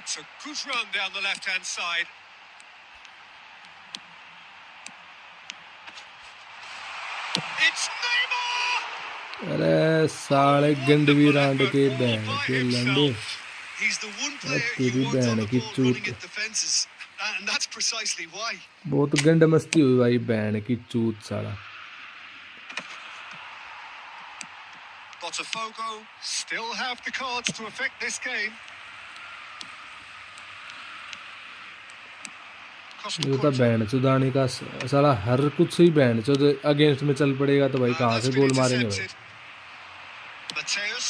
It's a good run down the left-hand side. It's Neymar! अरे साले गंडवी Wonderful रांड effort के all बहन by के लंड। He's the one A player you तेरी want on बहन the की ball running चूत, at defences, and that's precisely why. बहुत गंड मस्ती हुई भाई बहन की चूत साला। Botafogo still have the cards to affect this game. ये तो बहन चुदानी का साला हर कुछ ही बहन चुद अगेंस्ट में चल पड़ेगा तो भाई कहाँ That's से been गोल मारेंगे भाई। intercepted. Mateus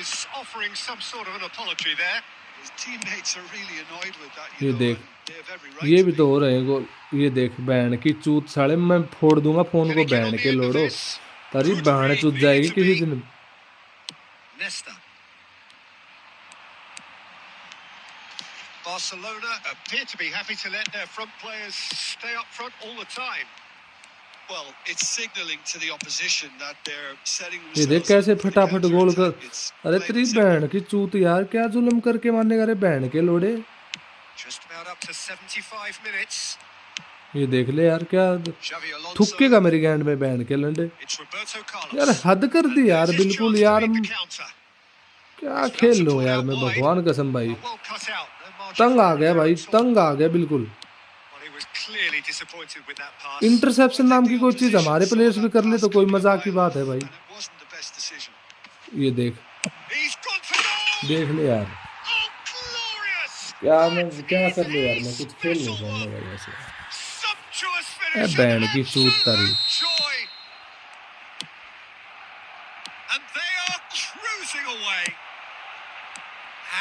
is offering some sort of an apology there. His teammates are really annoyed with that, ये you know, देख, and they have every right ये to भी be. तो हो रहे हैं गोल। ये देख बहन की चूत साले, मैं फोड़ दूंगा फोन Can को he get बहन on the के end of लोड़ो, this? तारी Could बहन be चूत needed जाएगी to किसी be. दिन। Nesta. Barcelona appear to be happy to let their front players stay up front all the time. Well, it's signalling to the opposition that they're setting ये देख themselves कैसे up for the फटाफट गोल कर। counter-attack. It's अरे plain तेरी and simple. बहन की चूत यार, क्या जुल्म करके मारने का रे बहन के लोड़े। Just about up to 75 minutes. ये देख ले यार, क्या Xavi Alonso. थुक्केगा मेरी गैंड में बहन के लंडे। It's Roberto यार Carlos. हद कर दी And यार, there's his बिल्कुल chance to यार, meet the counter. क्या He's खेल about to लूं put यार out मैं, wide. भगवान कसम भाई। Well cut out. No margin तंग for आ error गया there भाई, at all. तंग आ गया बिल्कुल। Well, he was clearly disappointed with that pass. Interception I नाम think की the कोई चीज opposition हमारे saw प्लेयर्स भी that कर ले pass तो कोई coming a मजाक की mile बात off, है भाई। and it wasn't the best decision. ये देख, He's gone for goal! देख ले यार, Oh, glorious! क्या मैं That क्या is कर लूं यार, a मैं कुछ खेल नहीं special खेलने one. भाई ऐसे। Sumptuous ए finish and बहन की चूत तारी। absolute joy. And they are cruising away.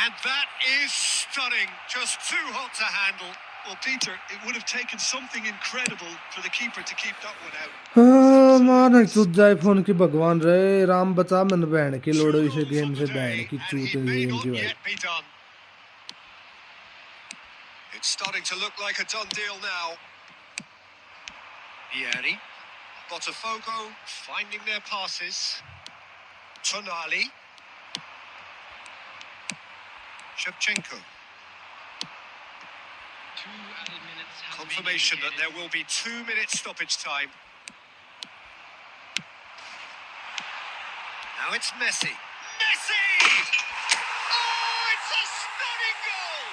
And that is stunning. Just too hot to handle. Well, Peter, it would have taken something incredible for the keeper to keep that one out. हाँ मार चूत जाए phone की, भगवान रहे राम बचा मन बहन की 2 लोड़ो इसे goals गेम on से, the बहन day, की and चूत he may game not की भाई। yet be done. It's starting to look like a done deal now. Vieri. Botafogo finding their passes. Tonali. Shevchenko. 2 added minutes have Confirmation been that there will be 2 minutes stoppage time. Now it's Messi. Messi! Oh, it's a stunning goal!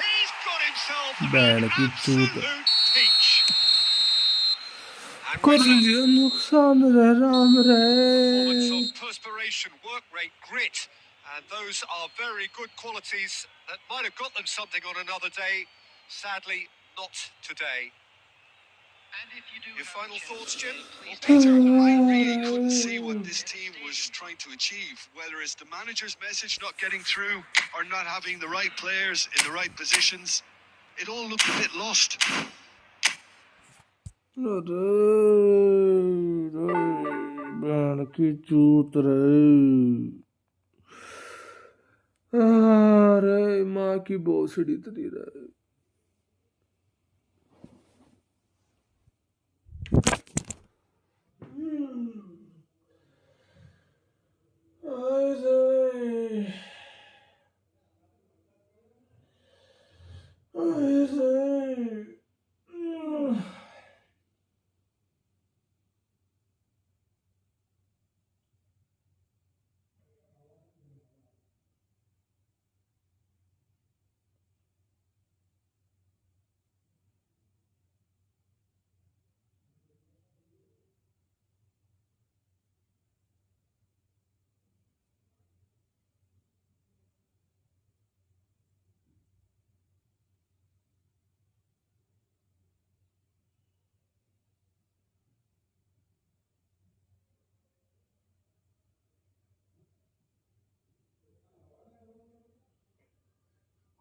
He's got himself बहन an की चूत, absolute peach. And कर with that लिया नुकसान रे Ram performance रे। of perspiration, work rate, grit, and those are very good qualities that might have got them something on another day. Sadly, not today. And if you do Your have a final chance thoughts, Jim? today, please Well, Peter, I really couldn't see what this team was trying to achieve, whether it's the manager's message not getting through or not having the right players in the right positions. It all looked a bit lost. बहन की चूत रे, अरे माँ की भोसड़ी तरी रे।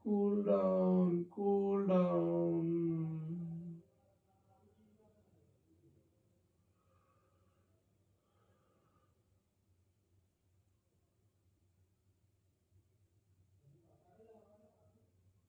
Cool down, cool down.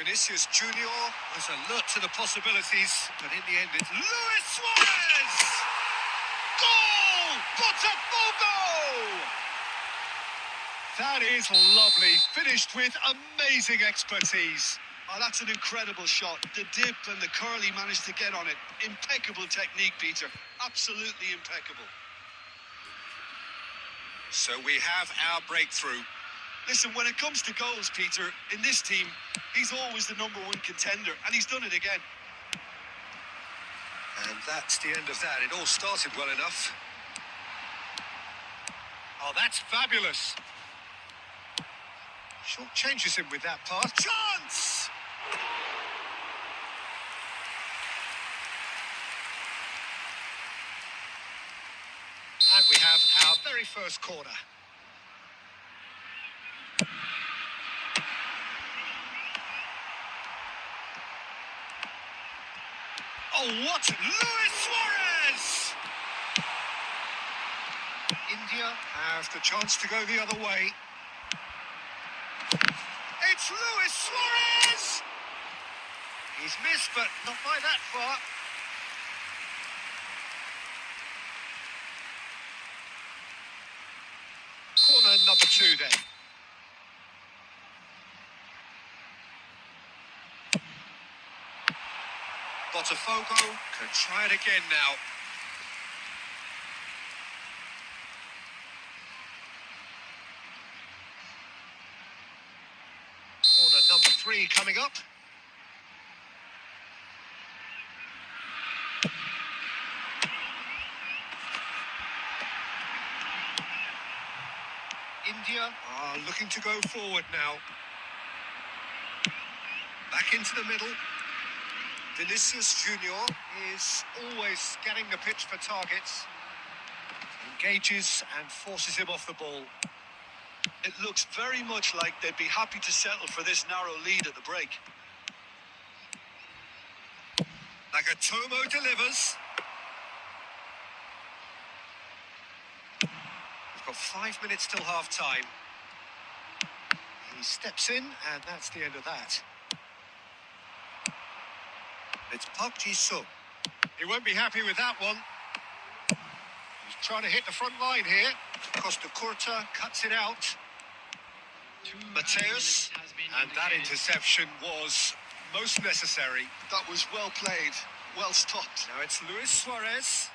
Vinicius Junior was alert to the possibilities, but in the end it's Luis Suarez! Goal! Botafogo! That is lovely, finished with amazing expertise. Oh, that's an incredible shot. The dip and the curl he managed to get on it. Impeccable technique, Peter. Absolutely impeccable. So we have our breakthrough. Listen, when it comes to goals, Peter, in this team, he's always the #1 contender, and he's done it again. And that's the end of that. It all started well enough. Oh, that's fabulous. Short changes him with that pass. Chance! And we have our very first corner. Oh, what? Luis Suarez! India have the chance to go the other way. It's Luis Suarez! He's missed, but not by that far. Corner number 2 then. Botafogo can try it again now. Corner number 3 coming up. India are looking to go forward now. Back into the middle. Vinicius Junior is always scanning the pitch for targets. Engages and forces him off the ball. It looks very much like they'd be happy to settle for this narrow lead at the break. Nagatomo delivers. We've got 5 minutes till half-time. He steps in, and that's the end of that. It's Park Ji-sung. He won't be happy with that one. He's trying to hit the front line here. Costa Curta cuts it out. Mateus, and that interception was most necessary. That was well played, well stopped. Now it's Luis Suarez.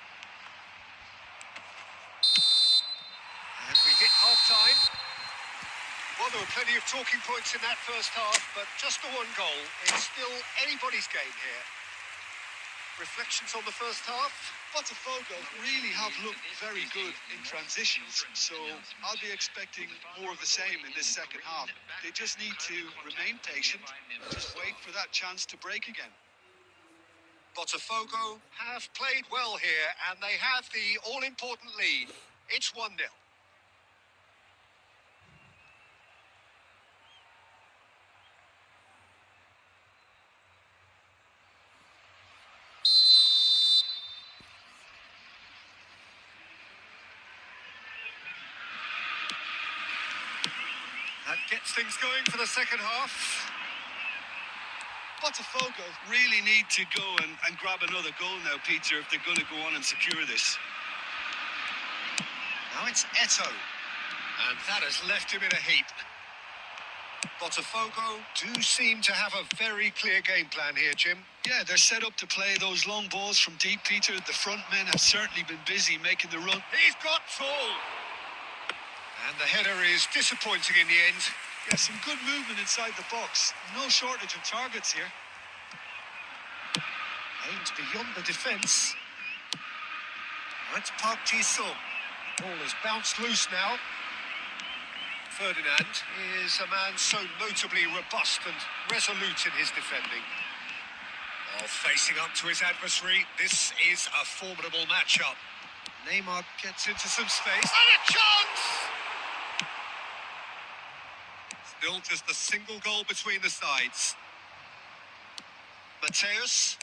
And we hit half-time. Well, there were plenty of talking points in that first half, but just the one goal. It's still anybody's game here. Reflections on the first half? Botafogo really have looked very good in transitions, so I'll be expecting more of the same in this second half. They just need to remain patient, just wait for that chance to break again. Botafogo have played well here, and they have the all-important lead. It's 1-0. That gets things going for the second half. Botafogo really need to go and grab another goal now, Peter, if they're going to go on and secure this. Now it's Eto'o, and that has left him in a heap. Botafogo do seem to have a very clear game plan here, Jim. Yeah, they're set up to play those long balls from deep, Peter. The front men have certainly been busy making the run. He's got full! And the header is disappointing in the end. Yeah, some good movement inside the box. No shortage of targets here. Aimed beyond the defence. That's Park Ji-sung. Ball has bounced loose now. Ferdinand is a man so notably robust and resolute in his defending. While facing up to his adversary, this is a formidable matchup. Neymar gets into some space. And a chance! Still just a single goal between the sides. Mateus.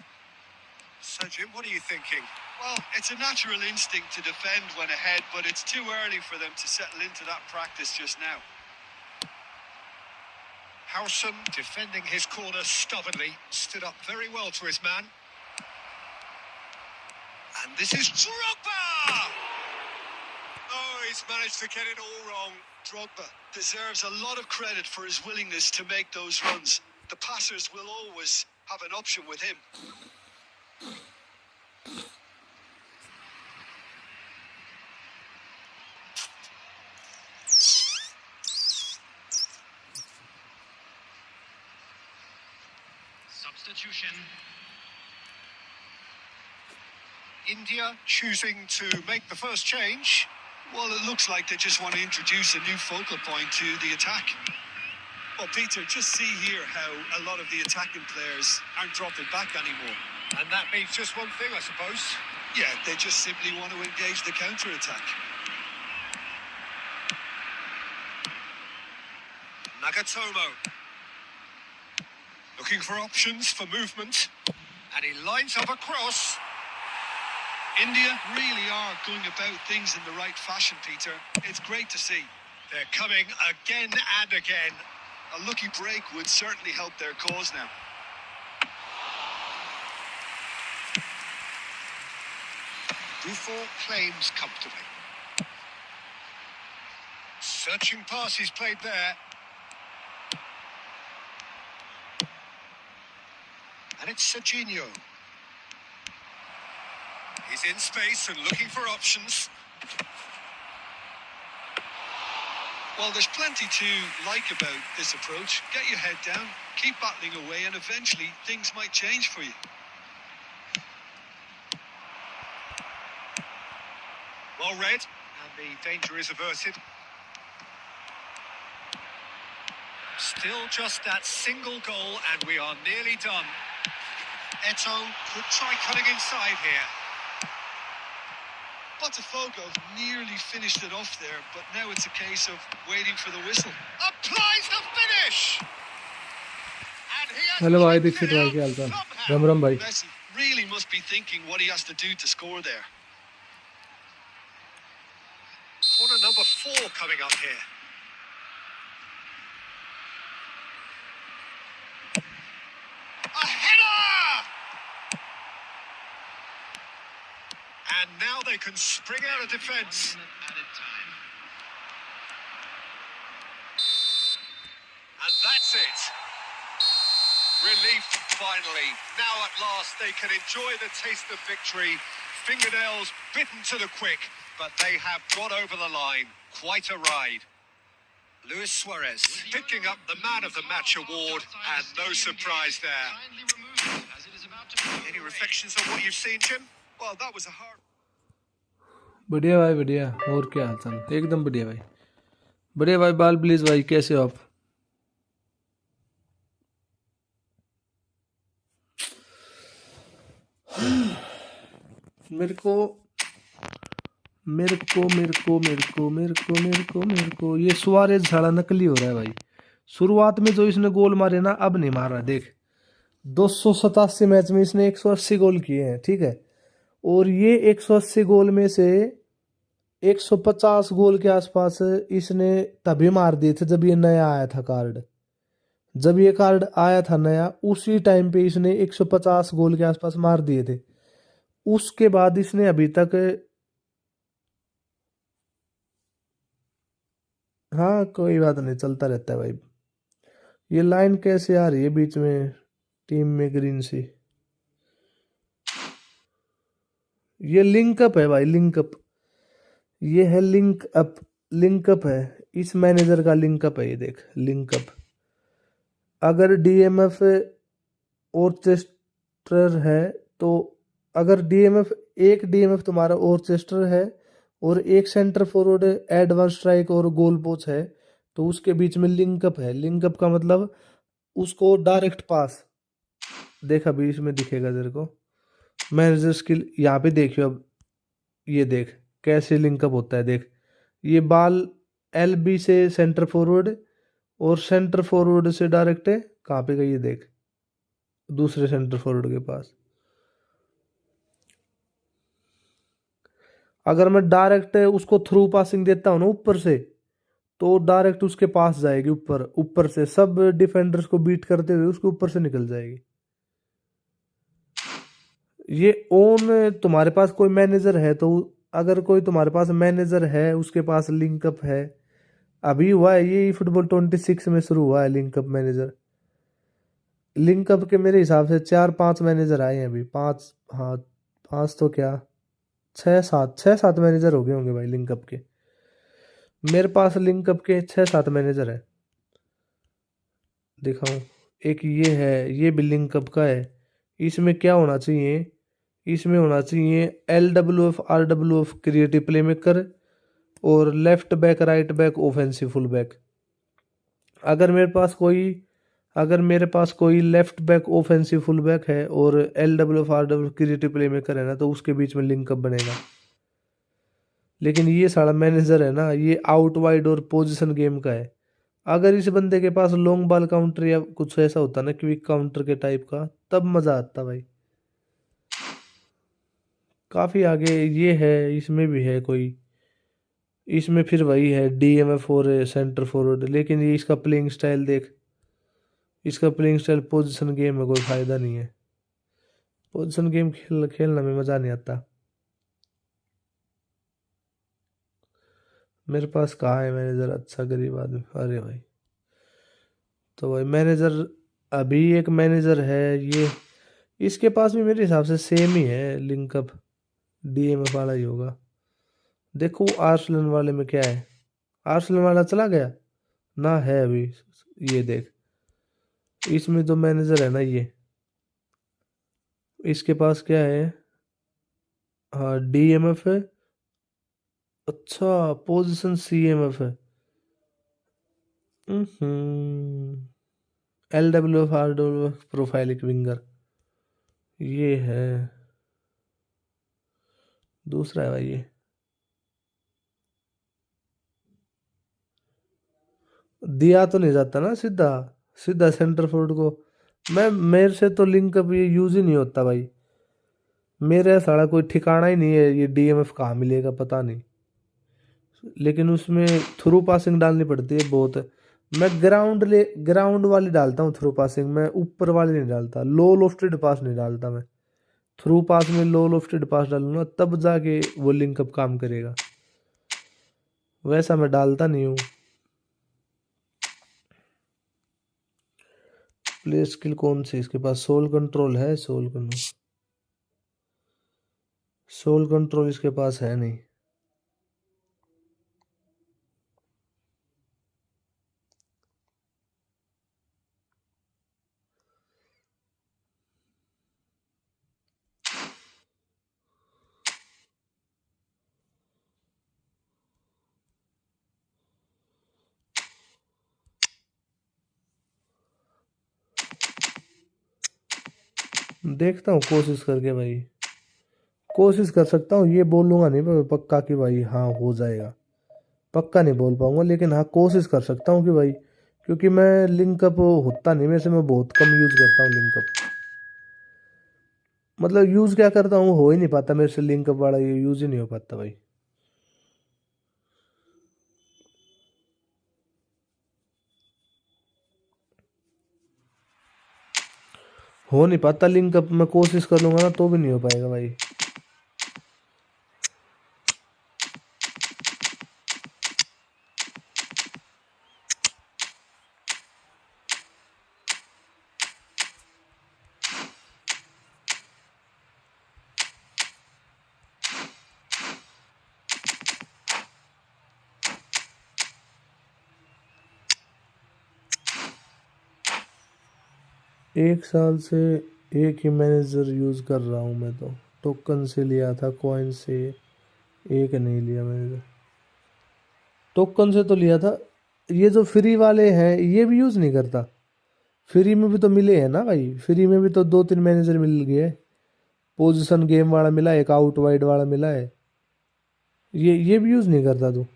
So, Jim, what are you thinking? Well, it's a natural instinct to defend when ahead, but it's too early for them to settle into that practice just now. Howson defending his corner stubbornly, stood up very well to his man. And this is Drogba! Oh, he's managed to get it all wrong. Drogba deserves a lot of credit for his willingness to make those runs. The passers will always have an option with him. Substitution. India choosing to make the first change. Well, it looks like they just want to introduce a new focal point to the attack. Well, Peter, just see here how a lot of the attacking players aren't dropping back anymore. And that means just one thing, I suppose. Yeah, they just simply want to engage the counter-attack. Nagatomo. Looking for options for movement. And he lines up a cross. India really are going about things in the right fashion, Peter. It's great to see. They're coming again and again. A lucky break would certainly help their cause now. Buffon claims comfortably. Searching pass is played there. And it's Serginho. He's in space and looking for options. Well, there's plenty to like about this approach. Get your head down, keep battling away, and eventually things might change for you. Well read, and the danger is averted. Still just that single goal, and we are nearly done. Eto could try cutting inside here. Botafogo nearly finished it off there, but now it's a case of waiting for the whistle. Applies the finish! And he has hello भाई kicked Dixit it भाई out क्या हाल चाल somehow. Ram Ram भाई Messi really must be thinking what he has to do to score there. Corner number 4 coming up here. A header! And now they can spring out of defence. 1 minute added time. And that's it. Relief, finally. Now at last they can enjoy the taste of victory. Fingernails bitten to the quick, but they have got over the line. Quite a ride. Luis Suarez picking up the Man of the Match award, and no surprise there. Kindly remove it, as it is about to be Any over. reflections on what you've seen, Jim? Well, that was a hard... बढ़िया भाई बढ़िया और क्या हाल चाल एकदम बढ़िया भाई बाल प्लीज भाई कैसे हो आप मेरे को मेरे को मेरे को मेरे को मेरे को मेरे को मेरे को ये सुआरेज साला नकली हो रहा है भाई शुरुआत में जो इसने गोल मारे ना अब नहीं मार रहा देख 287 मैच में इसने 180 गोल किए हैं ठीक है और ये 180 गोल में से 150 गोल के आसपास इसने तभी मार दिए थे जब ये नया आया था कार्ड जब ये कार्ड आया था नया उसी टाइम पे इसने 150 गोल के आसपास मार दिए थे उसके बाद इसने अभी तक हाँ कोई बात नहीं चलता रहता है भाई ये लाइन कैसे आ रही है बीच में टीम में ग्रीन सी ये लिंकअप है भाई लिंकअप ये है लिंकअप है इस मैनेजर का लिंकअप है ये देख लिंकअप अगर डीएमएफ ऑर्केस्ट्रर है तो अगर डीएमएफ एक डीएमएफ तुम्हारा ऑर्केस्ट्रर है और एक सेंटर फॉरवर्ड एडवांस स्ट्राइक और गोल पोस्ट है तो उसके बीच में लिंकअप है लिंकअप का मतलब उसको डायरेक्ट पास देख अभी इसमें दिखेगा तेरे को मैनेजर स्किल यहाँ पे देखियो अब ये देख कैसे लिंकअप होता है देख ये बाल एलबी से सेंटर फॉरवर्ड और सेंटर फॉरवर्ड से डायरेक्ट है कहाँ पे गई ये देख दूसरे सेंटर फॉरवर्ड के पास अगर मैं डायरेक्ट उसको थ्रू पासिंग देता हूँ ना ऊपर से तो डायरेक्ट उसके पास जाएगी, ऊपर ऊपर से सब डिफेंडर्स को बीट करते हुए उसके ऊपर से निकल जाएगी। ये ओन तुम्हारे पास कोई मैनेजर है तो, अगर कोई तुम्हारे पास मैनेजर है उसके पास लिंकअप है, अभी हुआ है ये फुटबॉल 26 में शुरू हुआ है लिंकअप मैनेजर। लिंकअप के मेरे हिसाब से 4-5 मैनेजर आए हैं अभी, 5, हाँ 5 तो क्या, 6-7 मैनेजर हो गए होंगे भाई लिंकअप के। मेरे पास लिंकअप के 6-7 मैनेजर है, दिखाऊं। एक ये है, ये भी लिंकअप का है। इसमें क्या होना चाहिए, इसमें होना चाहिए LWF RWF creative play maker और left back right back offensive full back. अगर मेरे पास कोई अगर मेरे पास कोई left back offensive full back है और LWF RWF creative play maker है ना, तो उसके बीच में लिंकअप बनेगा। लेकिन ये सारा मैनेजर है ना, ये आउट वाइड और पोजीशन गेम का है। अगर इस बंदे के पास लॉन्ग बॉल काउंटर या कुछ ऐसा होता ना, क्विक काउंटर के टाइप का, तब मजा आता भाई। काफी आगे ये है, इसमें भी है कोई, इसमें फिर वही है DMF और सेंटर फॉरवर्ड। लेकिन ये इसका प्लेइंग स्टाइल देख, इसका प्लेइंग स्टाइल पोजीशन गेम में कोई फायदा नहीं है। पोजीशन गेम खेलना में मजा नहीं आता। मेरे पास कहाँ है मैनेजर अच्छा गरीब आदमी, अरे भाई। तो भाई मैनेजर, अभी एक मैनेजर है ये, इसके पास भी मेरे हिसाब से सेम ही है लिंकअप, DMF वाला ही होगा। देखो आर्सेनल वाले में क्या है, आर्सेनल वाला चला गया ना, है अभी। ये देख, इसमें तो मैनेजर है ना ये, इसके पास क्या है, हाँ DMF है। अच्छा, पोजीशन CMF है। LWF RWF प्रोफाइलिक विंगर, ये है दूसरा है भाई ये। दिया तो नहीं जाता ना सीधा सीधा सेंटर फॉरवर्ड को। मेरे से तो लिंक अप ये यूज ही नहीं होता भाई, मेरे सारा कोई ठिकाना ही नहीं है ये DMF कहाँ मिलेगा पता नहीं। लेकिन उसमें थ्रू पासिंग डालनी पड़ती है बहुत। मैं ग्राउंड वाली डालता हूँ थ्रू पासिंग, मैं ऊपर वाली नहीं डालता, लो लोफ्टेड पास नहीं डालता मैं। थ्रू पास में लो लोफ्टेड पास डालूंगा तब जाके वो लिंकअप काम करेगा, वैसा मैं डालता नहीं हूँ। प्ले स्किल कौन सी इसके पास, सोल कंट्रोल है, सोल कंट्रोल इसके पास है नहीं। देखता हूँ कोशिश करके भाई, कोशिश कर सकता हूँ, ये बोलूंगा नहीं मैं पक्का कि भाई हाँ हो जाएगा, पक्का नहीं बोल पाऊंगा, लेकिन हाँ कोशिश कर सकता हूँ कि भाई, क्योंकि मैं लिंकअप होता नहीं मेरे से, मैं बहुत कम यूज करता हूँ लिंकअप। मतलब यूज क्या करता हूँ, हो ही नहीं पाता मेरे से लिंकअप वाला, ये यूज ही नहीं हो पाता भाई। हो नहीं पाता लिंकअप, मैं कोशिश कर लूंगा ना तो भी नहीं हो पाएगा भाई। एक साल से एक ही मैनेजर यूज कर रहा हूँ मैं तो, टोकन से लिया था, कॉइन से एक नहीं लिया मैंने, टोकन से तो लिया था। ये जो फ्री वाले हैं ये भी यूज नहीं करता, फ्री में भी तो मिले हैं ना भाई, फ्री में भी तो 2-3 मैनेजर मिल गए, पोजीशन गेम वाला मिला, एक आउट वाइड वाला मिला है, ये भी यूज नहीं करता तू।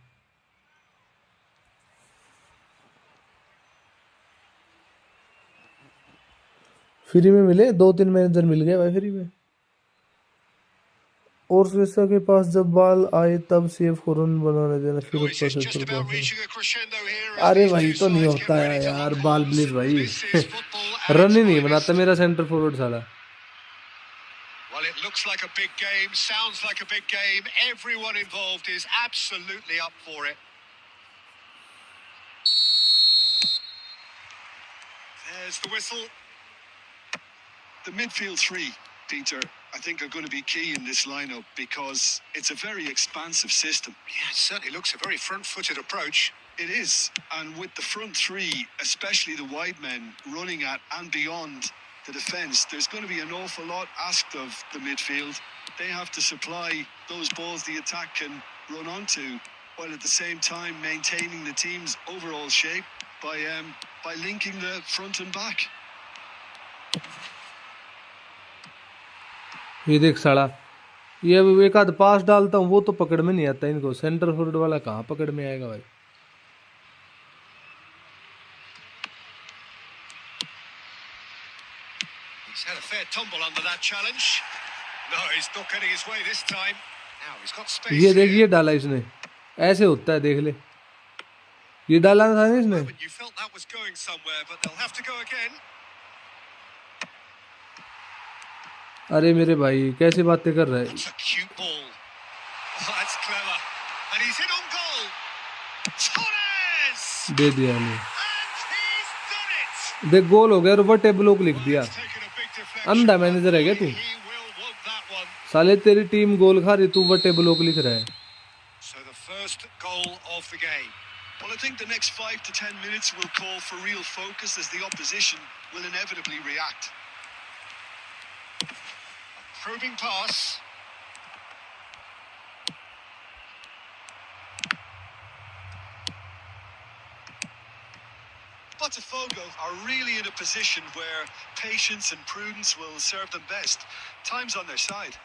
फ्री में मिले 2-3 मैनेजर मिल गए भाई फ्री में। और स्विसा के पास जब बॉल आए तब सेव को रन बनाने देना, फिर Noise ऊपर is से just फिर about pass. reaching a crescendo here as अरे these भाई two तो नहीं sides होता get है ready to यार, lock बॉल horns. प्लीज भाई। This is football at run its ही नहीं finest. बनाता मेरा सेंटर फॉरवर्ड साला। Well, it looks like a big game, sounds like a big game. Everyone involved is absolutely up for it. There's the whistle. The midfield three, Peter, I think are going to be key in this lineup because it's a very expansive system. Yeah, it certainly looks a very front-footed approach. It is, and with the front three, especially the wide men running at and beyond the defence, there's going to be an awful lot asked of the midfield. They have to supply those balls the attack can run onto, while at the same time maintaining the team's overall shape by linking the front and back. ये देख साला, ये एक आध पास डालता हूँ वो तो पकड़ में नहीं आता इनको, सेंटर फॉरवर्ड वाला कहाँ पकड़ में आएगा भाई। He's had a fair tumble under that challenge. No, he's not getting his way this time. Now he's got space. ये देख, ये डाला इसने, ऐसे होता है, देख ले, ये डाला था ना इसने। You felt that was going somewhere, but they'll have to go again. अरे मेरे भाई कैसे बातें कर रहा है। That's a cute ball. Oh, that's clever. And he's in on goal. Torres! दे दिया नहीं, And he's done it! देख गोल हो गया और वो टेबल लिख दिया। He's taken a big deflection. अंधा मैनेजर है क्या तू? He will want that one. साले तेरी टीम गोल खा रही, तू वो टेबल लिख रहा है। So the first goal of the game. Well, I think the next 5 to 10 minutes will call for real focus as the opposition will inevitably react. Probing pass. Botafogo are really in a position where patience and prudence will serve them best. Time's on their side.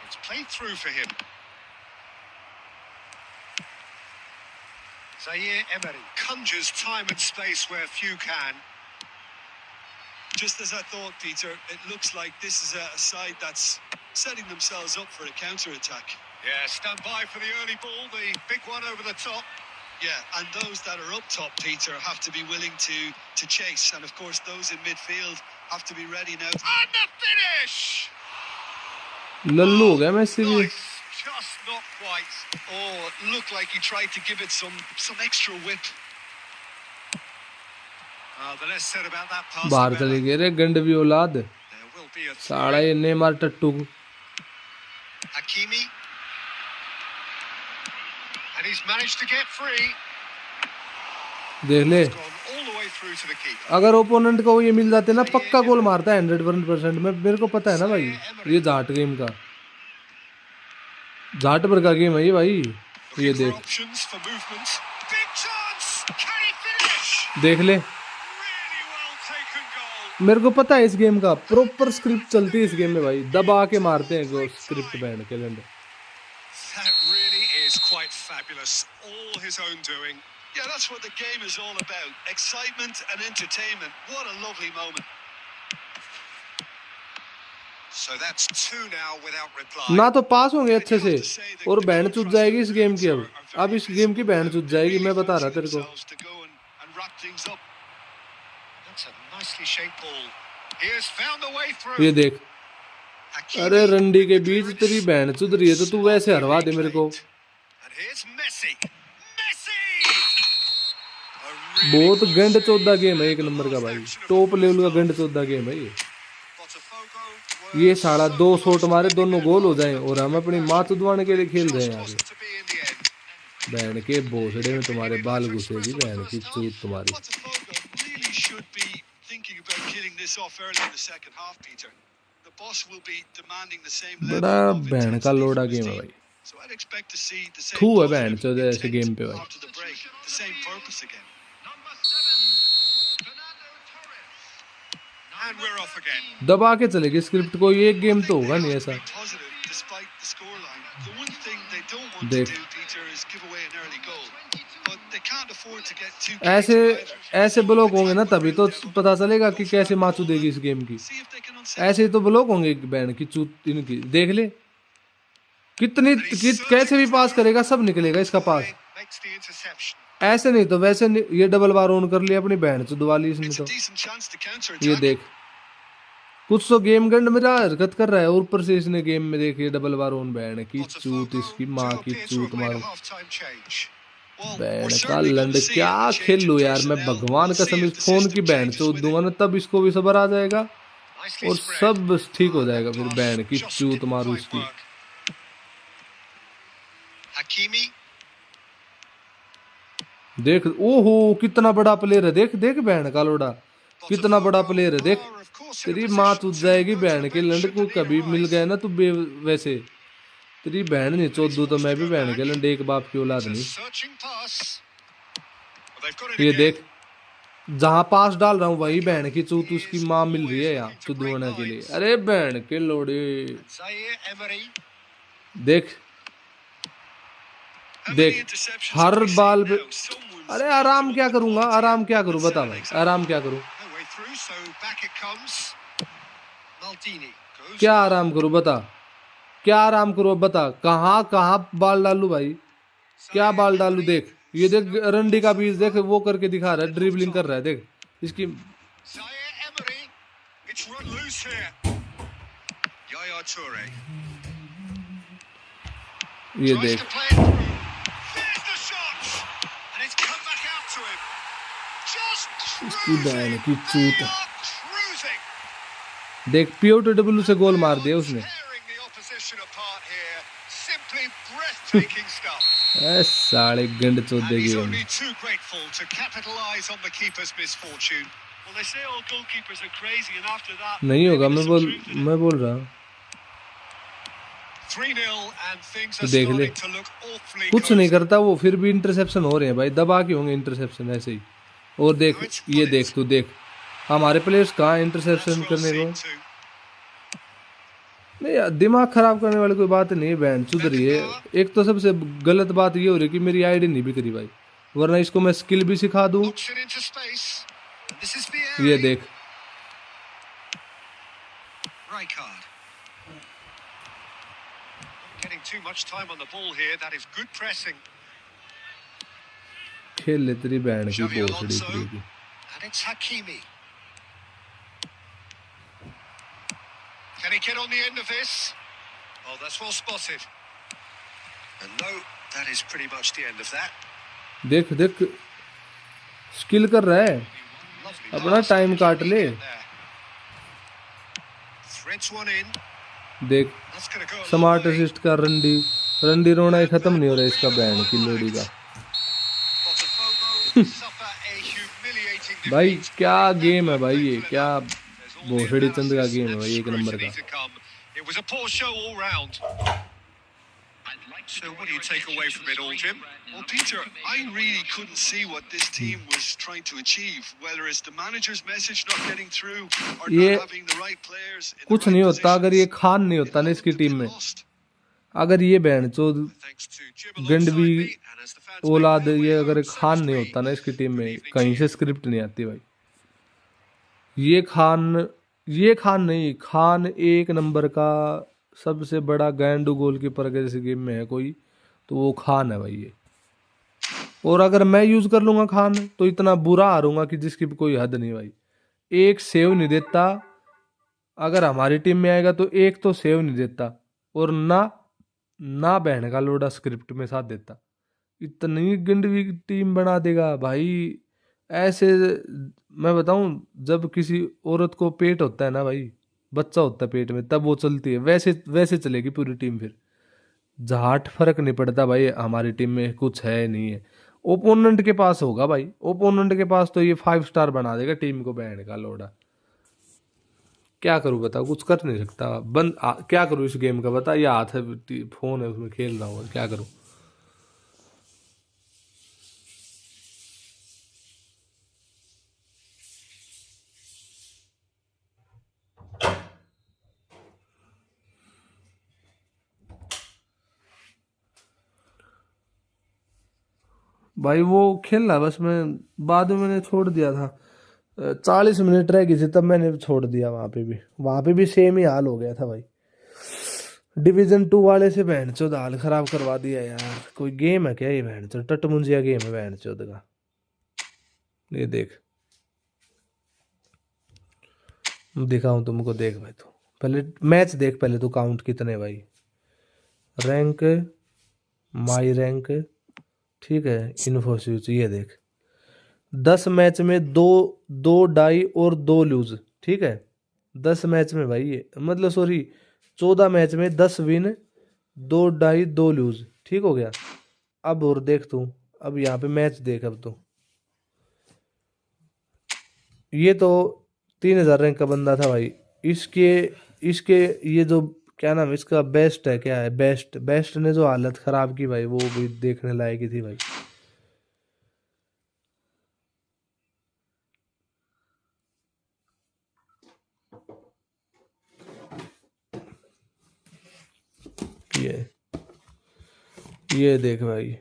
It's played through for him. Zaire Emery conjures time and space where few can. Just as I thought, Peter, it looks like this is a side that's setting themselves up for a counter-attack. Yeah, stand by for the early ball, the big one over the top. Yeah, and those that are up top, Peter, have to be willing to chase. And of course, those in midfield have to be ready now. And the finish! Lallu हो गया मैसी भी। Nice, just not quite. Oh, it looked like he tried to give it some extra whip. The less said about that pass, बाहर the चले better. गए रे गंडवी औलाद, There will be a साड़ा ये Neymar टट्टू। Hakimi. And he's managed to get free. देख ले, Gone all the way through to the keeper. अगर ओपोनेंट को ये मिल जाते ना पक्का गोल मारता है 100%। मेरे को पता है ना भाई, ये जाट गेम का, जाट भर का गेम है ये भाई। ये Looking for देख, options for movement. Big chance. Can he finish? देख ले, Really well taken goal. मेरे को पता है इस गेम का प्रॉपर स्क्रिप्ट चलती है इस गेम में भाई, दबा के मारते हैं गोल, स्क्रिप्ट बैंड के Lende. That really is quite fabulous. All his own doing. Yeah, that's what the game is all about. Excitement and entertainment. What a lovely moment. So that's two now without reply. ना तो पास होंगे अच्छे से, और band चुट जाएगी इस game की। अब इस गेम की बैंड चुट जाएगी, मैं बता रहा तेरे को। To go and wrap things up. That's a nicely shaped ball. He has found the way through. ये देख, Hakimi. अरे रंडी के बीच तेरी बैंड चुद रही है तो तू वैसे हरवा दे मेरे को। And here's Messi. Messi! A really बहुत close गंड save. चौदह गेम है, एक नंबर का भाई, टॉप लेवल का गंड चौदह गेम है ये। Botafogo were ये साला 2 शॉट मारे, दोनों गोल हो जाए और हम अपनी माँ चुदवाने के लिए खेल रहे हैं just आगे। wasn't to be in the end. बहन के भोसड़े में तुम्हारे बाल घुसेगी, बहन की चूत तुम्हारी। Botafogo really should be thinking about killing this off early in the second half, Peter. The boss will be demanding the same level बड़ा of बहन का intensity लोड़ा from his गेम है team. भाई। So I'd expect to see the same थू है positive बहन चौदह ऐसे intent गेम पे भाई। after the break, the same purpose again. Number 7, Fernando Torres. And we're off again. दबा के चलेगी स्क्रिप्ट को, ये एक गेम तो होगा नहीं ऐसा। Be positive despite the scoreline. The one thing they don't want देख, to do, Peter, is give away an early goal. But they can't afford to get too ऐसे creative either. ऐसे ब्लॉक होंगे ना तभी तो पता चलेगा कि कैसे माचू देगी इस गेम की। See if they can unsettle. ऐसे ही तो ब्लॉक होंगे बैंड की चूत इनकी, देख ले कैसे भी पास करेगा, सब निकलेगा इसका पास। Makes the interception. ऐसे नहीं तो वैसे नहीं, ये डबल बार ऑन कर लिया अपनी बहन से दुआली इसने It's a तो। decent chance to counter ये attack. देख कुछ तो गेम गंड मेरा हरकत कर रहा है, और ऊपर से इसने गेम में देखिए डबल बार ऑन बहन की चूत, इसकी माँ की चूत मारो। बहन का लंड क्या खेल लो यार, मैं भगवान कसम इस फोन की बहन चोद दूंगा ना, तब इसको भी सबर आ जाएगा और सब ठीक हो जाएगा फिर। बहन की चूत मारू इसकी। Hakimi. देख ओहो कितना बड़ा प्लेयर है, देख देख बहन का लोड़ा कितना बड़ा प्लेयर है। देख तेरी माँ तुझ जाएगी बहन के लंड को, कभी मिल गए ना तू वैसे तेरी बहन नहीं चोद दू तो मैं भी बहन के लंड, एक बाप की औलाद नहीं। ये देख जहां पास डाल रहा हूँ वही बहन की चूत उसकी माँ मिल रही है यहाँ चुदवाने के लिए। अरे बहन के लोड़े देख देख हर बाल पे। अरे आराम क्या करूंगा, आराम क्या करूं बता भाई, आराम क्या करूं, क्या आराम करूं बता, क्या आराम करूं अब बता, कहाँ कहाँ बाल डालू भाई, क्या बाल डालू। देख ये देख रंडी का बीज देख वो करके दिखा रहा है, ड्रिबलिंग कर रहा है देख इसकी। ये देख इसकी बहन की चूत। देख POW से गोल मार दिया उसने। साले गंड चोद देगी। नहीं होगा, मैं बोल रहा हूँ देख ले कुछ नहीं करता वो, फिर भी इंटरसेप्शन हो रहे हैं भाई, दबा के होंगे इंटरसेप्शन ऐसे ही। और देख ये देख तू देख हमारे प्लेयर्स कहाँ इंटरसेप्शन करने को। नहीं यार दिमाग खराब करने वाली कोई बात नहीं है, बहन सुध रही है। एक तो सबसे गलत बात ये हो रही है कि मेरी आईडी नहीं बिक रही भाई, वरना इसको मैं स्किल भी सिखा दूं। ये देख खेल ले तेरी बहन की भोसड़ी की। Can he get on the end of this? Oh, that's well spotted. And no, that is pretty much the end of that. देख देख स्किल कर रहा है, अपना टाइम काट ले। Threads one in. देख स्मार्ट असिस्ट का रंडी रोना ही खत्म नहीं हो रहा इसका बहन की लोड़ी का। भाई क्या गेम है भाई, ये क्या भोसड़ी चंद का गेम है भाई, एक नंबर का। So what do you take away from it all, Jim? Well, Peter, I really couldn't see what this team was trying to achieve, whether it's the manager's message not getting through or not having the right players in the कुछ right नहीं होता अगर ये positions. Khan नहीं होता ना इसकी team में, अगर ये बहन चोद गंडवी औलाद ये अगर खान नहीं होता ना इसकी टीम में, कहीं से स्क्रिप्ट नहीं आती भाई। ये खान नहीं, खान एक नंबर का सबसे बड़ा गैंडू गोलकीपर अगर इस गेम में है कोई तो वो खान है भाई ये। और अगर मैं यूज कर लूंगा खान तो इतना बुरा हारूंगा कि जिसकी कोई हद नहीं भाई। एक सेव नहीं देता, अगर हमारी टीम में आएगा तो एक तो सेव नहीं देता, और ना बहन का लोड़ा स्क्रिप्ट में साथ देता। इतनी गंदगी टीम बना देगा भाई ऐसे। मैं बताऊं जब किसी औरत को पेट होता है ना भाई, बच्चा होता है पेट में, तब वो चलती है, वैसे चलेगी पूरी टीम। फिर झाट फर्क नहीं पड़ता भाई हमारी टीम में कुछ है नहीं है। ओपोनेंट के पास होगा भाई, ओपोनेंट के पास तो ये 5 स्टार बना देगा टीम को बहन का लोड़ा। क्या करूं बताओ, कुछ कर नहीं सकता। क्या करूं इस गेम का बता, ये हाथ है फोन है उसमें खेल रहा हूँ, क्या करूं। भाई वो खेल रहा बस, मैं बाद में मैंने छोड़ दिया था। 40 मिनट रह गई थी तब मैंने छोड़ दिया। वहाँ पे भी सेम ही हाल हो गया था भाई। डिवीजन 2 वाले से बहन चोद हाल खराब करवा दिया यार। कोई गेम है क्या ये बहन चोद? टटमुंजिया गेम है बहन चोद का। ये देख, दिखाऊं तुमको, देख भाई। तू पहले मैच देख, पहले तू काउंट कितने भाई। रैंक, माई रैंक, ठीक है, इन्फोसिस, ये देख 10 मैच में दो, 2 डाई और 2 लूज, ठीक है। 10 मैच में भाई, ये मतलब सॉरी 14 मैच में 10 विन, 2 डाई 2 लूज, ठीक हो गया। अब और देख तू, अब यहाँ पे मैच देख अब तू। ये तो 3000 रैंक का बंदा था भाई। इसके इसके ये जो क्या नाम है इसका, बेस्ट है, क्या है, बेस्ट, बेस्ट ने जो हालत खराब की भाई, वो भी देखने लायक ही थी भाई। ये ये देख भाई,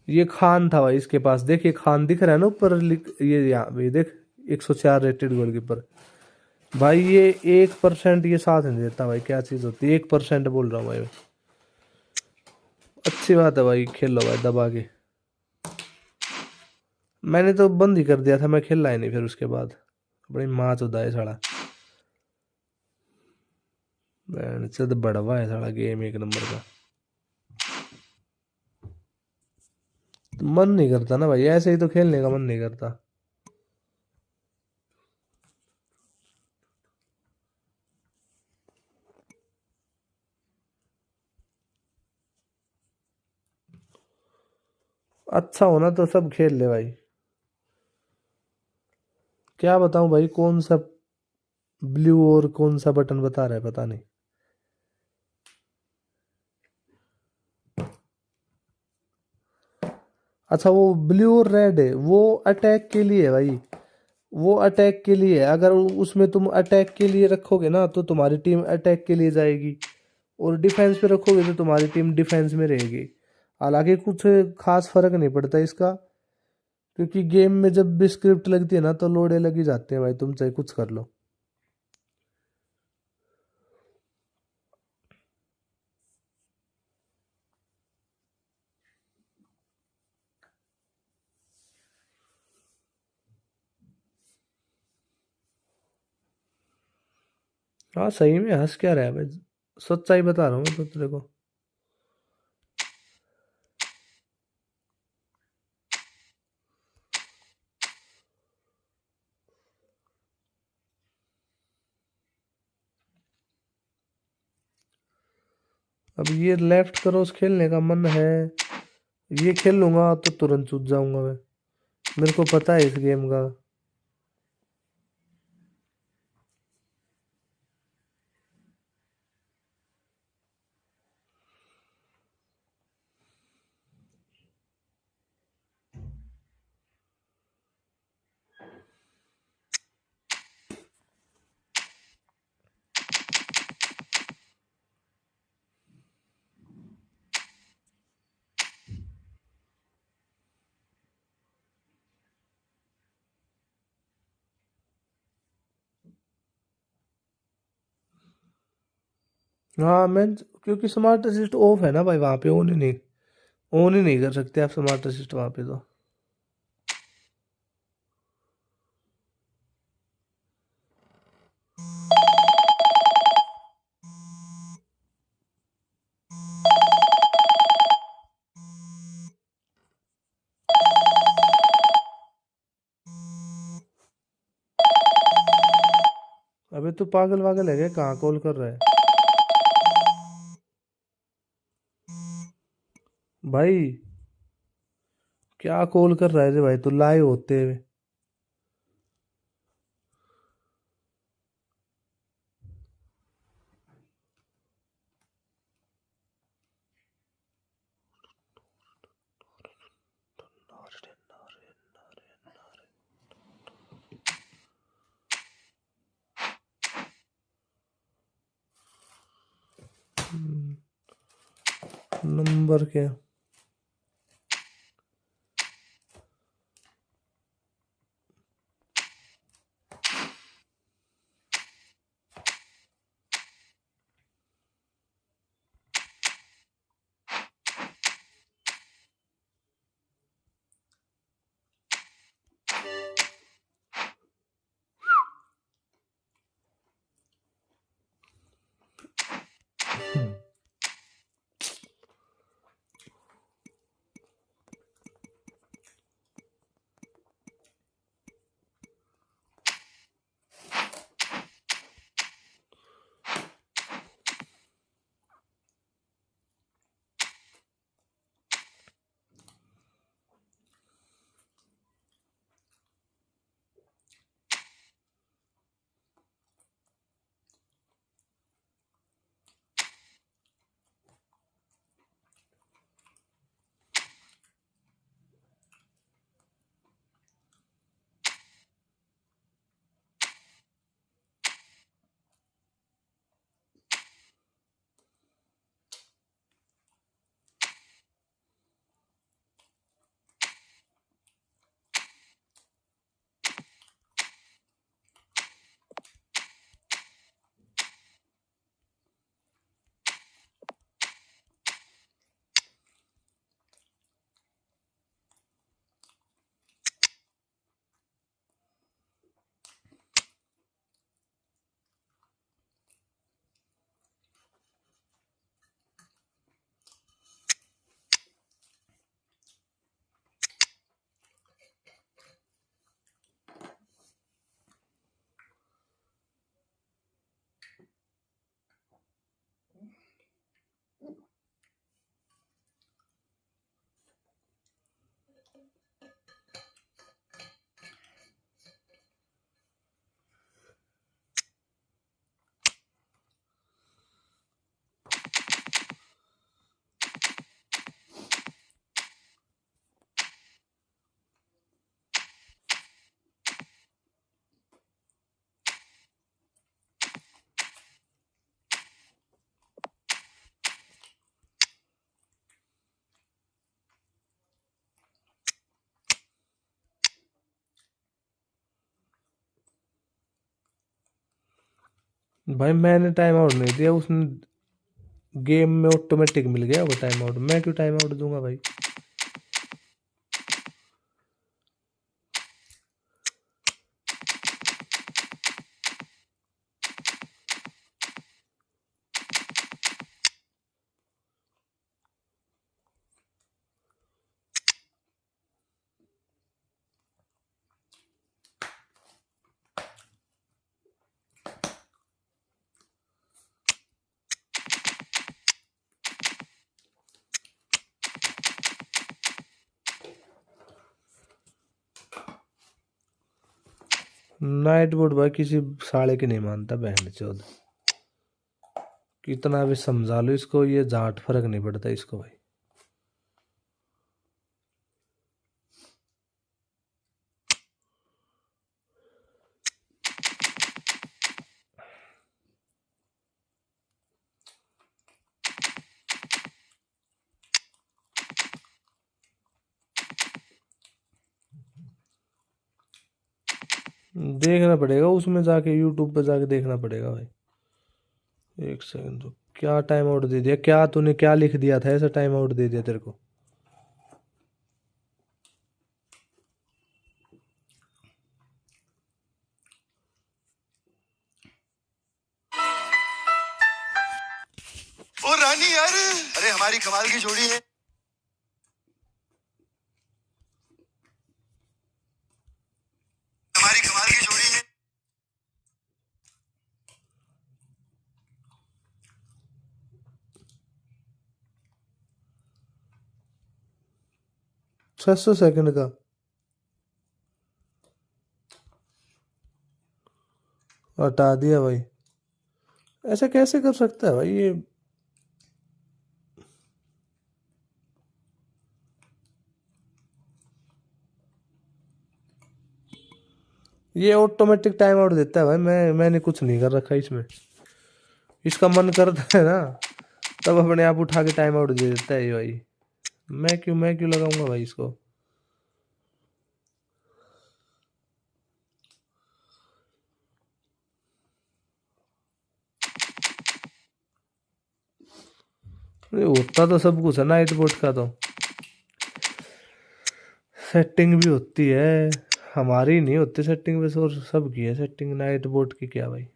ये खान था भाई इसके पास। देख, ये खान दिख रहा है ना ऊपर, ये यहाँ पे देख, 104 रेटेड गोलकीपर भाई। ये 1% ये साथ नहीं देता भाई। क्या चीज होती है 1%? बोल रहा हूँ भाई। अच्छी बात है भाई, खेलो भाई दबा के। मैंने तो बंद ही कर दिया था, मैं खेला ही नहीं फिर उसके बाद। बड़ी माँ चौदा है साला, चद बड़वा है साला, गेम एक नंबर का। तो मन नहीं करता ना भाई, ऐसे ही तो खेलने का मन नहीं करता। अच्छा होना तो सब खेल ले भाई। क्या बताऊं भाई, कौन सा ब्लू और कौन सा बटन बता रहा है, पता नहीं। अच्छा, वो ब्लू और रेड है, वो अटैक के लिए है भाई। वो अटैक के लिए है। अगर उसमें तुम अटैक के लिए रखोगे ना तो तुम्हारी टीम अटैक के लिए जाएगी, और डिफेंस पे रखोगे तो तुम्हारी टीम डिफेंस में रहेगी। हालांकि कुछ खास फर्क नहीं पड़ता इसका, क्योंकि गेम में जब भी स्क्रिप्ट लगती है ना तो लोड़े लगी जाते हैं भाई, तुम चाहे कुछ कर लो। हाँ सही में, हंस क्या रहा है भाई, सच्चाई बता रहा हूँ मैं तो तेरे को। अब ये लेफ्ट क्रॉस खेलने का मन है, ये खेल लूंगा तो तुरंत चूक जाऊंगा मैं, मेरे को पता है इस गेम का। हाँ मैं, क्योंकि स्मार्ट असिस्ट ऑफ है ना भाई वहाँ पे, ऑन ही नहीं कर सकते आप स्मार्ट असिस्ट वहाँ पे तो। अबे तू पागल वागल है क्या? कहाँ कॉल कर रहा है भाई? क्या कॉल कर रहा है रे भाई तू लाइव होते हुए? नंबर क्या? भाई मैंने टाइम आउट नहीं दिया, उसने गेम में ऑटोमेटिक मिल गया वो टाइम आउट, मैं क्यों टाइम आउट दूंगा भाई। नाइट बोर्ड भाई किसी साले की नहीं मानता बहन चोद, कितना भी समझा लो इसको, ये जाट फर्क नहीं पड़ता इसको भाई। देखना पड़ेगा उसमें जाके, यूट्यूब पे जाके देखना पड़ेगा भाई। एक सेकंड तो, क्या टाइम आउट दे दिया, क्या तूने क्या लिख दिया था ऐसा टाइम आउट दे दिया तेरे को। ओ रानी यार, अरे हमारी कमाल की जोड़ी है। हमारी कमाल की जोड़ी है। 600 सेकंड का हटा दिया भाई, ऐसा कैसे कर सकता है भाई ये ऑटोमेटिक टाइम आउट देता है भाई, मैंने कुछ नहीं कर रखा इसमें। इसका मन करता है ना तब अपने आप उठा के टाइम आउट दे देता है ये भाई। मैं क्यों लगाऊंगा भाई इसको। ये होता तो सब कुछ है नाइट बोर्ड का, तो सेटिंग भी होती है, हमारी नहीं होती सेटिंग, वैसे और सब की है सेटिंग, नाइट बोर्ड की क्या भाई।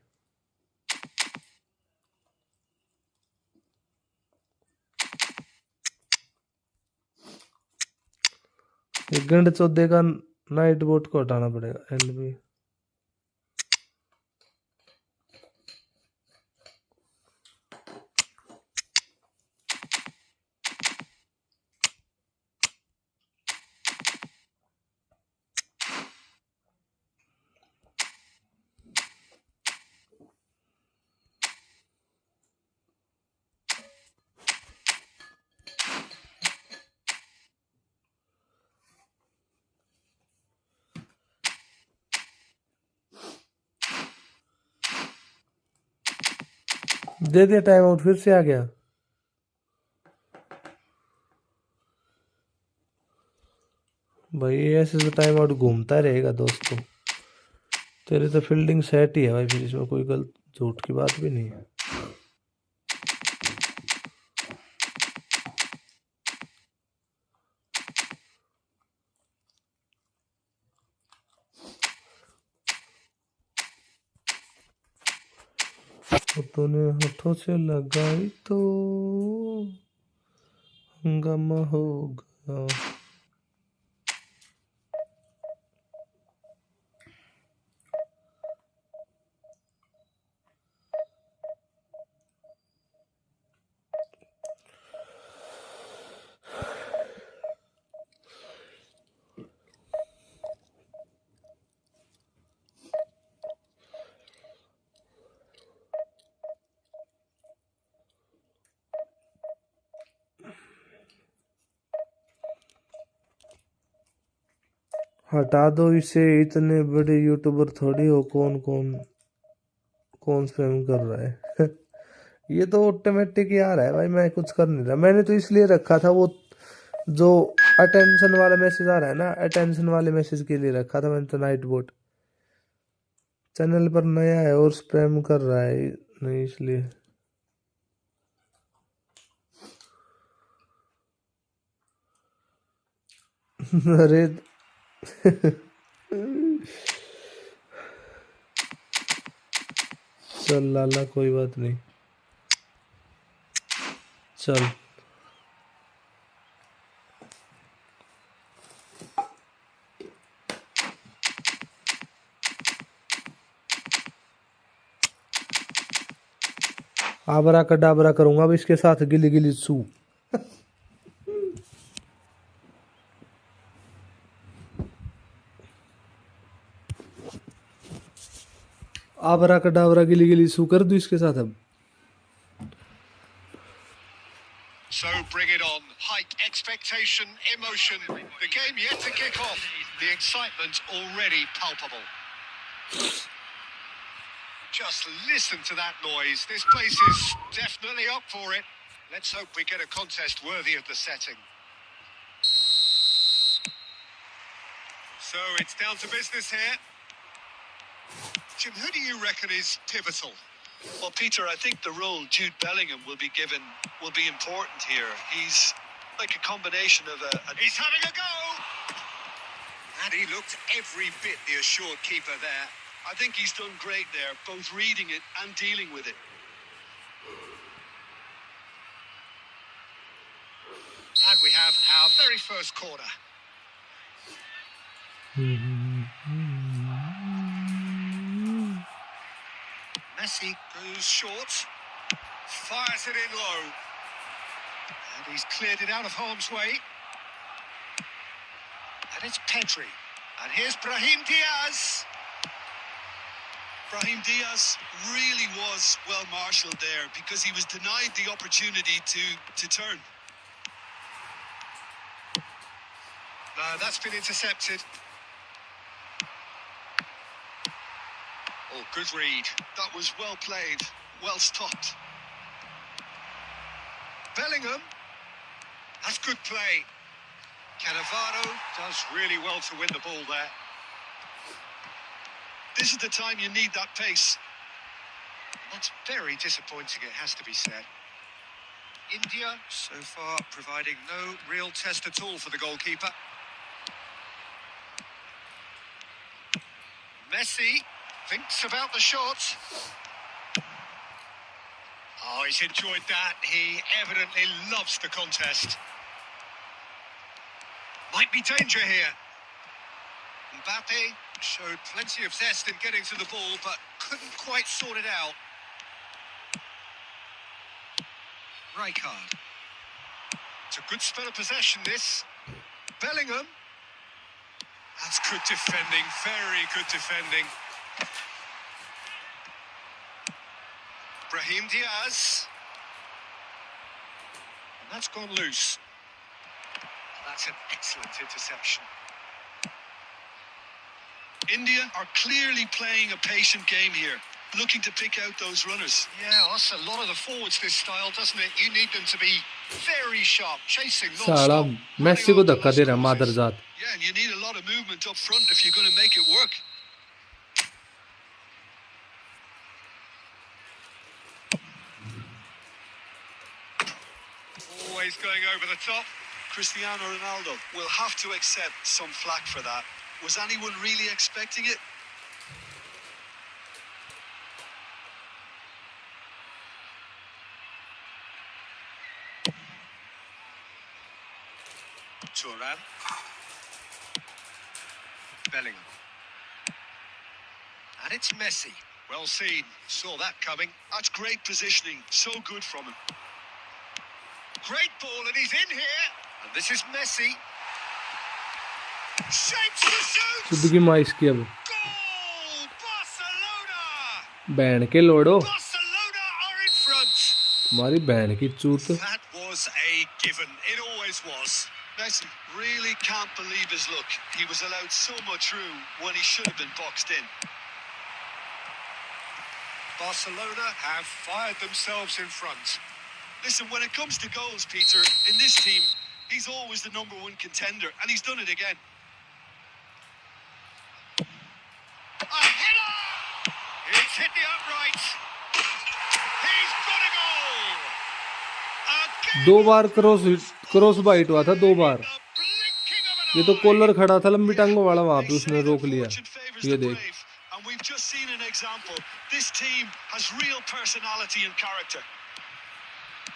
एक घंटे चौदह का नाइट बोर्ड को हटाना पड़ेगा एलबी। दे दिया टाइम आउट, फिर से आ गया भाई। ऐसे तो टाइम आउट घूमता रहेगा दोस्तों, तेरे तो फील्डिंग सेट ही है भाई, फिर इसमें कोई गलत झूठ की बात भी नहीं है। तूने हाथों से लगाई तो हंगामा हो गया। हटा दो इसे, इतने बड़े यूट्यूबर थोड़ी हो, कौन स्पैम कर रहा है। ये तो ऑटोमेटिक ही आ रहा है भाई, मैं कुछ कर नहीं रहा। मैंने तो इसलिए रखा था वो जो अटेंशन वाला मैसेज आ रहा है ना, अटेंशन वाले मैसेज के लिए रखा था मैंने तो नाइट बोट। चैनल पर नया है और स्पैम कर रहा है नहीं, इसलिए। अरे चल लाला, कोई बात नहीं, चल। आबरा का डाबरा करूंगा अब इसके साथ, गिली गिली सू। आबरा का डाबरा गिली गिली सू कर दूं इसके साथ अब। So bring it on. Hike expectation, emotion. The game yet to kick off. The excitement already palpable. Just listen to that noise. This place is definitely up for it. Let's hope we get a contest worthy of the setting. So it's down to business here. Jim, who do you reckon is pivotal? Well, Peter, I think the role Jude Bellingham will be given will be important here. He's like a combination of He's having a go! And he looked every bit the assured keeper there. I think he's done great there, both reading it and dealing with it. And we have our very first corner. Messi goes short, fires it in low, and he's cleared it out of harm's way. And it's Pedri, and here's Brahim Diaz. Brahim Diaz really was well marshalled there because he was denied the opportunity to turn. No, that's been intercepted. Oh, good read. That was well played, well stopped. Bellingham, that's good play. Cannavaro does really well to win the ball there. This is the time you need that pace. That's very disappointing, it has to be said. India, so far, providing no real test at all for the goalkeeper. Messi thinks about the shot. Oh, he's enjoyed that. He evidently loves the contest. Might be danger here. Mbappe showed plenty of zest in getting to the ball, but couldn't quite sort it out. Rijkaard. It's a good spell of possession, this. Bellingham. That's good defending, very good defending. Brahim Diaz. And that's gone loose. That's an excellent interception. India are clearly playing a patient game here, looking to pick out those runners. Yeah, that's a lot of the forwards this style, doesn't it? You need them to be very sharp, chasing साला non-stop. Messi को धक्का दे रहा मादरजात। Yeah, and you need a lot of movement up front if you're going to make it work. Always going over the top. Cristiano Ronaldo will have to accept some flack for that. Was anyone really expecting it? Turan. Bellingham. And it's Messi. Well seen. Saw that coming. That's great positioning. So good from him. Great ball, and he's in here. And this is Messi. Shapes the shoot. खुद माँ इसकी अब Goal! Barcelona! बहन के लोड़ो, Barcelona are in front. हमारी बहन की चूत। That was a given. It always was. Messi really can't believe his luck. He was allowed so much room when he should have been boxed in. Barcelona have fired themselves in front. Listen, when it comes to goals, Peter, in this team, he's always the #1 contender, and he's done it again. A header! It's hit the upright. He's got a goal! दो बार cross bite हुआ था, 2 बार। ये तो collar खड़ा था लंबी टांगों वाला, वहां पे उसने रोक लिया। ये देख, And we've just seen an example. This team has real personality and character.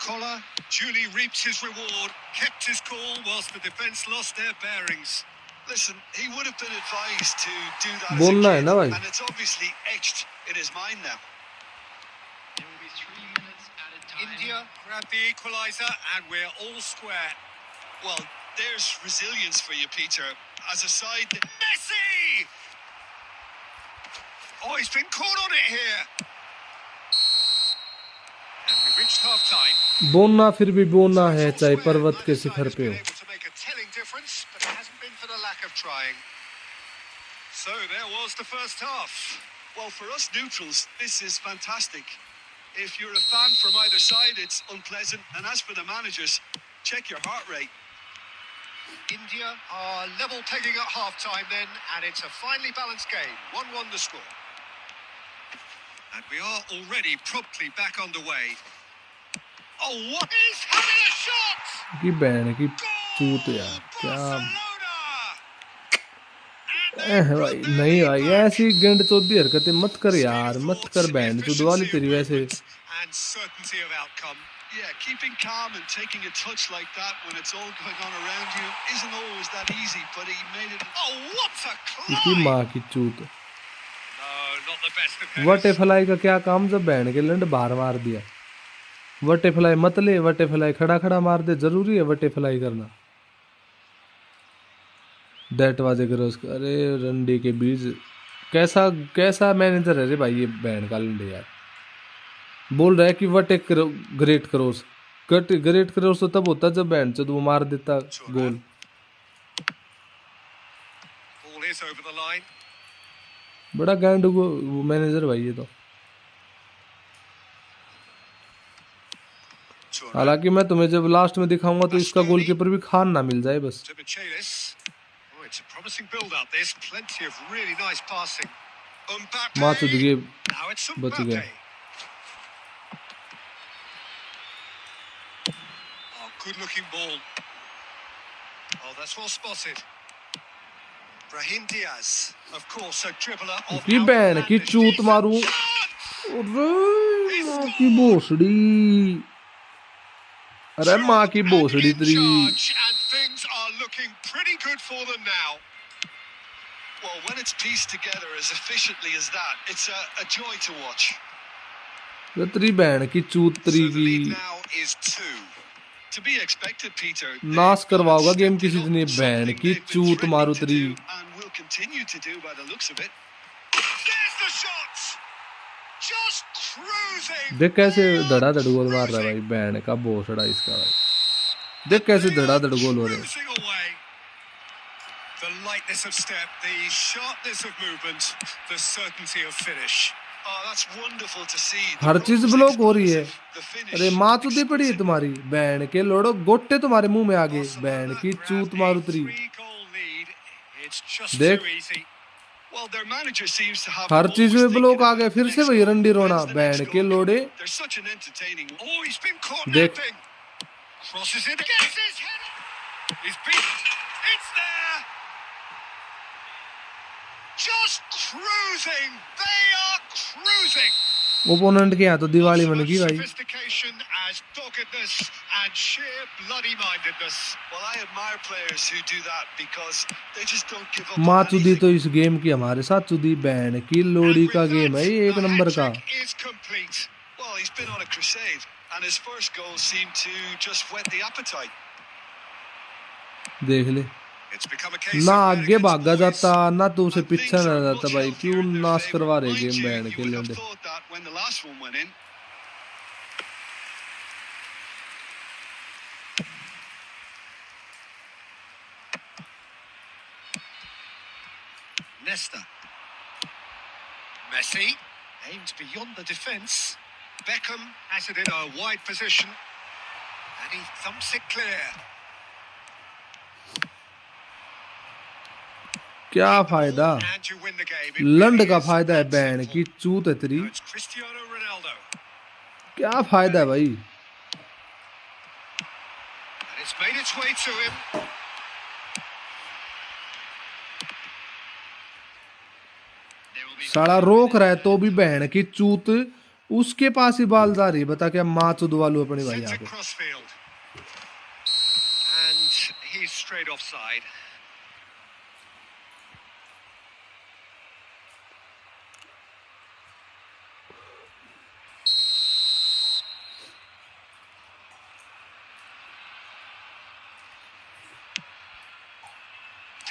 Collar duly reaped his reward, kept his cool whilst the defence lost their bearings. Listen, he would have been advised to do that as a बोलना है kid, ना भाई। and it's obviously etched in his mind now. There will be 3 minutes added time. India grab the equaliser and we're all square. Well, there's resilience for you, Peter. As a side, Messi! Oh, he's been caught on it here. And we've reached half time. बोलना फिर भी बोलना है, चाहे पर्वत के शिखर पे हो। Able to make a telling difference, but it hasn't been for the lack of trying. So there was the first half. well, for us neutrals, this is fantastic. If you're a fan from either side, it's unpleasant. And as for the managers, check your heart rate. India are level pegging at half-time then, and it's a finely balanced game. 1-1 the score. And we are already promptly back underway. Oh, what? He's having a shot! की बहन की चूत Goal! यार, क्या Barcelona! भाई, नहीं भाई, ऐसी गंड चौधी हरकतें मत कर यार, मत कर बहन चूत वाली तेरी वैसे। And certainty of outcome. Yeah, keeping calm and taking a touch like that when it's all going on around you isn't always that easy, but he made it. Oh, what a की climb! माँ की चूत। No, not the best of headers. Butterfly का क्या काम, जब बहन के लंड बाहर मार दिया। बटरफ्लाई मत ले, बटरफ्लाई खड़ा खड़ा मार दे, जरूरी है बटरफ्लाई करना। That was a gross. अरे रंडी के बीज, कैसा कैसा मैनेजर है रे भाई ये बहन का लंडे यार। बोल रहा है कि what a great cross. Great cross तो तब होता जब बहन चोद वो मार देता गोल। Ball is over the line. बड़ा गैंड मैनेजर भाई ये तो। हालांकि मैं तुम्हें जब लास्ट में दिखाऊंगा तो इसका गोलकीपर भी खान ना मिल जाए बस। To Michelis. Oh, it's a promising build-up. There's plenty of really nice passing. Mbappe. माँ चुद गए, Now it's बच Mbappe. गया। Oh, good-looking ball. Oh, that's well spotted. Brahim Diaz, of course, a dribbler of की बहन की outlandish चूत decent मारूं। chance. अरे माँ की भोसड़ी, अरे माँ की भोसड़ी And in तेरी। charge, and things are looking pretty good for them now. Well, when it's pieced together as efficiently as that, it's a joy to watch. ये तेरी बहन की चूत So तेरी the lead की। now is 2. To be expected, Peter. नाश they've करवाओगा game stepped किसी it up, दिन ये बहन something की they've been चूत threatening मारू to तेरी। do and will continue to do by the looks of it. There's the shot. Just cruising. देख कैसे They are धड़ाधड़ गोल मार रहा है भाई, cruising. बहन का भोसड़ा इसका भाई। देख कैसे They धड़ाधड़ are गोल हो रहे हैं। cruising away. The lightness of step, the sharpness of movement, the certainty of finish. Oh, that's wonderful to see. The her run चीज was ब्लॉक हो रही है। explosive, the finish अरे माँ चूती पड़ी है exquisite. तुम्हारी, बहन के लोड़ो गोटे तुम्हारे मुंह में आगे, बहन Barcelona की grab चूत a मारू तेरी। 3-goal lead. It's just देख। too easy. Well, their manager seems to have हर चीज always में ब्लॉक thinking आ about गए, the फिर next से वही goal. रंडी रोना, When's the बहन next के goal लोड़े। coming? They're such an entertaining. Oh, he's been caught देख। napping. Crosses it against his head. He's beat. It's there. Just cruising. They are cruising. Opponent के यहाँ तो दिवाली बन गई भाई। Sophistication as doggedness and sheer bloody-mindedness. Well, I admire players who do that because they just don't give up माँ on चुदी anything. तो इस game की हमारे साथ चुदी, बहन की लोड़ी का गेम है ये, एक नंबर का। Is complete. Well, he's been on a crusade, and his first goal seemed to just whet the appetite. देख ले, It's become a case ना of आगे against भागा boys. जाता, ना तो उसे And पीछे things ना are जाता much भाई। healthier क्यों in their नाश favour. करवा रहे Mind गेम you, बहन you के would have लंडे। thought that when the last one went in. Nesta. Messi aimed beyond the defence. Beckham has it in a wide position. And he thumps it clear. क्या फायदा, And you win the game. It लंड really का is फायदा है that बहन simple. की चूत है तेरी। Now it's Cristiano Ronaldo. क्या फायदा है भाई। And it's made its way to him. साला रोक रहा है तो भी बहन की चूत उसके पास ही बाल जा रही है। बता क्या माँ चुद वालू अपनी भाई यहाँ Sends it पे। crossfield. And he's straight offside.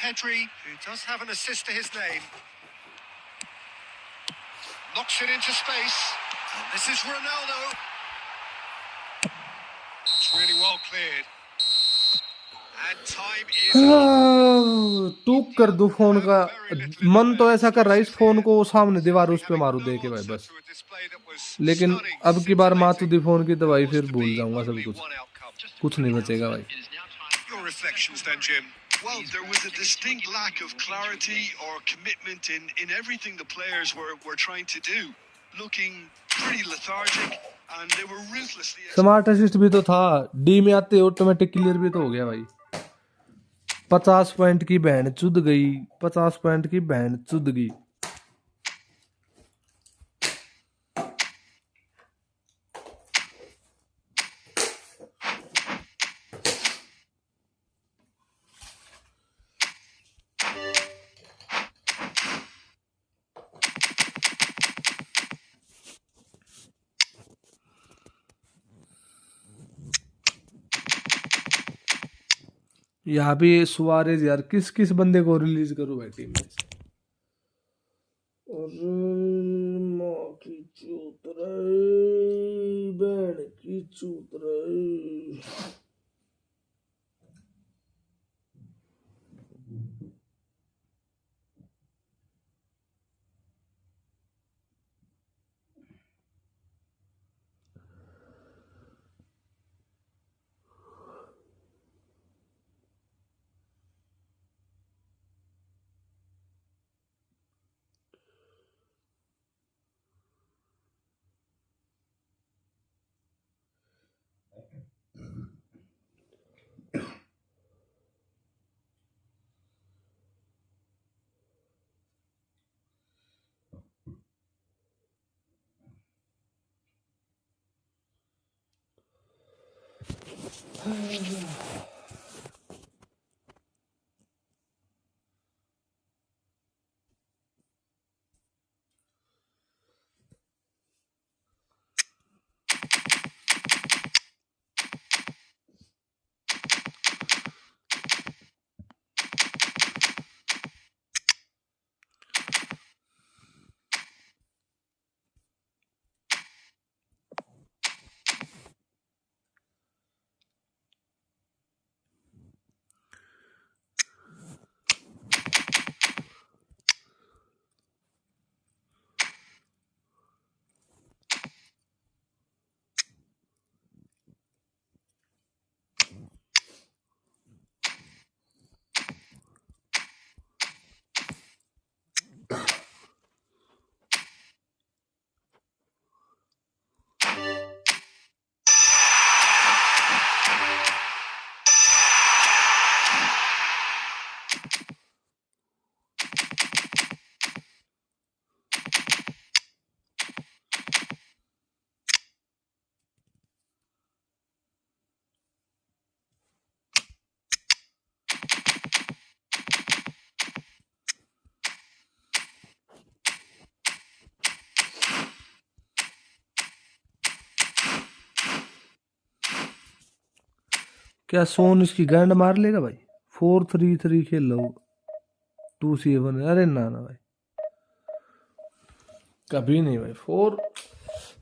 Pedri, who does have an assist to his name, knocks it into space. And this is Ronaldo. That's really well cleared. And time is up. टूक कर दो phone का मन तो ऐसा कर रहा है इस फोन को सामने दीवार उस पे मारू दे के भाई बस। लेकिन अब की बार मातू दी फोन की दवाई फिर भूल जाऊंगा सब कुछ नहीं बचेगा भाई। Your reflections then, Jim. Well, there was a distinct lack of clarity or commitment in everything the players were trying to do. Looking pretty lethargic, and they were ruthlessly... smart assist भी तो था, D में आते automatic clear भी तो हो गया भाई। 50 पॉइंट की बहन चुद गई, 50 पॉइंट की बहन चुद गई। यहाँ पे सुआरेज यार किस किस बंदे को रिलीज करूं भाई टीम में से। और माँ की चूत रही, बहन की चूत रही। क्या सोन इसकी गांड मार लेगा भाई। 4-3-3 खेल लो 2-7। अरे ना ना भाई कभी नहीं भाई। 4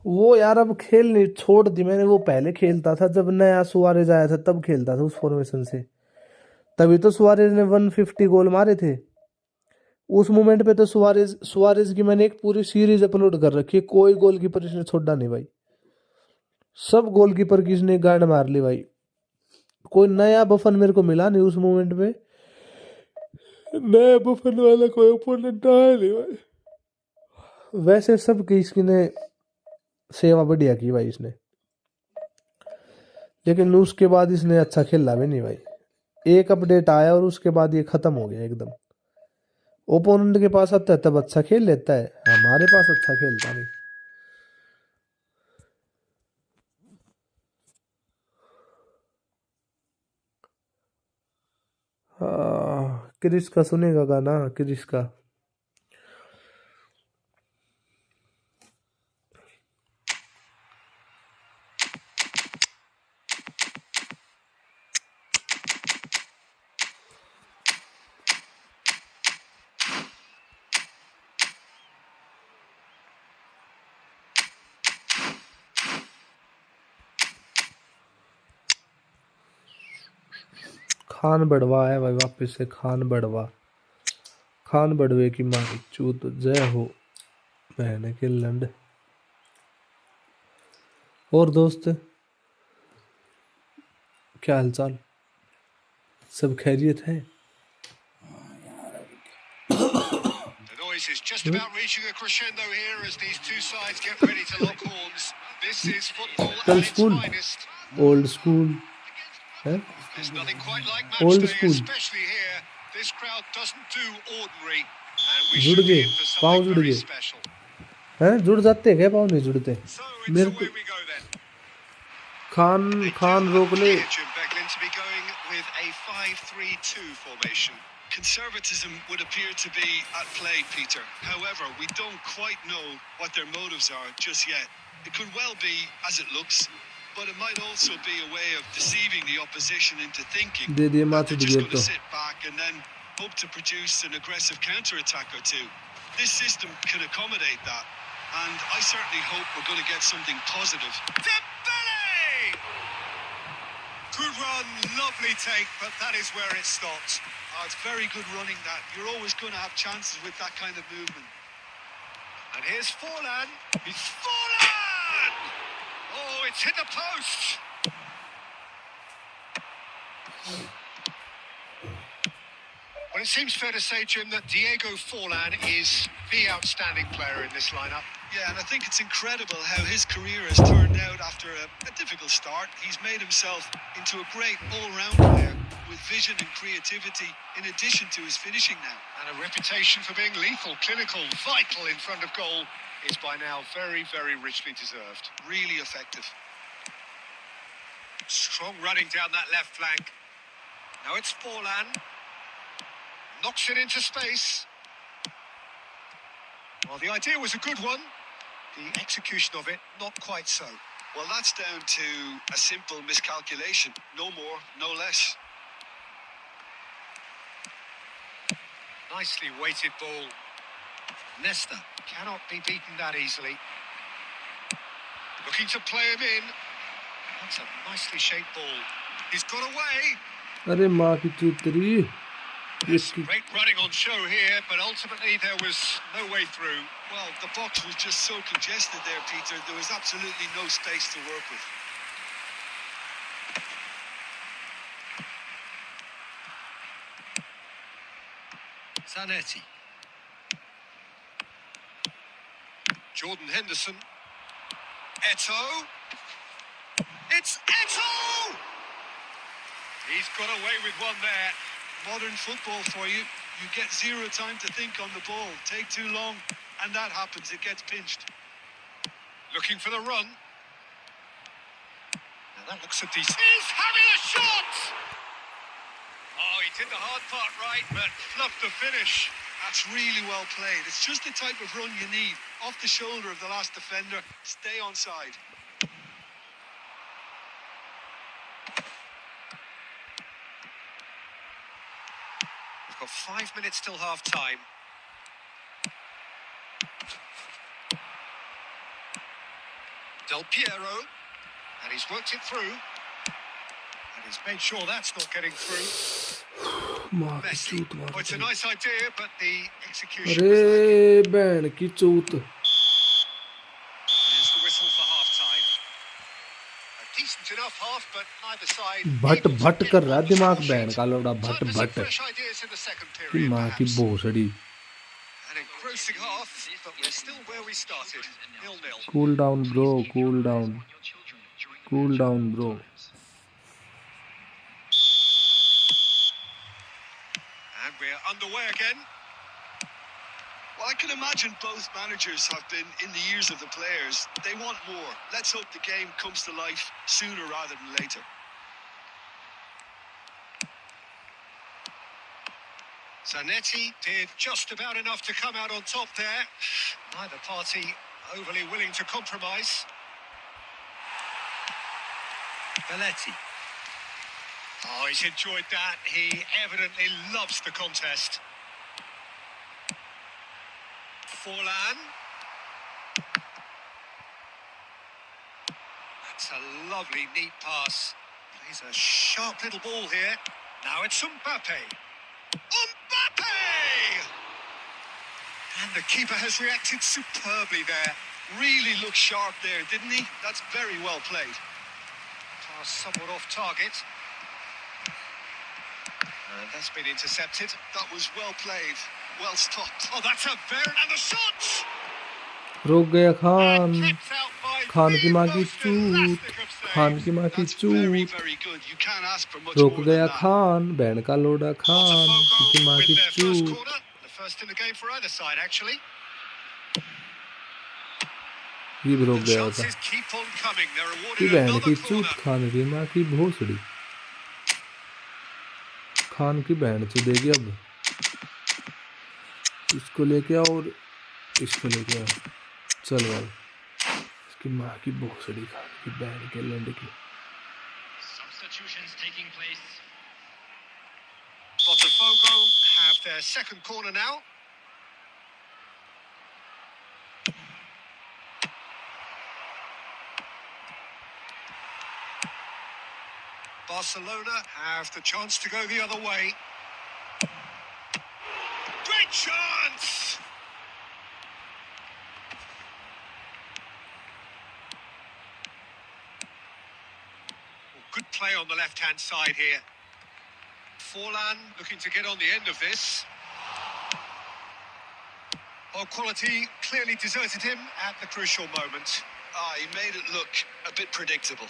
वो यार अब खेल नहीं छोड़ दी मैंने। वो पहले खेलता था जब नया सुआरेज आया था तब खेलता था उस फॉर्मेशन से। तभी तो सुआरेज ने 150 गोल मारे थे। उस मोमेंट पे तो सुआरेज की मैंने एक पूरी सीरीज अपलोड कर रखी है, कोई गोलकीपर इसने छोड़ा नहीं भाई, सब गोलकीपर की इसने गांड मार ली भाई। कोई नया बफन मेरे को मिला नहीं उस मोमेंट पे, नया बफन वाला कोई ओपोनेंट आया नहीं भाई। वैसे सब की इसकी ने सेवा बढ़िया की भाई इसने, लेकिन उसके बाद इसने अच्छा खेला भी नहीं भाई। एक अपडेट आया और उसके बाद ये खत्म हो गया एकदम। ओपोनेंट के पास आता है तब अच्छा खेल लेता है, हमारे पास अच्छा खेलता नहीं। क्रिस का सुनेगा गाना, क्रिस का। खान बड़वा है भाई वापस से, खान बड़वा, खान बड़वे की माँ की चूत जय हो बहन के लंड। और दोस्त क्या हालचाल, सब खैरियत है? The noise is just about reaching a crescendo here as these two sides get ready to lock horns. This is football कल at its school, finest. Old school है, There's nothing quite like match old day, school. especially here. This crowd doesn't do ordinary, and we जुड़ should be गए, in for पाँव something जुड़ very गए special. हैं, जुड़ जाते क्या पाँव नहीं जुड़ते? So it's मेरे away को we go then. खान रोक ले। Jim Beglin to be going with a 5-3-2 formation. Conservatism would appear to be at play, Peter. However, we don't quite know what their motives are just yet. It could well be as it looks, but it might also be a way of deceiving the opposition into thinking दे दिए that माथे they're just दिए going to तो। sit back and then hope to produce an aggressive counter-attack or two. This system can accommodate that, and I certainly hope we're going to get something positive. Dembele! Good run, lovely take, but that is where it stops. Oh, it's very good running that. You're always going to have chances with that kind of movement. And here's Forlan. It's Forlan! Oh, it's hit the post. Well, it seems fair to say, Jim, that Diego Forlan is the outstanding player in this lineup. Yeah, and I think it's incredible how his career has turned out after a difficult start. He's made himself into a great all-round player with vision and creativity in addition to his finishing now. And a reputation for being lethal, clinical, vital in front of goal is by now very, very richly deserved. Really effective. Strong running down that left flank. Now it's Forlan. Knocks it into space. Well, the idea was a good one. The execution of it, not quite so. Well, that's down to a simple miscalculation. No more, no less. Nicely weighted ball. Nesta cannot be beaten that easily. Looking to play him in. That's a nicely shaped ball. He's got away. अरे माँ की चूतरी, There's great running on show here, but ultimately there was no way through. Well, the box was just so congested there, Peter. There was absolutely no space to work with. Zanetti. Jordan Henderson. Eto'o. It's Eto'o! He's got away with one there. Modern football for you. You get zero time to think on the ball. Take too long, and that happens. It gets pinched. Looking for the run. Now that looks a decent... He's having a shot! Oh, he did the hard part right, but fluffed the finish. That's really well played. It's just the type of run you need. Off the shoulder of the last defender. Stay onside. We've got 5 minutes till half time. Del Piero, and he's worked it through, and he's made sure that's not getting through. माँ की Messi. चूत Oh, मार it's a the. nice idea, but the execution was lacking. अरे बहन की चूत। There's the whistle for half-time. A decent enough half, but neither side Bhat able to Bhat get कर रहा on the दिमाग score बहन sheet. का लोड़ा भट Time for some Bhat fresh ideas in the second की period, माँ की perhaps. भोसड़ी। An engrossing half, but we're still where we started. 0-0. Cool down bro, cool down, cool down bro. And we're underway again. Well, I can imagine both managers have been in the ears of the players. They want more. Let's hope the game comes to life sooner rather than later. Zanetti did just about enough to come out on top there. Neither party overly willing to compromise. Belletti. Oh, he's enjoyed that. He evidently loves the contest. Forlan. That's a lovely, neat pass. Plays a sharp little ball here. Now it's Mbappe. Mbappe! And the keeper has reacted superbly there. Really looked sharp there, didn't he? That's very well played. Pass somewhat off target. And that's been intercepted. That was well played. Well stopped. Oh, that's a very... And the shot! रुक गया Khan, And kept out by Khan की the माँ की most चूत, elastic of Khan saves. की माँ की That's very, चूत। very good. You can't ask for much रुक more गया than that. खान, बहन का लोड़ा खान की Botafogo माँ with की their first चूत। corner. The first in the game for either side, actually. ये भी The रुक गया होता chances keep on coming. They're कि awarded बहन another की चूत, corner. खान की माँ की भोसड़ी। खान की बहन चुदेगी अब। इसको लेके आओ और इसको लेके आओ। चल भाई, इसकी माँ की भोसड़ी, खान की बहन के लंड की। Substitutions taking place. Botafogo have their second corner now. Barcelona have the chance to go the other way. Great chance! Good play on the left-hand side here. Forlan looking to get on the end of this. Oh, quality clearly deserted him at the crucial moment. He made it look a bit predictable.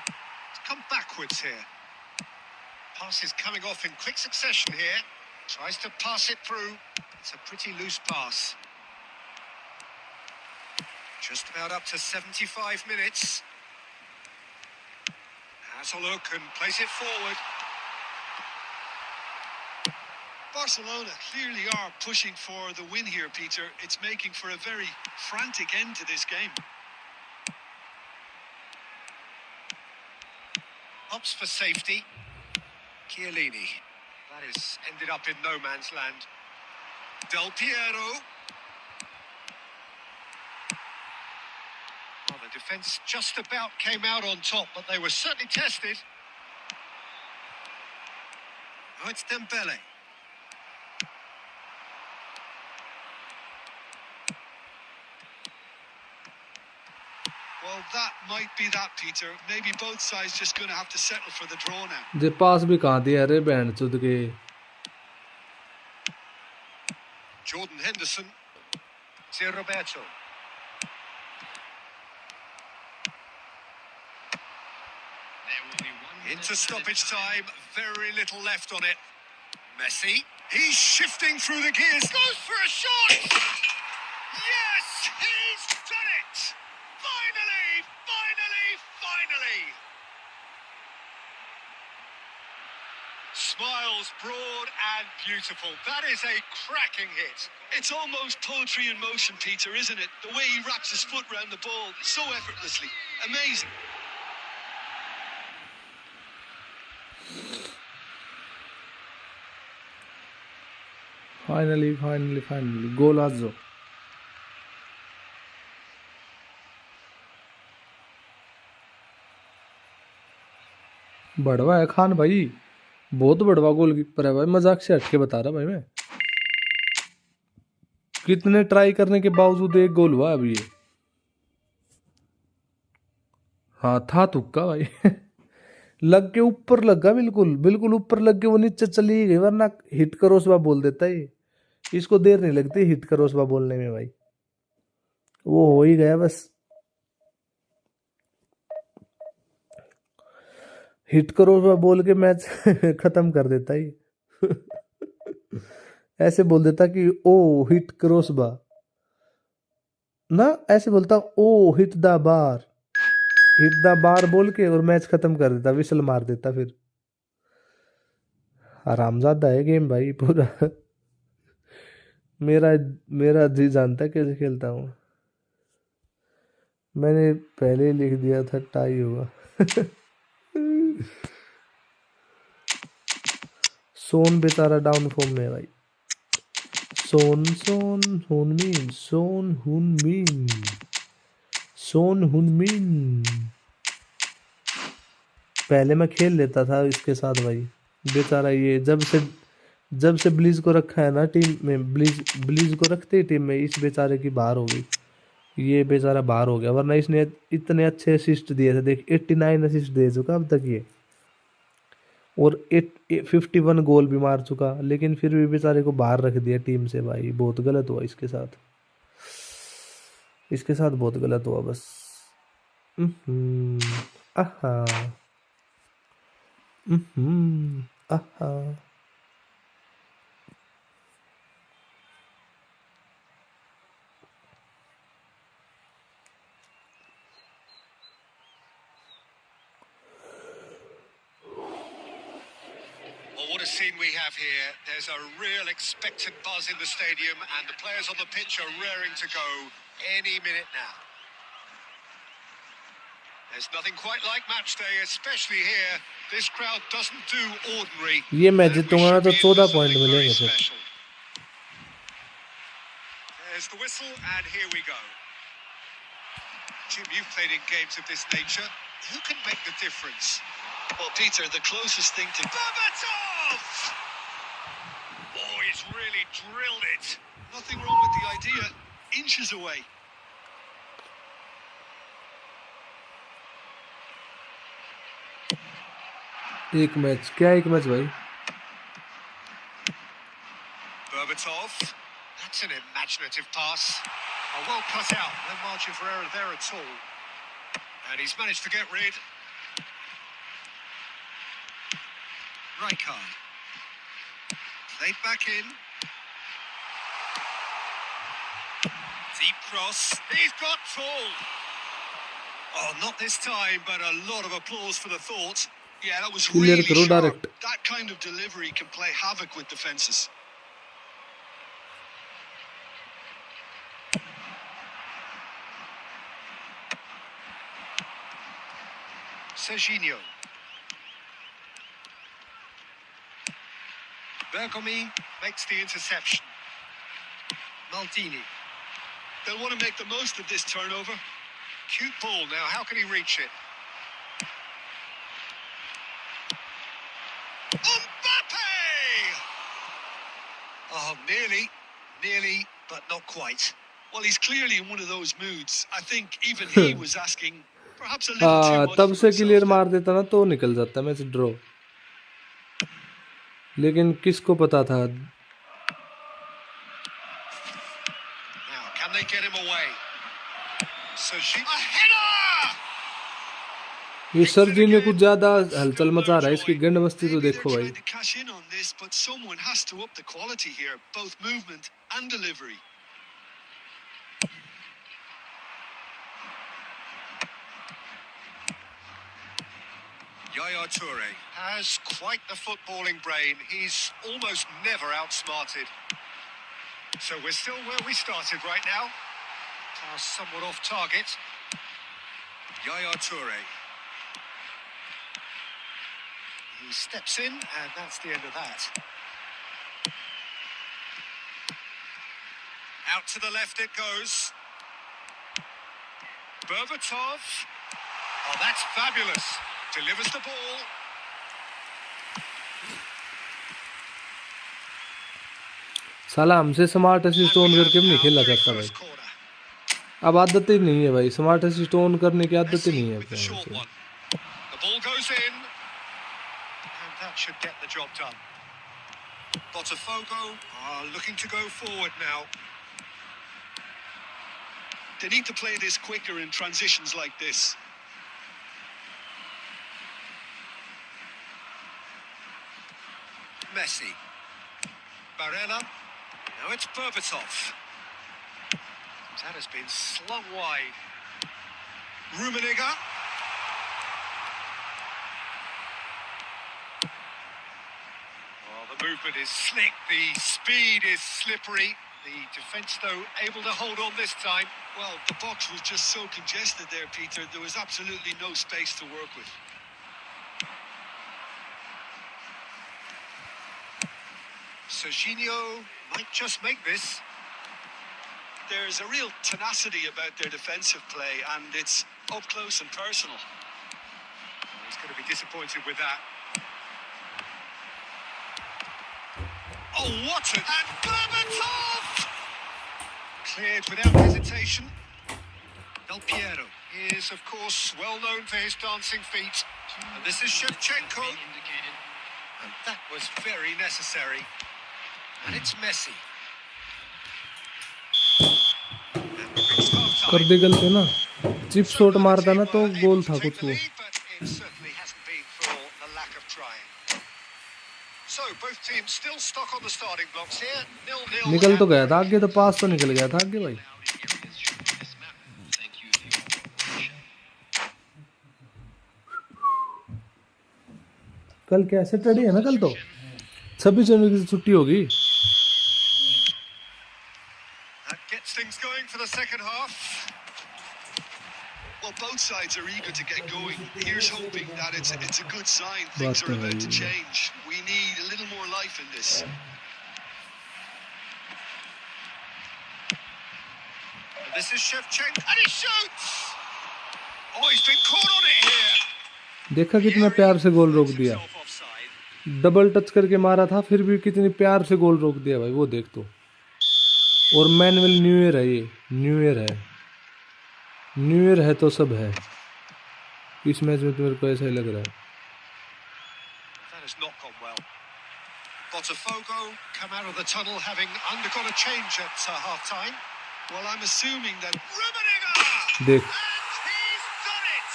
He's come backwards here. Pass is coming off in quick succession here. Tries to pass it through. It's a pretty loose pass. Just about up to 75 minutes. Has a look and plays it forward. Barcelona clearly are pushing for the win here, Peter. It's making for a very frantic end to this game. Opts for safety. Chiellini. That has ended up in no man's land. Del Piero. Well, the defence just about came out on top, but they were certainly tested. Now it's Dembele. Well, that might be that, Peter. Maybe both sides just going to have to settle for the draw now. जे पास भी कहाँ दिया रे बहन चुद के। Jordan Henderson. To Roberto. There will be one Into stoppage time, very little left on it. Messi, he's shifting through the gears, goes for a shot! Yes, he's done it! Finally, finally, finally! Smiles broad and beautiful. That is a cracking hit. It's almost poetry in motion, Peter, isn't it? The way he wraps his foot round the ball so effortlessly. Amazing. Finally goal आजो। बड़वा है खान भाई, बहुत बड़वा goalkeeper है भाई, मजाक से हटके बता रहा भाई मैं। कितने ट्राई करने के बावजूद एक गोल हुआ अभी ये। हाँ था तुक्का भाई। लग के ऊपर लगा, बिल्कुल बिल्कुल ऊपर लग के वो नीचे चली गई, वरना हिट करोसबा बोल देता है। इसको देर नहीं लगती हिट करोसबा बोलने में भाई, वो हो ही गया बस। हिट करोसबा बोल के मैच खत्म कर देता ही। ऐसे बोल देता कि ओ हिट करोसबा ना, ऐसे बोलता oh hit the bar, hit the bar बोल के और मैच खत्म कर देता, विसल मार देता फिर। आरामजादा है गेम भाई पूरा। मेरा मेरा जी जानता है कैसे खेलता हूँ। मैंने पहले ही लिख दिया था टाई होगा। सोन बेचारा डाउन फॉर्म में है भाई। सोन सोन हुनमिन, सोन हुनमिन, सोन हुनमिन। पहले मैं खेल लेता था इसके साथ भाई, बेचारा ये जब से ब्लीज को रखा है ना टीम में, ब्लीज को रखते ही टीम में, इस बेचारे की बाहर हो गई। ये बेचारा बाहर हो गया, वरना इसने इतने अच्छे असिस्ट दिए थे, देख 89 असिस्ट दे चुका अब तक ये, और 51 गोल भी मार चुका, लेकिन फिर भी बेचारे को बाहर रख दिया टीम से भाई। बहुत गलत हुआ इसके साथ, इसके साथ बहुत गलत हुआ बस। आहा आहा। Well, what a scene we have here. There's a real expectant buzz in the stadium, and the players on the pitch are raring to go any minute now. There's nothing quite like match day, especially here. This crowd doesn't do ordinary. ये match and we जीतूंगा ना should तो be in 14 for point something very मिलेंगे फिर। special. There's the whistle, and here we go. Jim, you've played in games of this nature. Who can make the difference? Well, Peter, the closest thing to... Berbatov! Oh, he's really drilled it. Nothing wrong with the idea. Inches away. एक match क्या, एक match भाई। Berbatov. That's an imaginative pass. Oh, well cut out. No margin for error there at all. And he's managed to get rid. Rijkaard. Played back in. Deep cross. He's got tall. Oh, not this time, but a lot of applause for the thought. Yeah, that was Clear really करो sharp. direct. That kind of delivery can play havoc with defences. Serginho. Bergomi makes the interception. Maldini. They'll want to make the most of this turnover. Cute ball now. How can he reach it? Mbappe! Oh, nearly, but not quite. Well, he's clearly in one of those moods. I think even he was asking perhaps a little too हाँ much तब for से himself clear there. मार देता ना तो निकल जाता match draw, लेकिन किसको पता था। Now, can they get him away? A header! ये सर्जी ने कुछ ज्यादा हलचल मचा रहा है, इसकी गंड मस्ती तो Maybe देखो they're भाई। trying to cash in on this, but someone has to up the quality here, both movement and delivery. Yaya Toure has quite the footballing brain. He's almost never outsmarted. So we're still where we started right now. Pass somewhat off target. Yaya Toure. He steps in, and that's the end of that. Out to the left it goes. Berbatov. Oh, that's fabulous. Delivers the ball. साला हमसे smart assist on करके भी नहीं खेला जाता भाई। अब आदत ही नहीं है भाई, स्मार्ट असिस्ट ऑन करने की आदत ही नहीं है With the short one. The ball goes in, and that should get the job done. Botafogo are looking to go forward now. They need to play this quicker in transitions like this. Messi. Barella. Now it's Berbatov. That has been slung wide. Rummenigge. Oh, the movement is slick. The speed is slippery. The defence, though, able to hold on this time. Well, the box was just so congested there, Peter. There was absolutely no space to work with. Serginho might just make this. There's a real tenacity about their defensive play, and it's up close and personal. He's going to be disappointed with that. Oh, what a... And Berbatov! Cleared without hesitation. Del Piero is, of course, well known for his dancing feet. And this is Shevchenko. And that was very necessary. And it's Messi. कर दे गलती ना, chip shot मारता ना तो गोल था कुछ वो। निकल तो गया था आगे, तो पास तो निकल गया था आगे भाई। कल क्या सैटरडे है ना, कल तो 26 जनवरी की छुट्टी होगी। Things going for the second half. Well, both sides are eager to get going. Here's hoping that it's a good sign. Things are about to change. We need a little more life in this. And this is Shevchenko, and he shoots. Oh, he's been caught on it here. देखा कितना प्यार से गोल रोक दिया, double touch करके मारा था, फिर भी कितनी प्यार से गोल रोक दिया भाई, वो देख तो। और मैनुअल न्यू ईयर है, ये न्यू ईयर है, न्यू ईयर है तो सब है। इस मैच में तो मेरे को ऐसा ही लग रहा है। That has not gone well. Botafogo come out of the tunnel having undergone a change at half time. Well, I'm assuming that Rummenigge! देख, And he's done it!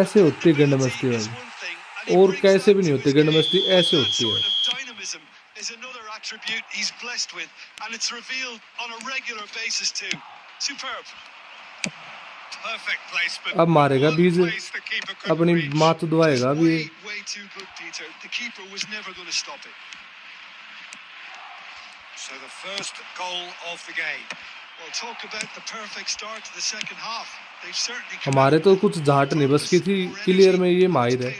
ऐसे होती है गंड मस्ती भाई, और कैसे भी नहीं होती गंड मस्ती, ऐसे होती है। Dynamism is another attribute he's blessed with, and it's revealed on a regular basis too. Superb. Perfect placement. अब मारेगा बीज, अपनी माँ तो दुआएगा अभी। Way too good, Peter. The keeper was never going to stop it. So the first goal of the game. Well, talk about the perfect start to the second half. They've certainly हमारे तो कुछ झाट नहीं बस की थी, clear में ये माहिर है,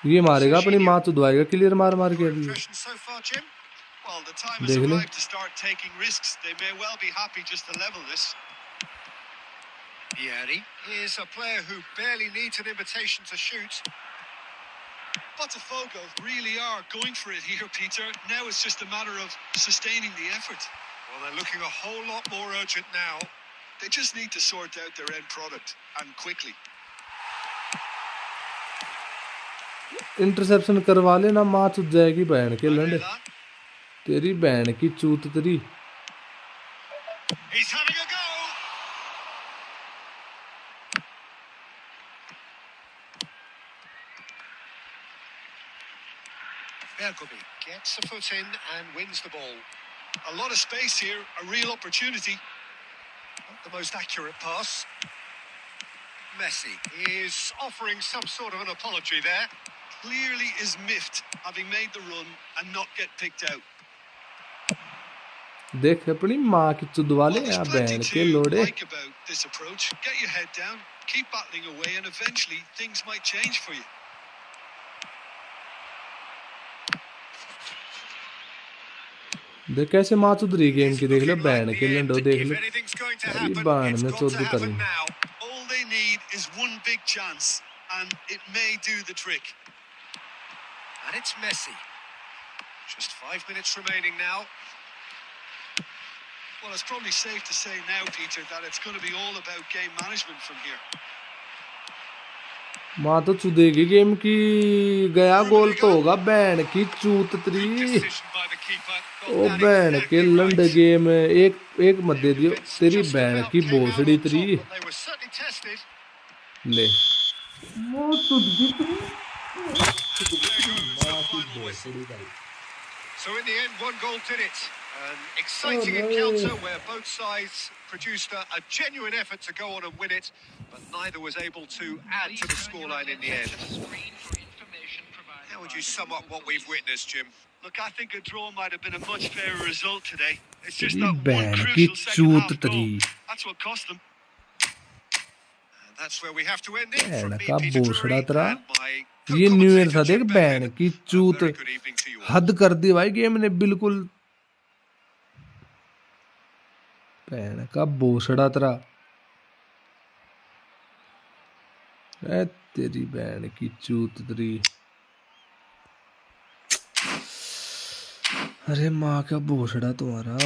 ये मारेगा अपनी माँ तो दुआएगा, क्लियर मार मार के अभी। Well, the time has arrived to start taking risks. They may well be happy just to level this. Vieri is a player who barely needs an invitation to shoot. Botafogo really are going for it here, Peter. Now it's just a matter of sustaining the effort. Well, they're looking a whole lot more urgent now. They just need to sort out their end product, and quickly. Interception करवा लेना, माँ चुत जाएगी बहन के लंडे, तेरी बहन की चूत तेरी। He's having a go. Bergomi gets a foot in and wins the ball. A lot of space here, a real opportunity. Not the most accurate pass. Messi is offering some sort of an apology there. Clearly is miffed, having made the run and not get picked out. देख अपनी माँ की चुद वाले या बहन के लोड़े। Like about this approach, get your head down, keep battling away, and eventually things might change for you. देख कैसे माँ चुद रही गेम की, देख लो बहन के लंडो, देख लो अरे बहन में चुद करी। All they need is one big chance, and it may do the trick. And it's Messi. Just 5 minutes remaining now. Well, it's probably safe to say now, Peter, that it's going to be all about game management from here. माँ तो चुदेगी game की, गया गोल तो होगा बहन की चूत त्री। Decision by the keeper. Got O that बहन के exactly लंड right. गेम एक मत दे दियो, तेरी Just बहन about की came out भोसड़ी on top, त्री। but they were certainly tested. ले मो चुदगी त्री, There goes the final whistle. So in the end, one goal did it. An exciting encounter where both sides produced a genuine effort to go on and win it, but neither was able to add to the scoreline in the end. How would you sum up what we've witnessed, Jim? Look, I think a draw might have been a much fairer result today. It's just तेरी that one बहन की crucial second चूत half त्री, goal. That's what cost them. And that's where we have to end it. From बहन me, का Peter भोसड़ा Drury, तरा। and my ये new year co-commentator, था देख, Jim बहन Beglin. की A चूत, very good evening to you all. हद कर दी भाई गेम ने बिल्कुल, बहन का भोसड़ा तरा। ए तेरी बहन की चूत त्री, अरे माँ का भोसड़ा तुम्हारा।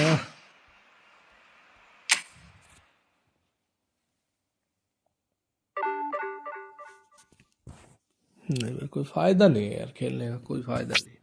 नहीं, कोई फायदा नहीं है यार, खेलने का कोई फायदा नहीं।